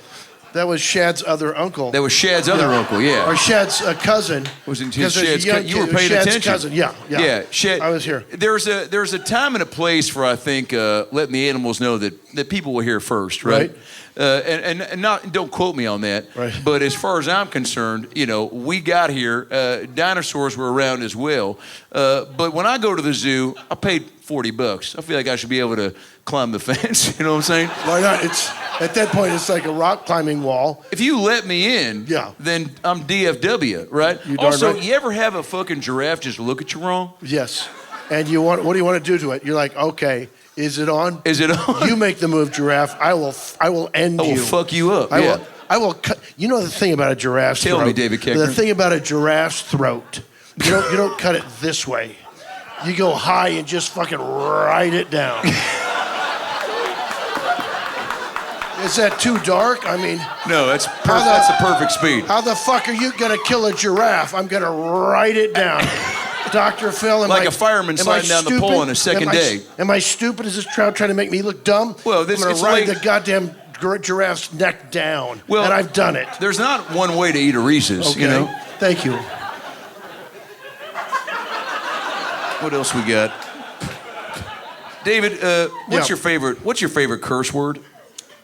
That was Shad's other uncle. That was Shad's other uncle, yeah. Or Shad's cousin. Was it Because there's Shad's a young you were kid, paying Shad's attention. cousin. Yeah. Shad, I was here. There's a time and a place for, I think, letting the animals know that people will hear first, right? And don't quote me on that. Right. But as far as I'm concerned, you know, we got here. Dinosaurs were around as well. But when I go to the zoo, I paid $40. I feel like I should be able to climb the fence. You know what I'm saying? Why not? At that point, it's like a rock climbing wall. If you let me in, then I'm DFW, right? You darn Also, right. you ever have a fucking giraffe just look at you wrong? Yes. And what do you want to do to it? You're like, okay, is it on? Is it on? You make the move, giraffe. I will end you. I will fuck you up. I will cut. You know the thing about a giraffe's throat? Tell me, David Koechner. The thing about a giraffe's throat, you don't cut it this way. You go high and just fucking ride it down. Is that too dark? I mean... No, that's the perfect speed. How the fuck are you going to kill a giraffe? I'm going to ride it down. Dr. Phil, like a fireman sliding down the pole on a second day. Am I stupid? Is this crowd trying to make me look dumb? Well, I'm going to ride the goddamn giraffe's neck down. Well, and I've done it. There's not one way to eat a Reese's, Okay. you know? Thank you. What else we got? David, what's your favorite curse word?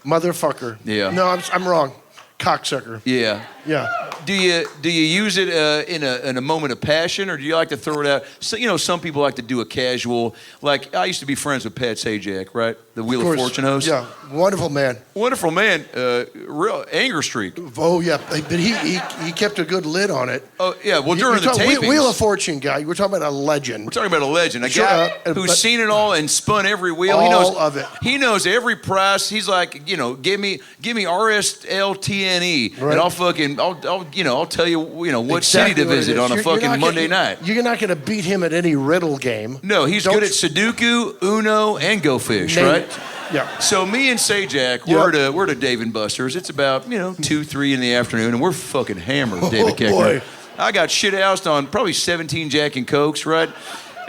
Motherfucker. Yeah. No, I'm wrong. Cocksucker. Yeah. Yeah. Do you use it in a moment of passion, or do you like to throw it out? So, you know, some people like to do a casual. Like I used to be friends with Pat Sajak, right? The Wheel of Fortune host. Yeah, wonderful man. Wonderful man. Real anger streak. Oh yeah, but he kept a good lid on it. Oh yeah. Well, during the tapings, Wheel of Fortune guy. We're talking about a legend. We're talking about a legend, a guy who's seen it all and spun every wheel. He knows of it. He knows every price. He's like, you know, give me RSLTNE, right. and I'll I'll tell you, what Exactly city to what it visit is. on a You're fucking not Monday gonna- night. You're not going to beat him at any riddle game. No, he's good at Sudoku, Uno, and Go Fish, Name right? it. Yeah. So me and Sajak, we're at Dave and Buster's. It's about 2, 3 in the afternoon, and we're fucking hammered, David Koechner. boy. I got shit-housed on probably 17 Jack and Cokes, right?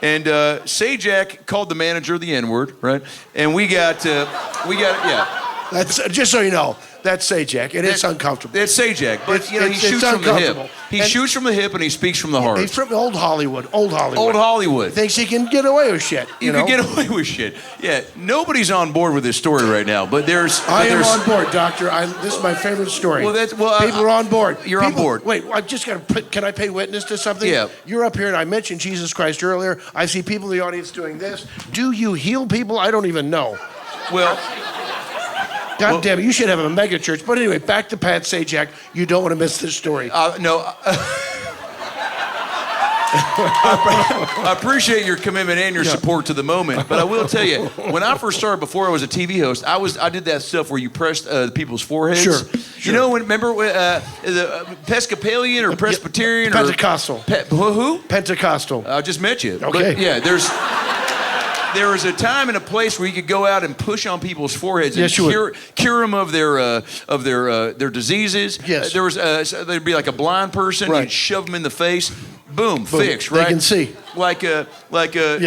And Sajak called the manager the N-word, right? And we got. That's just so you know. That's Sajak, and it's uncomfortable. It's Sajak, but he shoots from the hip. He shoots from the hip and he speaks from the heart. He's from old Hollywood. Old Hollywood. Thinks he can get away with shit. You can get away with shit. Yeah, nobody's on board with this story right now, but there's. I am on board, Doctor. This is my favorite story. People are on board. You're on board. Wait, I just got to. Can I pay witness to something? Yeah. You're up here, and I mentioned Jesus Christ earlier. I see people in the audience doing this. Do you heal people? I don't even know. Well. God damn it, you should have a mega church. But anyway, back to Pat Sajak. You don't want to miss this story. No. I appreciate your commitment and your support to the moment, but I will tell you, when I first started, before I was a TV host, I did that stuff where you pressed people's foreheads. Sure. You know, remember the Episcopalian or Presbyterian Pentecostal. Who? Pentecostal. I just met you. Okay. But yeah, there was a time and a place where you could go out and push on people's foreheads and cure them of their diseases. Yes. There was there'd be like a blind person, you'd shove them in the face, boom, fixed, right? They can see.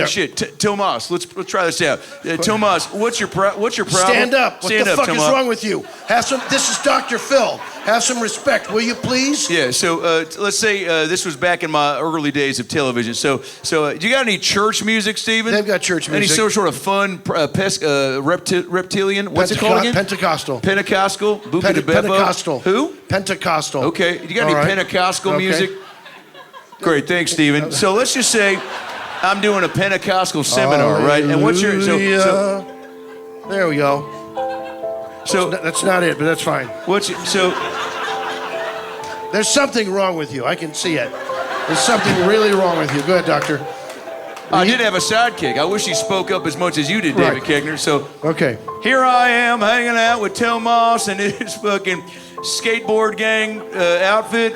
Shit. Tomas, let's try this out. Tomas, what's your problem? Stand up. What the fuck Tomas. is wrong with you? This is Dr. Phil. Have some respect, will you please? Yeah, so let's say this was back in my early days of television. So do you got any church music, Steven? They've got church music. Any sort of fun reptilian? What's it called again? Pentecostal. Pentecostal? Buca de Beppo? Pentecostal. Who? Pentecostal. Okay, you got any Pentecostal music? Great, thanks, Steven. So let's just say I'm doing a Pentecostal seminar, right? And what's your... There we go. So that's not it, but that's fine. There's something wrong with you. I can see it. There's something really wrong with you. Go ahead, doctor. I did have a sidekick. I wish he spoke up as much as you did, David Koechner. So here I am hanging out with Tomas and his fucking skateboard gang outfit.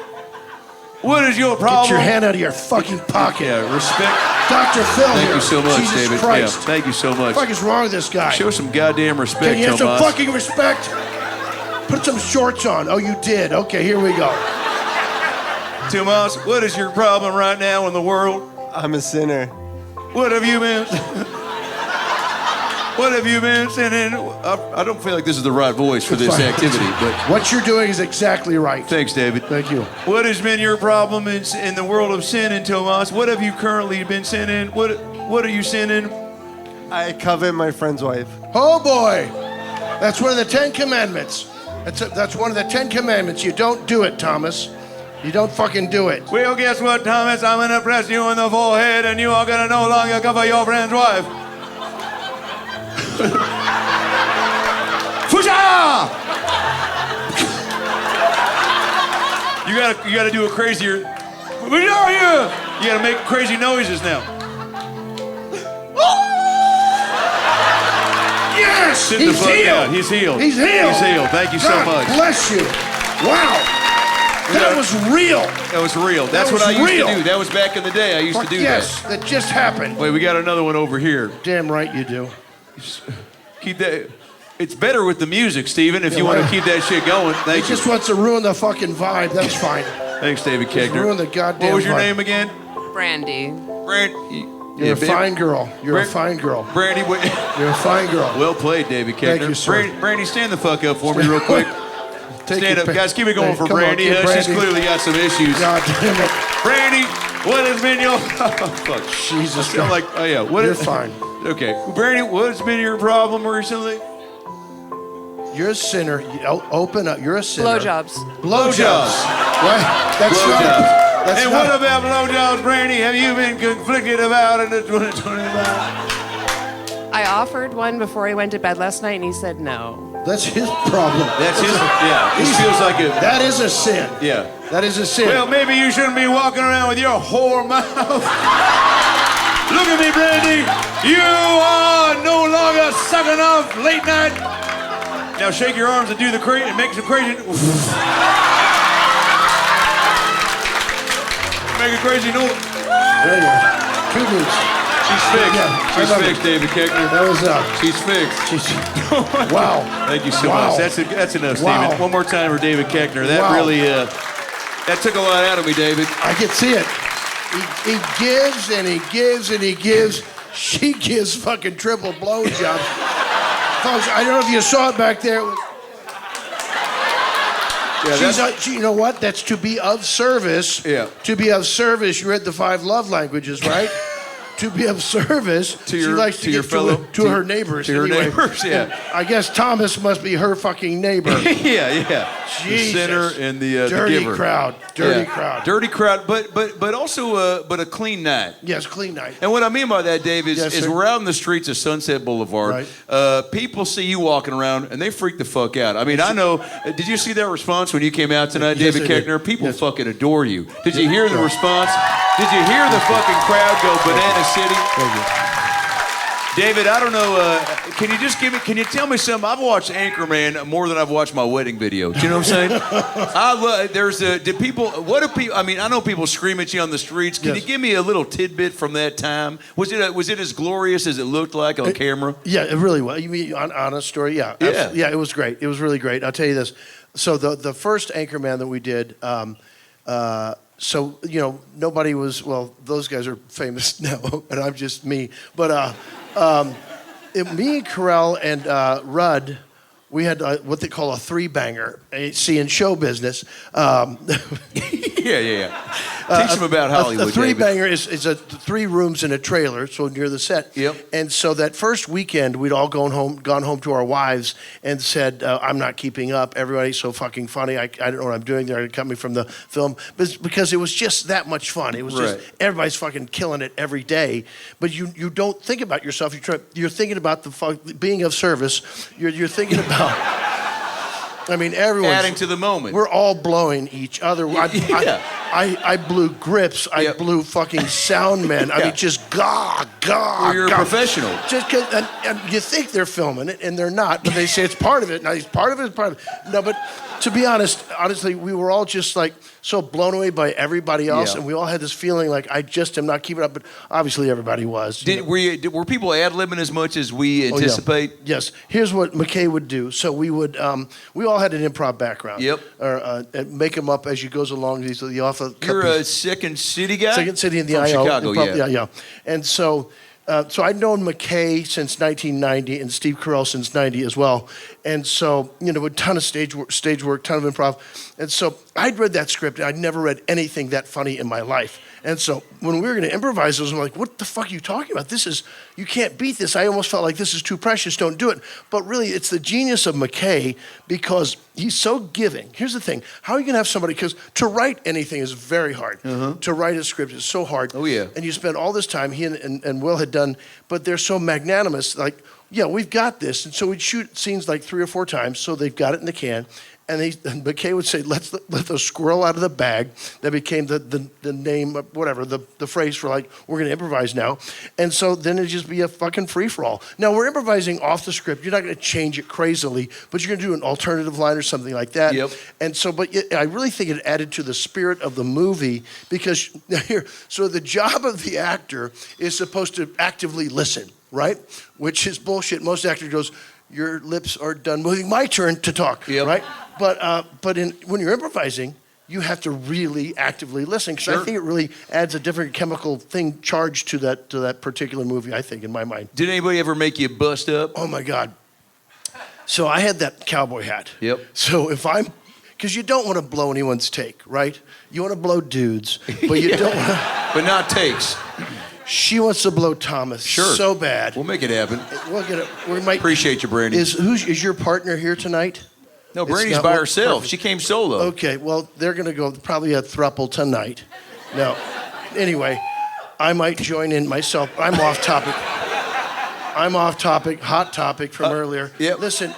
What is your problem? Get your hand out of your fucking pocket. Yeah, respect. Dr. Phil Thank here. you so much, Jesus David. Christ. Yeah, thank you so much. What the fuck is wrong with this guy? Show some goddamn respect, Can you have some Tomas. fucking respect? Put some shorts on. Oh, you did. Okay, here we go. Tomas, what is your problem right now in the world? I'm a sinner. What have you been? What have you been sinning? I don't feel like this is the right voice for this activity, but what you're doing is exactly right. Thanks, David. Thank you. What has been your problem in the world of sinning, Tomas? What have you currently been sinning? What are you sinning? I covet my friend's wife. Oh boy, that's one of the 10 Commandments. That's one of the 10 Commandments. You don't do it, Thomas. You don't fucking do it. Well, guess what, Thomas? I'm gonna press you in the forehead, and you are gonna no longer cover your friend's wife. Fusha! You gotta do a crazier. Where are you? You gotta make crazy noises now. Yes! Sit He's the fuck healed. down. He's healed. He's healed. He's healed. Thank you so God much. Bless you. Wow. That was real. That was real. That's what I used to do. That was back in the day. I used to do yes, that just happened. Wait, we got another one over here. Damn right you do. Keep that. It's better with the music, Steven, if you want to keep that shit going. Thank He you. just wants to ruin the fucking vibe. That's fine. Thanks, David Just Koechner. ruin the goddamn What was your vibe. name again? Brandy. You're a fine girl. You're a fine girl. Brandy. You're a fine girl. Well played, David Koechner. Thank you, sir. Brandy, stand the fuck up for me real quick. Stand up. Guys, keep it going for Come on, Brandy. kid, She's Brandy. clearly got some issues. God damn it. Brandy, what has been your... Oh, fuck. Jesus I sound like... Oh, yeah. You're fine. Okay. Brandy, what has been your problem recently? You're a sinner. Open up. You're a sinner. Blowjobs. Blowjobs. What? That's Blowjobs. not. That's And not. what about blowjobs, Brandy? Have you been conflicted about in the 2025? I offered one before he went to bed last night, and he said no. That's his problem. That's his... Yeah. This feels like a... That is a sin. Yeah. That is a sin. Well, maybe you shouldn't be walking around with your whore mouth. Look at me, Brandy. You are no longer sucking off late night. Now shake your arms and do the crazy and make some crazy. make a crazy noise. There you go. Two dudes. She's fixed. Yeah, She's fixed, David Koechner. That was She's fixed. Wow. Thank you so Wow. much. That's enough, Wow. Steven. One more time for David Koechner. That Wow. really, that took a lot out of me, David. I can see it. He gives and he gives and he gives. She gives fucking triple blowjobs. Folks, I don't know if you saw it back there. You know what? That's to be of service. Yeah. To be of service. You read the 5 love languages, right? To be of service. To your- she likes to to your get fellow- to her neighbors. to her anyway. neighbors, yeah. And I guess Thomas must be her fucking neighbor. yeah. The Jesus. sinner and the Dirty giver. crowd. Dirty crowd. Dirty crowd, but also but a clean night. Yes, clean night. And what I mean by that, Dave, is, Yes, is sir. we're out in the streets of Sunset Boulevard. Right. People see you walking around, and they freak the fuck out. I mean, I know. Did you see that response when you came out tonight, Yes, David I did. Koechner? People fucking adore you. Did you hear the response? Did you hear the fucking crowd go Banana City? Thank you. David, I don't know. Can you just can you tell me something? I've watched Anchorman more than I've watched my wedding video. Do you know what I'm saying? I mean, I know people scream at you on the streets. Can you give me a little tidbit from that time? Was it as glorious as it looked like on camera? Yeah, it really was. You mean honest story? Yeah. Yeah, it was great. It was really great. I'll tell you this. So the first Anchorman that we did, so, you know, nobody was, well, those guys are famous now, and I'm just me. But me, Carell, and Rudd, we had what they call a 3-banger. See, in show business. Yeah. Teach them about Hollywood, A 3-banger is 3 rooms in a trailer, so near the set. Yep. And so that first weekend, we'd all gone home to our wives and said, I'm not keeping up. Everybody's so fucking funny. I don't know what I'm doing. They're coming from the film. But it's because it was just that much fun. It was just, everybody's fucking killing it every day. But you don't think about yourself. You're thinking about being of service. You're thinking about... I mean, everyone's... Adding to the moment. We're all blowing each other. I blew grips. I blew fucking sound men. I mean, just gah. Well, you're a professional. Just because, and you think they're filming it, and they're not, but they say it's part of it. Now, part of it. No, but to be honestly, we were all just like so blown away by everybody else, and we all had this feeling like I just am not keeping up. But obviously, everybody was. Were people ad-libbing as much as we anticipate? Oh, yeah. Yes. Here's what McKay would do. So we would, we all had an improv background. Yep. Or make them up as you goes along. You're a Second City guy? Second City in the From IO. Chicago, Improv, yeah. And so I'd known McKay since 1990 and Steve Carell since 90 as well. And so, you know, a ton of stage work, ton of improv. And so I'd read that script, and I'd never read anything that funny in my life. And so when we were going to improvise those, I'm like, what the fuck are you talking about? You can't beat this. I almost felt like this is too precious, don't do it. But really, it's the genius of McKay because he's so giving. Here's the thing. How are you going to have somebody, because to write anything is very hard. To write a script is so hard. Oh, yeah. And you spend all this time, he and Will had done, but they're so magnanimous, like, yeah, we've got this. And so we'd shoot scenes like 3 or 4 times, so they've got it in the can. And McKay would say, let the squirrel out of the bag. That became the name, whatever, the phrase for like, we're going to improvise now. And so then it'd just be a fucking free-for-all. Now, we're improvising off the script. You're not going to change it crazily, but you're going to do an alternative line or something like that. Yep. And so, I really think it added to the spirit of the movie because so the job of the actor is supposed to actively listen, right? Which is bullshit. Most actors goes, your lips are done moving. My turn to talk, right? But when you're improvising, you have to really actively listen because I think it really adds a different chemical thing charged to that particular movie. I think, in my mind. Did anybody ever make you bust up? Oh my God! So I had that cowboy hat. Yep. So because you don't want to blow anyone's take, right? You want to blow dudes, but you don't want to. But not takes. She wants to blow Thomas so bad. We'll make it happen. We'll get it. We might appreciate you, Brandy. Is your partner here tonight? No, Brandy's by herself. Perfect. She came solo. Okay, well, throuple going to go probably a throuple tonight. No. Anyway, I might join in myself. I'm off topic. Hot topic from earlier. Yep. Listen,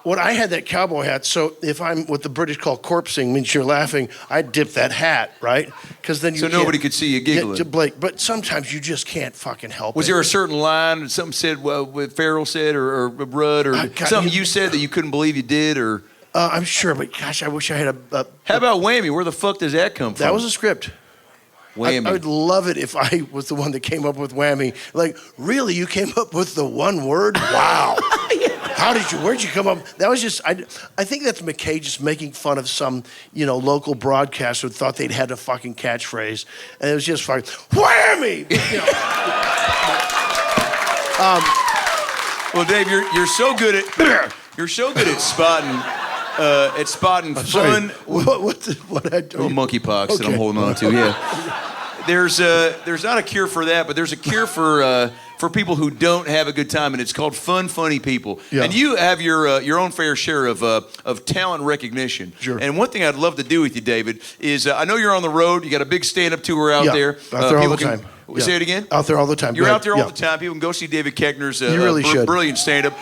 when I had that cowboy hat, so if I'm what the British call corpsing, means you're laughing, I dip that hat, right? Because then so nobody could see you giggling. To Blake, but sometimes you just can't fucking help it. Was there a certain line, something said, what Farrell said, or Rudd, or something you said that you couldn't believe you did, or? I'm sure, but gosh, I wish I had a. How about Whammy? Where the fuck does that come from? That was a script. Whammy. I would love it if I was the one that came up with Whammy. Like, really, you came up with the one word? Wow. Where'd you come up? That was just, I think that's McKay just making fun of some, local broadcaster who thought they'd had a fucking catchphrase. And it was just fucking, Whammy! Well, Dave, you're so good at spotting fun. What I do? Monkeypox that I'm holding on to. Yeah. There's not a cure for that, but there's a cure for people who don't have a good time, and it's called fun, funny people. Yeah. And you have your own fair share of talent recognition. Sure. And one thing I'd love to do with you, David, is I know you're on the road. You got a big stand-up tour out there. Out there all the time. Say it again? Out there all the time. You're out there all the time. People can go see David Koechner's brilliant stand-up.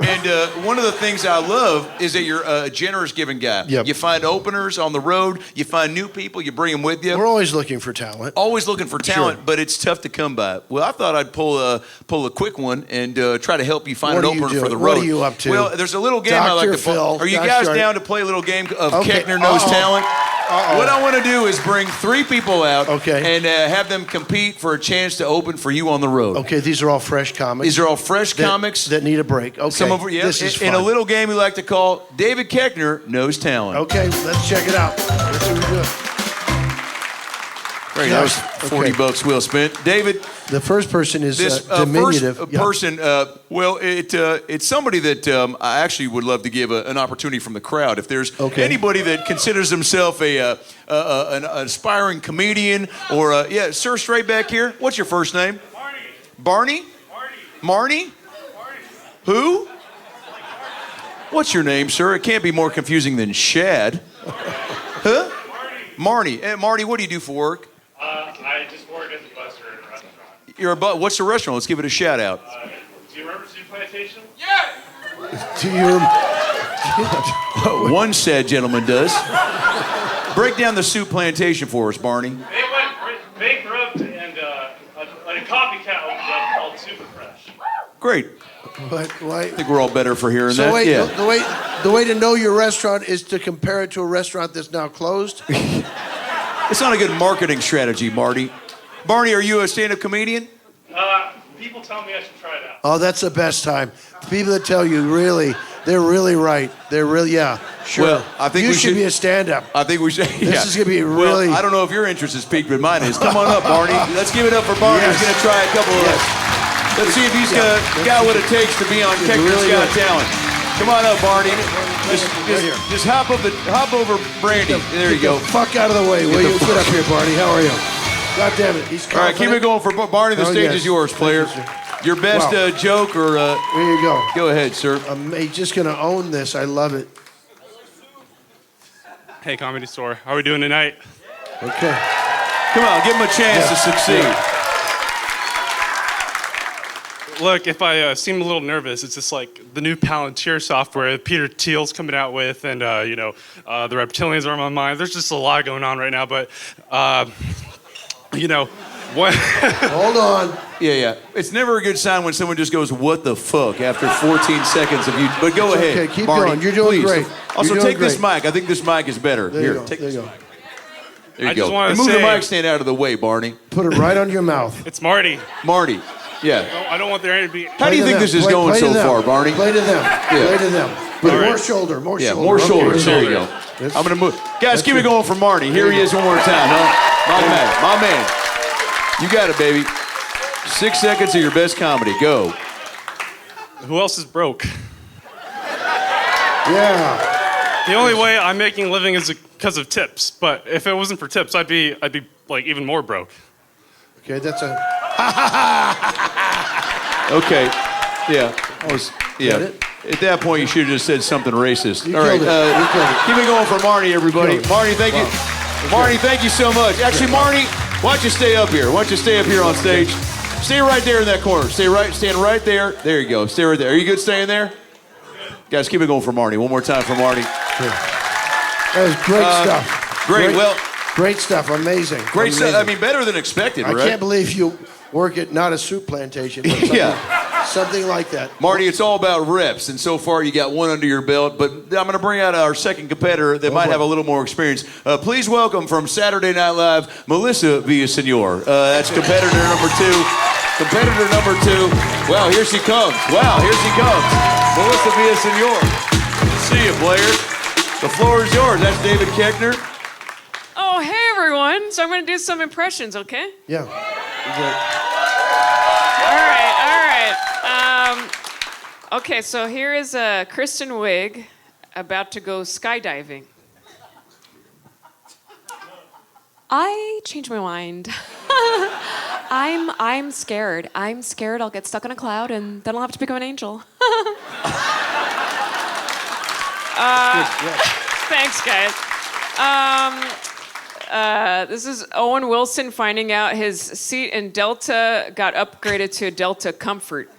And one of the things I love is that you're a generous giving guy. Yep. You find openers on the road. You find new people. You bring them with you. We're always looking for talent. Always looking for talent, Sure. but it's tough to come by. Well, I thought I'd pull a quick one and try to help you find an opener for the road. What are you up to? Well, there's a little game I like to play. Phil. Are you guys down to play a little game of Okay. Koechner Knows Talent? What I want to do is bring 3 people out and have them compete for a chance to open for you on the road. Okay, these are all fresh comics. These are all fresh comics that need a break. Okay, Some of this is fun. in a little game we like to call David Koechner Knows Talent. Okay, let's check it out. Let's see what we do. Great, that was $40 well spent. David, the first person is this diminutive. first person. It's somebody that I actually would love to give an opportunity from the crowd. If there's anybody that considers himself an aspiring comedian, or sir, straight back here. What's your first name? Barney. Marnie. Who? What's your name, sir? It can't be more confusing than Shad. Huh? Marnie. Marty, what do you do for work? I just work as a busser in a restaurant. You're a what's the restaurant? Let's give it a shout out. Do you remember Soup Plantation? Do you? One said gentleman does. Break down the Soup Plantation for us, Barney. They went bankrupt, and a copycat opened up called Super Fresh. Great. Why? I think we're all better for hearing So that. wait, Yeah. the way to know your restaurant is to compare it to a restaurant that's now closed. It's not a good marketing strategy, Marty. Barney, are you a stand-up comedian? People tell me I should try it out. Oh, that's the best time. People that tell you they're really right. They're really, sure. Well, I think you we should be a stand-up. I think we should. This is gonna be really. Well, I don't know if your interest is peaked, but mine is. Come on up, Barney. Let's give it up for Barney. Yes. He's gonna try a couple of. Let's see if he's got what it takes to be on Koechner's Got Talent. Come on up, Barney. Just hop over Brandy. There you go. Get the fuck out of the way, will you? Get up here, Barney. How are you? God damn it. He's all right, keep it going for Barney. The stage is yours, player. Your best joke or... Here you go. Go ahead, sir. He's just going to own this. I love it. Hey, Comedy Store. How are we doing tonight? Okay. Come on, give him a chance to succeed. Yeah. Look, if I seem a little nervous, it's just like the new Palantir software that Peter Thiel's coming out with, and, the reptilians are on my mind. There's just a lot going on right now, but, what? Hold on. Yeah. It's never a good sign when someone just goes, what the fuck, after 14 seconds of you. But go ahead, okay, keep Barney, going. You're doing please. great. Also, You're doing take this great. mic. I think this mic is better. There Here, you go. take There this you go. mic. There you I go. just wanna And move the say- mic stand out of the way, Barney. Put it right on your mouth. It's Marty. Marty. Yeah. I don't want there to be... How do you think this is going so far, Barney? Play to them. Yeah. Play to them. But More shoulder. More shoulder. more shoulder. Okay. There you go. I'm going to move. Guys, keep it going for Marty. Here he is one more time, huh? My man. You got it, baby. 6 seconds of your best comedy. Go. Who else is broke? Yeah. The only way I'm making a living is because of tips. But if it wasn't for tips, I'd be like even more broke. Okay, that's a... Okay. Yeah. At that point, you should have just said something racist. All right. Keep it going for Marty, everybody. Marty, thank you. Marty, thank you so much. Actually, Marty, why don't you stay up here? Why don't you stay up here on stage? Stay right there in that corner. Stand right there. There you go. Stay right there. Are you good staying there? Guys, keep it going for Marty. One more time for Marty. That was great stuff. Great. Great stuff. Amazing. Great stuff. I mean, better than expected, I right? can't believe you work at not a soup plantation. But Something like that. Marty, it's all about reps, and so far you got one under your belt, but I'm going to bring out our second competitor that might have a little more experience. Please welcome from Saturday Night Live, Melissa Villasenor. That's competitor number 2. Competitor number 2. Wow, here she comes. Melissa Villasenor. See you, players. The floor is yours. That's David Koechner. Oh, hey, everyone. So I'm going to do some impressions, okay? Yeah. All right. Okay, so here is Kristen Wiig about to go skydiving. I changed my mind. I'm scared. I'm scared I'll get stuck on a cloud and then I'll have to become an angel. Thanks, guys. This is Owen Wilson finding out his seat in Delta got upgraded to Delta Comfort.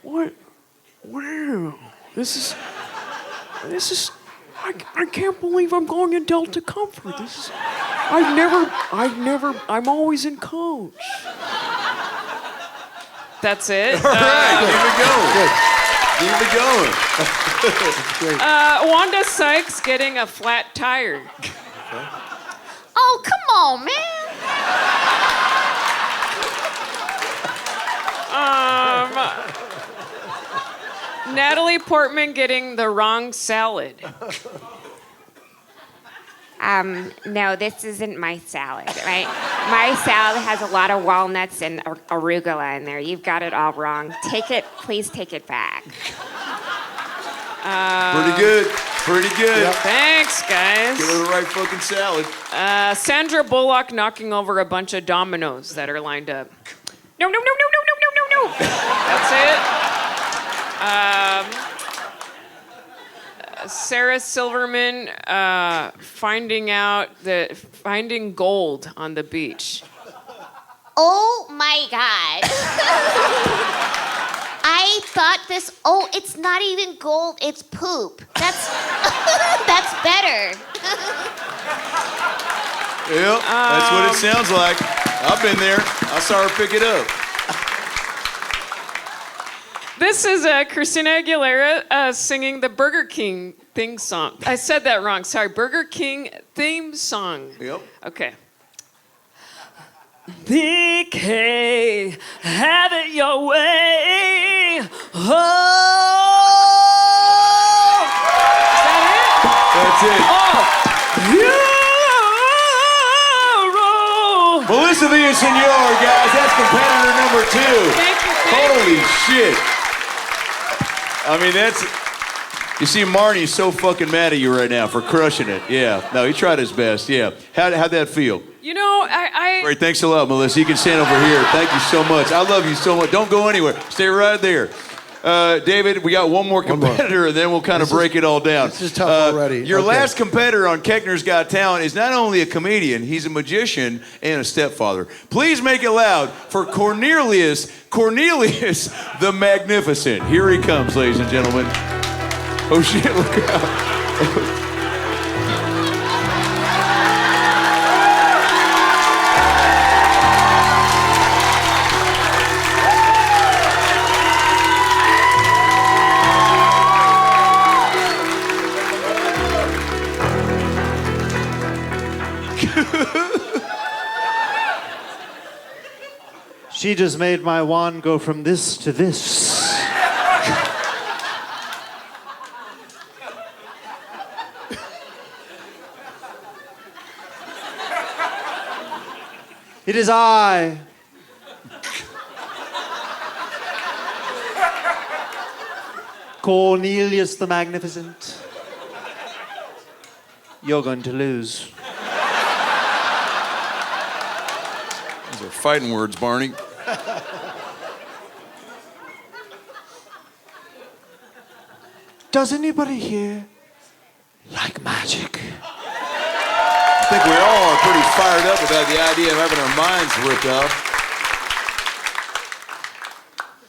What? Wow. This is. I can't believe I'm going in Delta Comfort. I'm always in coach. That's it. All right, keep it going. Wanda Sykes getting a flat tire. Oh, come on, man. Natalie Portman getting the wrong salad. No, this isn't my salad, right? My salad has a lot of walnuts and arugula in there. You've got it all wrong. Please take it back. Pretty good. Yep. Thanks, guys. Give her the right fucking salad. Sandra Bullock knocking over a bunch of dominoes that are lined up. No. That's it. Sarah Silverman finding gold on the beach. Oh my God. I thought it's not even gold, it's poop. That's better. Yep, that's what it sounds like. I've been there. I saw her pick it up. This is Christina Aguilera singing the Burger King theme song. I said that wrong. Sorry, Burger King theme song. Yep. Okay. BK, have it your way. Oh. Is that it? That's it. Melissa Villasenor, guys. That's competitor number 2. Thank you. Holy shit. I mean, you see, Marnie's so fucking mad at you right now for crushing it. Yeah. No, he tried his best. Yeah. How'd that feel? You know, I Great. Thanks a lot, Melissa. You can stand over here. Thank you so much. I love you so much. Don't go anywhere. Stay right there. David, we got one more competitor, and then we'll kind of break it all down. This is tough already. Your last competitor on Koechner's Got Talent is not only a comedian, he's a magician and a stepfather. Please make it loud for Cornelius the Magnificent. Here he comes, ladies and gentlemen. Oh shit, look out. She just made my wand go from this to this. It is I. Cornelius the Magnificent. You're going to lose. Those are fighting words, Barney. Does anybody here like magic? I think we all are pretty fired up about the idea of having our minds ripped off.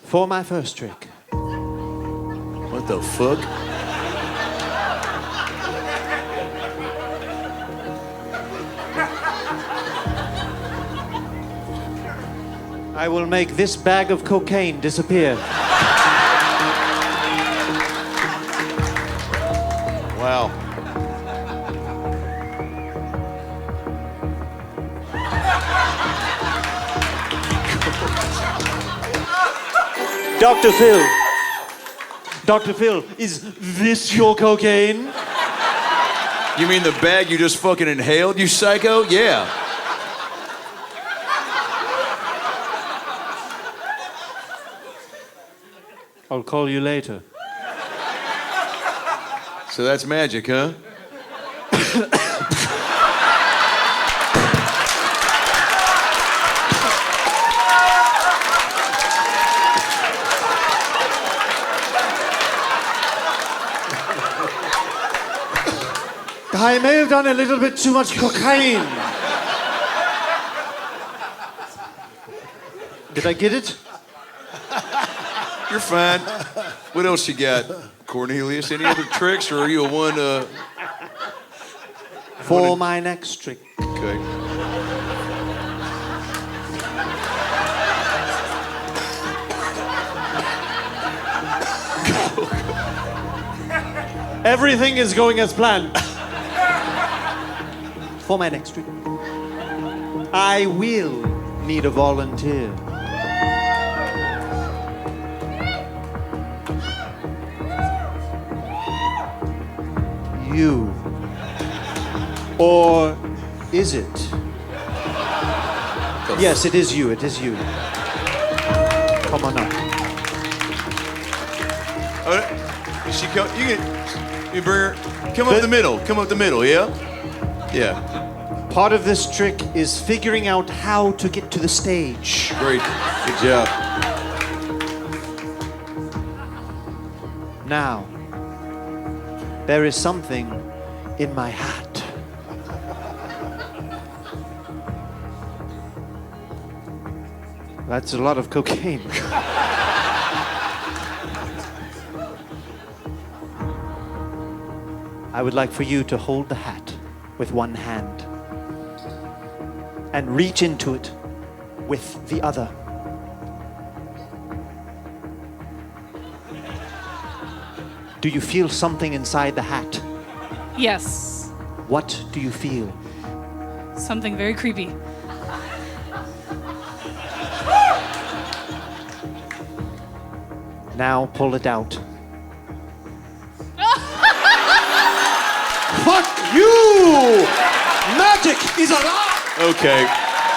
For my first trick. What the fuck? I will make this bag of cocaine disappear. Wow. Dr. Phil. Dr. Phil, is this your cocaine? You mean the bag you just fucking inhaled, you psycho? Yeah. I'll call you later. So that's magic, huh? I may have done a little bit too much cocaine. Did I get it? You're fine. What else you got, Cornelius? Any other tricks, or are you a one? For my next trick. Okay. Everything is going as planned. For my next trick, I will need a volunteer. You. Or is it? Yes, it is you. It is you. Come on up. Oh, she come. You bring her. Come up the middle. Come up the middle. Yeah. Yeah. Part of this trick is figuring out how to get to the stage. Great. Good job. Now, there is something in my hat. That's a lot of cocaine. I would like for you to hold the hat with one hand and reach into it with the other. Do you feel something inside the hat? Yes. What do you feel? Something very creepy. Now pull it out. Fuck you! Magic is alive! Okay.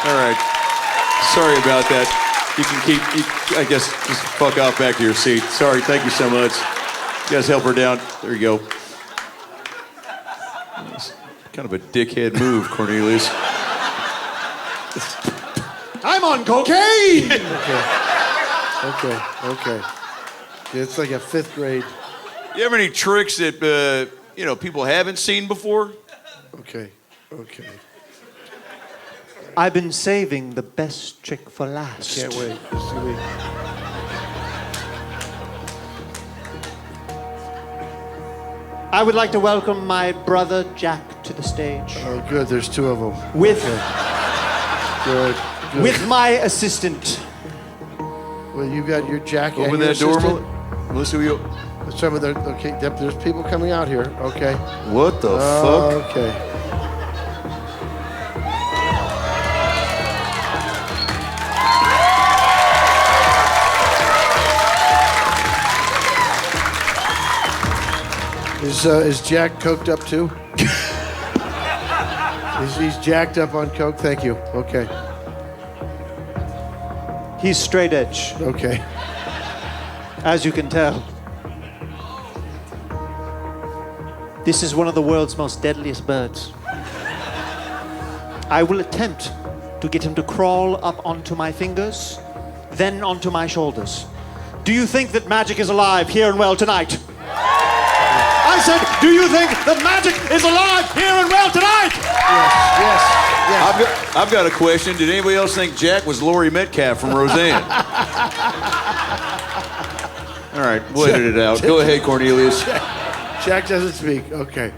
All right. Sorry about that. You can keep. I guess just fuck off back to your seat. Sorry. Thank you so much. You guys help her down. There you go. That's kind of a dickhead move, Cornelius. I'm on cocaine! Okay. It's like a 5th grade. You have any tricks that people haven't seen before? Okay. I've been saving the best trick for last. Can't wait. I would like to welcome my brother Jack to the stage. Oh, good. There's 2 of them. With Good. with my assistant. Well, you got your Jack Open and your that door, assistant? Melissa. Will you? Let's try with their, okay, yep, there's people coming out here. Okay. What the fuck? Okay. Is Jack coked up too? He's jacked up on coke? Thank you. Okay. He's straight edge. Okay. As you can tell. This is one of the world's most deadliest birds. I will attempt to get him to crawl up onto my fingers, then onto my shoulders. Do you think that magic is alive here and well tonight? I said, do you think that magic is alive here and well tonight? Yes. I've got a question. Did anybody else think Jack was Laurie Metcalf from Roseanne? All right, we'll edit it out. Go ahead, Cornelius. Jack doesn't speak. Okay.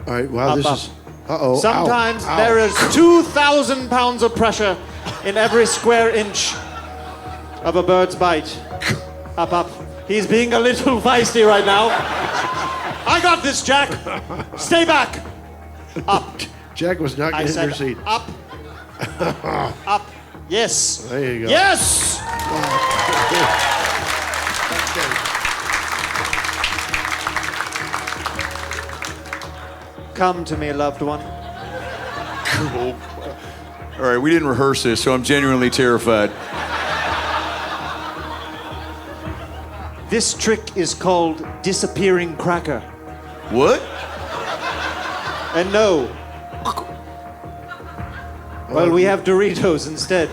All right. Wow, this is. Uh-oh. Sometimes Ow. there is 2,000 pounds of pressure in every square inch of a bird's bite. Up, up. He's being a little feisty right now. I got this, Jack. Stay back. Up. Jack was not I getting said her seat. up. Up. Yes. There you go. Yes. Come to me, loved one. Cool. All right, we didn't rehearse this, so I'm genuinely terrified. This trick is called disappearing cracker. What? And no. Well, we have Doritos instead.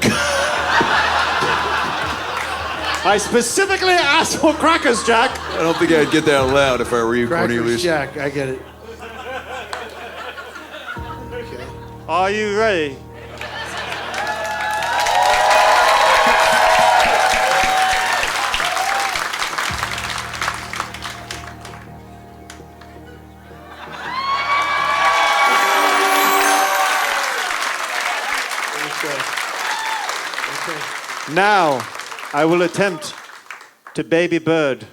I specifically asked for crackers, Jack. I don't think I'd get that out loud if I were you, Crackers, Cornelius. Jack, I get it. Are you ready? Now, I will attempt to baby bird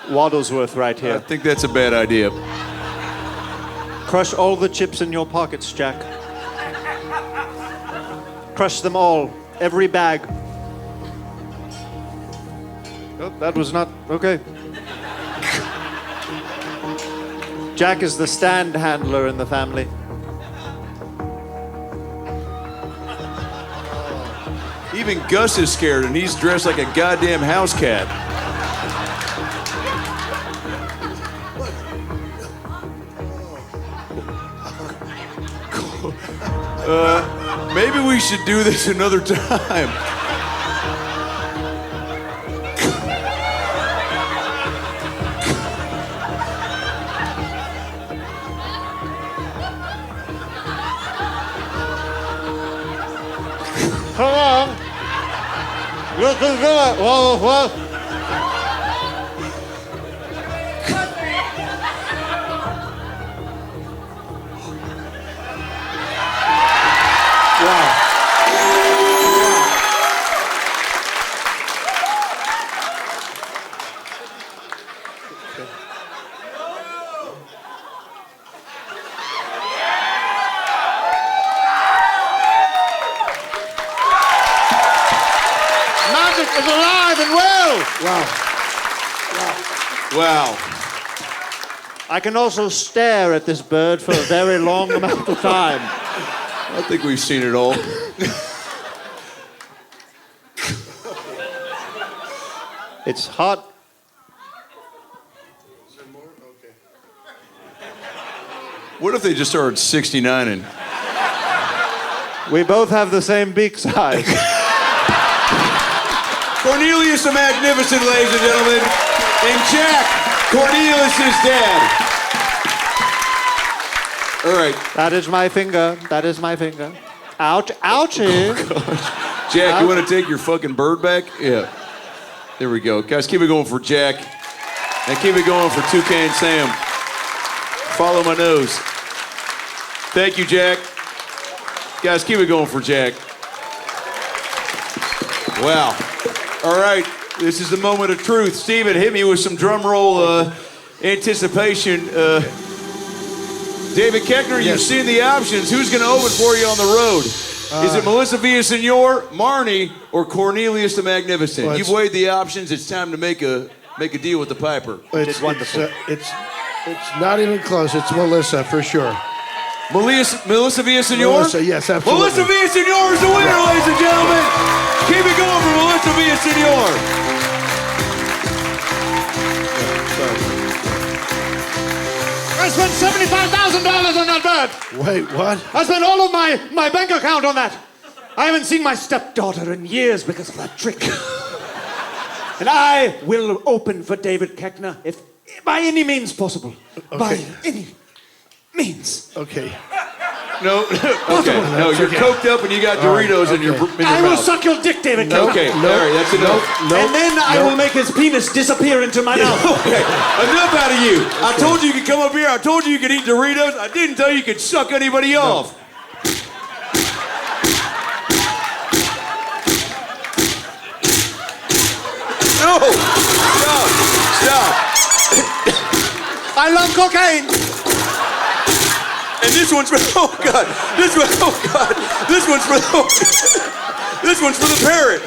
Waddlesworth right here. I think that's a bad idea. Crush all the chips in your pockets, Jack. Crush them all, every bag. Oh, that was not okay. Jack is the stand handler in the family. Even Gus is scared, and he's dressed like a goddamn house cat. Maybe we should do this another time. Come on. You can do it. Whoa. Is alive and well. Wow. I can also stare at this bird for a very long amount of time. I think we've seen it all. It's hot. What if they just started 69ing? We both have the same beak size. Cornelius the Magnificent, ladies and gentlemen, and Jack, Cornelius' dad. All right. That is my finger. That is my finger. Ouch, ouchie. Oh, Jack, you want to take your fucking bird back? Yeah. There we go. Guys, keep it going for Jack. And keep it going for Toucan Sam. Follow my nose. Thank you, Jack. Guys, keep it going for Jack. Wow. All right, this is the moment of truth. Steven, hit me with some drum roll anticipation. David Koechner, you've seen the options. Who's going to open for you on the road? Is it Melissa Villasenor, Marnie, or Cornelius the Magnificent? Well, You've weighed the options. It's time to make a deal with the Piper. It's wonderful. It's not even close. It's Melissa for sure. Melissa Villasenor? Melissa, yes, absolutely. Melissa Villasenor is the winner, ladies and gentlemen. Keep it going for Melissa Villasenor. I spent $75,000 on that bird. Wait, what? I spent all of my bank account on that. I haven't seen my stepdaughter in years because of that trick. And I will open for David Koechner if by any means possible. Okay. By any means. Okay. No, okay. No, you're coked up and you got Doritos in your mouth. I will suck your dick, David Koechner. Okay, all right, that's enough. And then I will make his penis disappear into my mouth. Okay, enough out of you. I told you you could come up here. I told you you could eat Doritos. I didn't tell you you could suck anybody off. cocaine. And this one's for, oh God, this one, oh God, this one's for, oh, this one's for the parrot.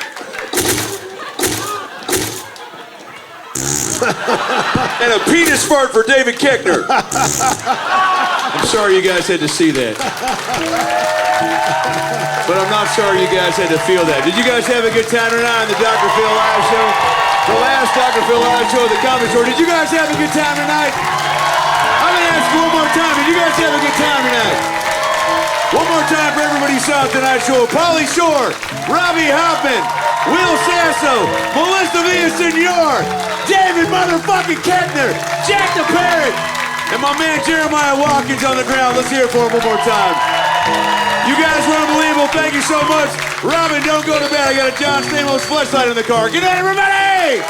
And a penis fart for David Koechner. I'm sorry you guys had to see that. But I'm not sorry you guys had to feel that. Did you guys have a good time tonight on the Dr. Phil Live Show? The last Dr. Phil Live Show at the Comedy Store. Did you guys have a good time tonight? I'm gonna ask you one more time. Did you guys have a good time tonight? One more time for everybody who saw tonight's show. Pauly Shore, Robbie Hoffman, Will Sasso, Melissa Villasenor, David motherfucking Koechner, Jack the Parrot, and my man Jeremiah Watkins on the ground. Let's hear it for him one more time. You guys were unbelievable. Thank you so much. Robin, don't go to bed. I got a John Stamos fleshlight in the car. Good night, everybody!